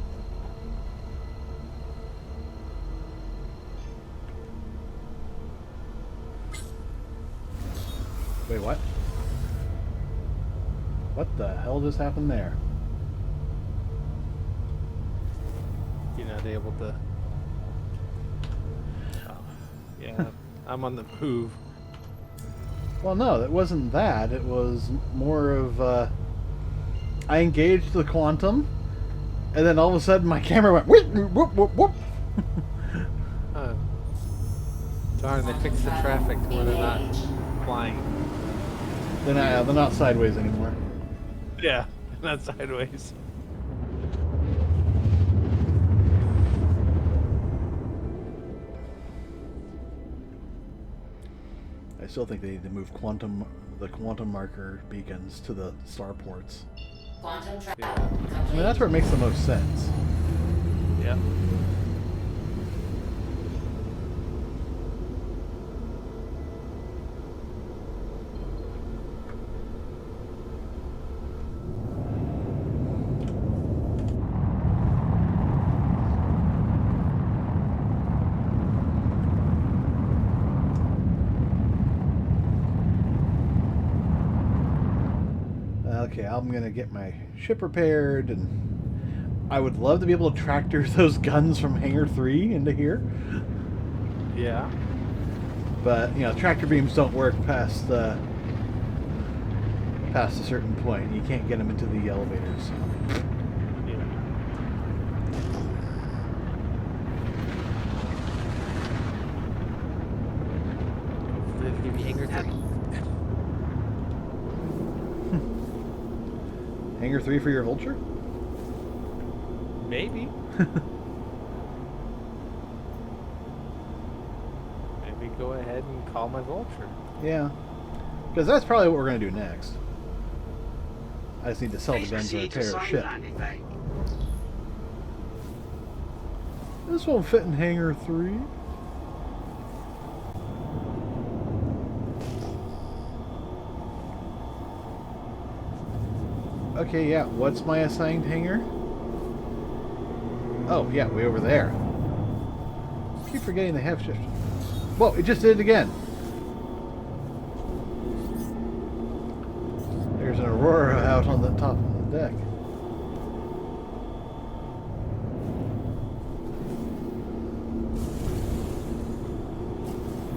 Wait, what? What the hell just happened there? You're not able to... Oh, yeah, I'm on the move. Well, no, that wasn't that. It was more of, I engaged the quantum, and then all of a sudden my camera went whoop, whoop, whoop, whoop. Oh. Darn, they fixed the traffic to where they're not flying. They're not sideways anymore. Yeah, not sideways. I still think they need to move the quantum marker beacons to the starports. Quantum travel Yeah. complete. I mean, that's where it makes the most sense. Yeah. Okay, I'm gonna get my ship repaired, and I would love to be able to tractor those guns from Hangar 3 into here. Yeah. But, you know, tractor beams don't work past a certain point. You can't get them into the elevators. Yeah. Hopefully they give you Hangar 3. Hangar 3 for your Vulture? Maybe. Maybe go ahead and call my Vulture. Yeah. Because that's probably what we're going to do next. I just need to sell the Please guns to proceed to repair the assigned ship. landing bay. This won't fit in Hangar 3. Okay, yeah. What's my assigned hangar? Oh, yeah, way over there. I keep forgetting they have shift. Whoa, it just did it again. There's an Aurora out on the top of the deck.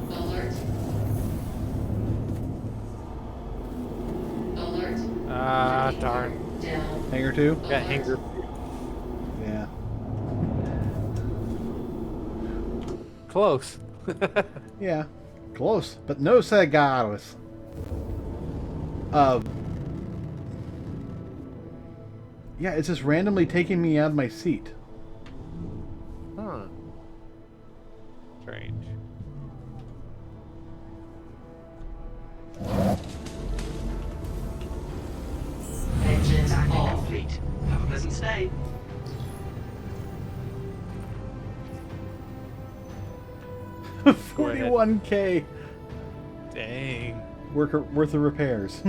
Alert. Alert. Ah, darn. Down. Hanger 2? Got hanger. Yeah. Close. Yeah. Close, but no cigars. Yeah, it's just randomly taking me out of my seat. Huh. Strange. Engines complete. Have a pleasant stay. Go ahead. 41K Dang. worth of repairs.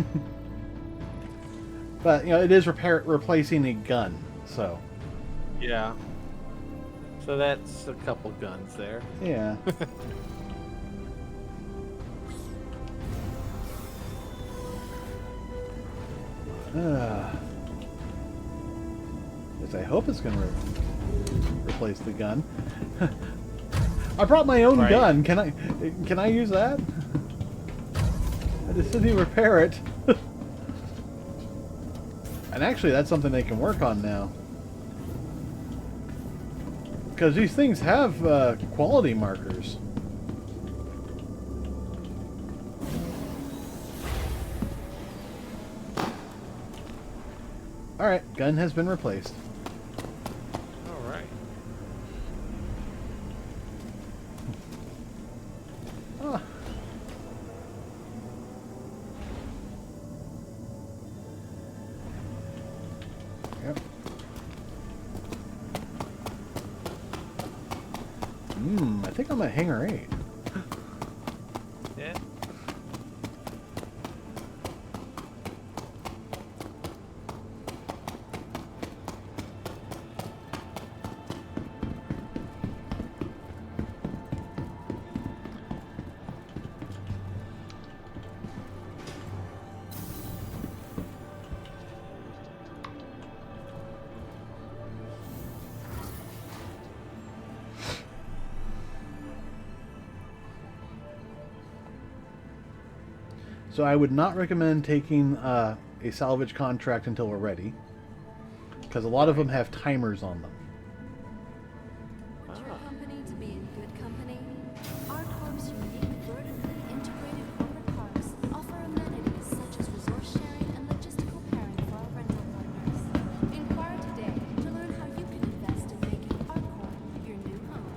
But, you know, it is replacing a gun, so. Yeah. So that's a couple guns there. Yeah. Yes, I hope it's going to replace the gun. I brought my own gun. Can I use that? I just didn't repair it. And actually, that's something they can work on now. Because these things have quality markers. Alright, gun has been replaced. Alright. Ah. Yep. I think I'm at Hangar 8. Yeah. So I would not recommend taking a salvage contract until we're ready, because a lot of them have timers on them. Your company to be in good company. Our Corp's unique vertically integrated corporate parks offer amenities such as resource sharing and logistical pairing for our rental partners. Inquire today to learn how you can invest in making our Corp your new home.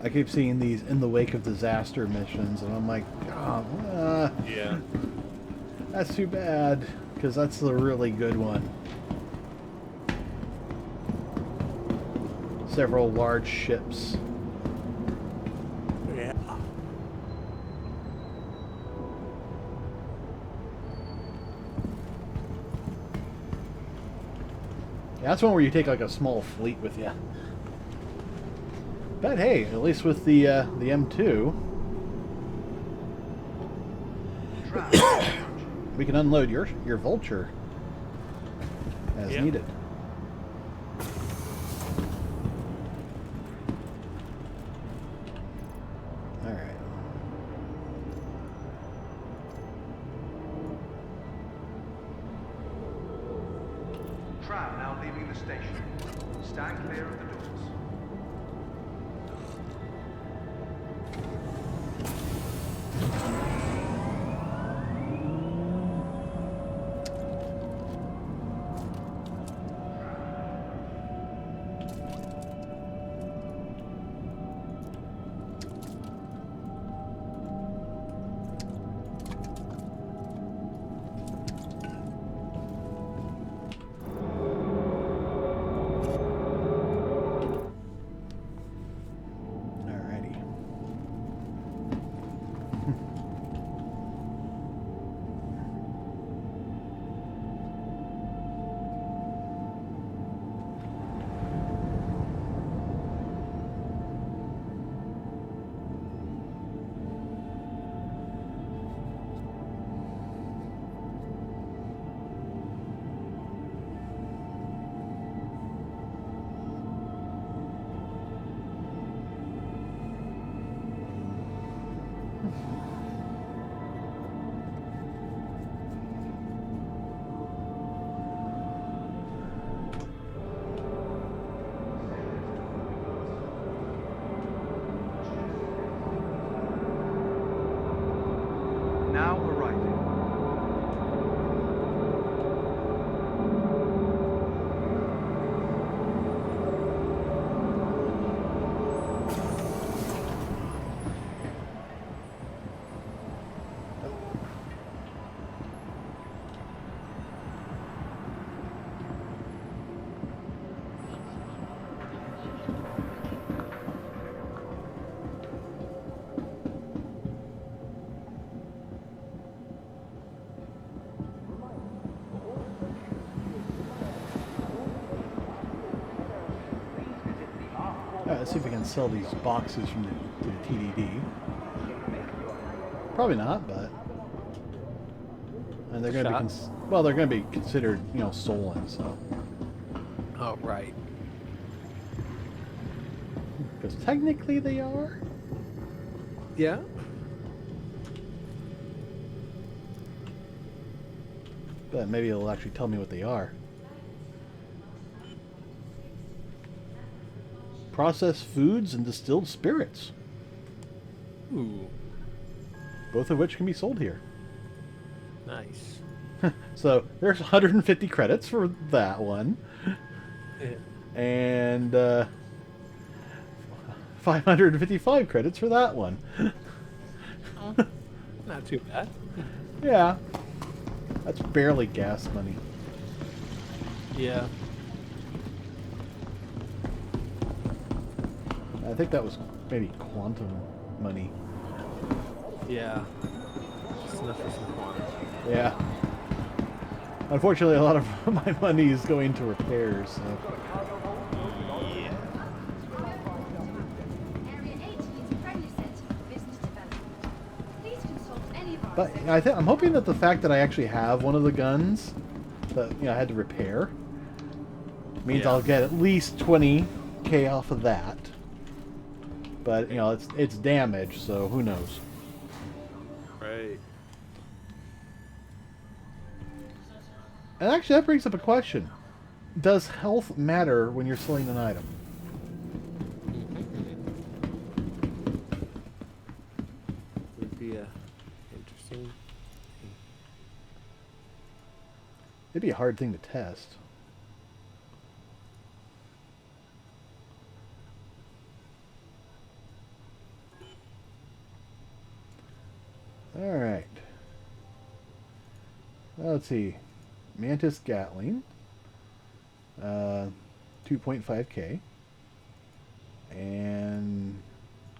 I keep seeing these in the wake of disaster missions, and I'm like, oh, Yeah. that's too bad, because that's the really good one. Several large ships. Yeah. Yeah, that's one where you take like a small fleet with you. But hey, at least with the M2, we can unload your Vulture as needed. All right. Tram now leaving the station. Stand clear of the doors. now arriving. Let's see if we can sell these boxes from to the TDD. Probably not, but and they're going to be well, they're going to be considered, you know, stolen. So. Oh right. Because technically they are. Yeah. But maybe it'll actually tell me what they are. Processed foods and distilled spirits. Ooh. Both of which can be sold here. Nice. So there's 150 credits for that one. Yeah. And 555 credits for that one. Not too bad. Yeah. That's barely gas money. Yeah. I think that was maybe quantum money. Yeah. Just enough for some quantum. Yeah. Unfortunately, a lot of my money is going to repairs, so. Yeah. Area 8 is a friendly center for business development. Please consult any of our But I'm hoping that the fact that I actually have one of the guns that I had to repair means I'll get at least 20k off of that. But it's damaged, so who knows? Right. And actually, that brings up a question: does health matter when you're selling an item? Would be a interesting. It'd be a hard thing to test. All right. Let's see. Mantis Gatling. 2.5k. And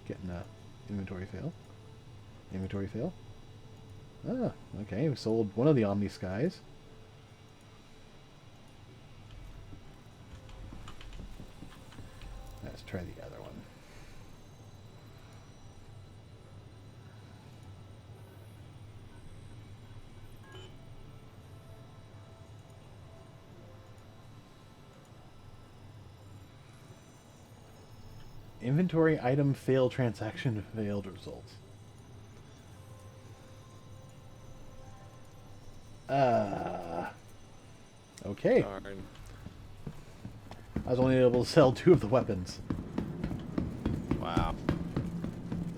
getting a inventory fail. Inventory fail. Ah, okay. We sold one of the Omni Skies. Let's try the other one. Inventory item failed, transaction failed results. Okay. Darn. I was only able to sell 2 of the weapons. Wow.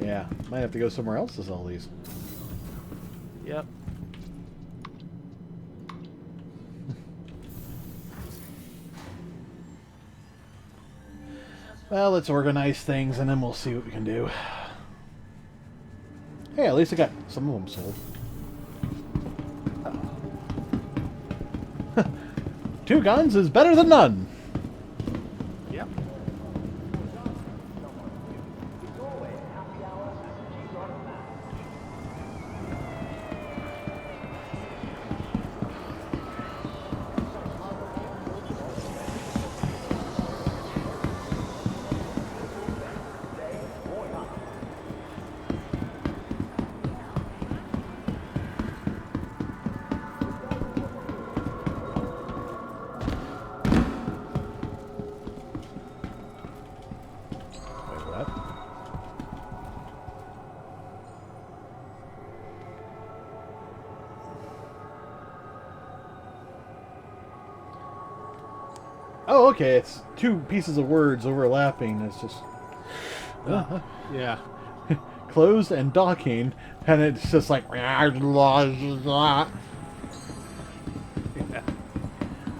Yeah, might have to go somewhere else to sell these. Yep. Well, let's organize things and then we'll see what we can do. Hey, at least I got some of them sold. 2 guns is better than none. Yep. Oh, okay. It's 2 pieces of words overlapping. It's just... Yeah. closed and docking, and it's just like...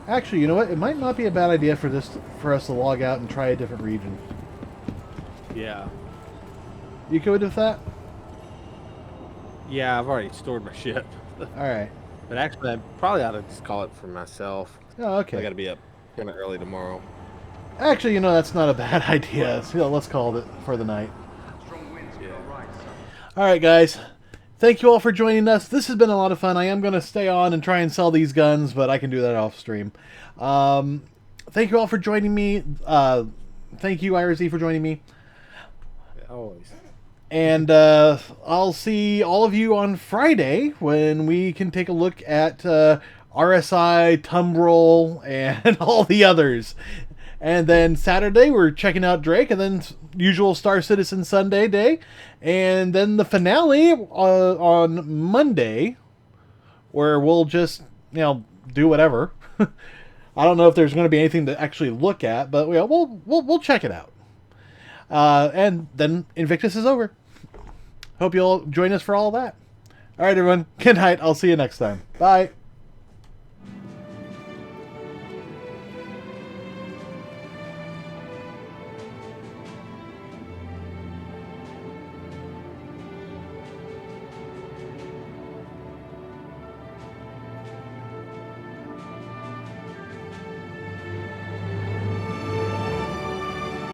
Actually, you know what? It might not be a bad idea for us to log out and try a different region. Yeah. You good with that? Yeah, I've already stored my ship. Alright. But actually, I probably ought to just call it for myself. Oh, okay. I got to be up kind of early tomorrow. Actually, you know, that's not a bad idea. So let's call it for the night. Alright, guys. Thank you all for joining us. This has been a lot of fun. I am going to stay on and try and sell these guns, but I can do that off stream. Thank you all for joining me. Thank you, IRZ, for joining me. Always. And I'll see all of you on Friday when we can take a look at RSI, Tumbrel, and all the others. And then Saturday, we're checking out Drake, and then usual StarCitizen Sunday day. And then the finale on Monday, where we'll just, you know, do whatever. I don't know if there's going to be anything to actually look at, but we'll check it out. And then Invictus is over. Hope you'll join us for all that. All right, everyone. Good night. I'll see you next time. Bye.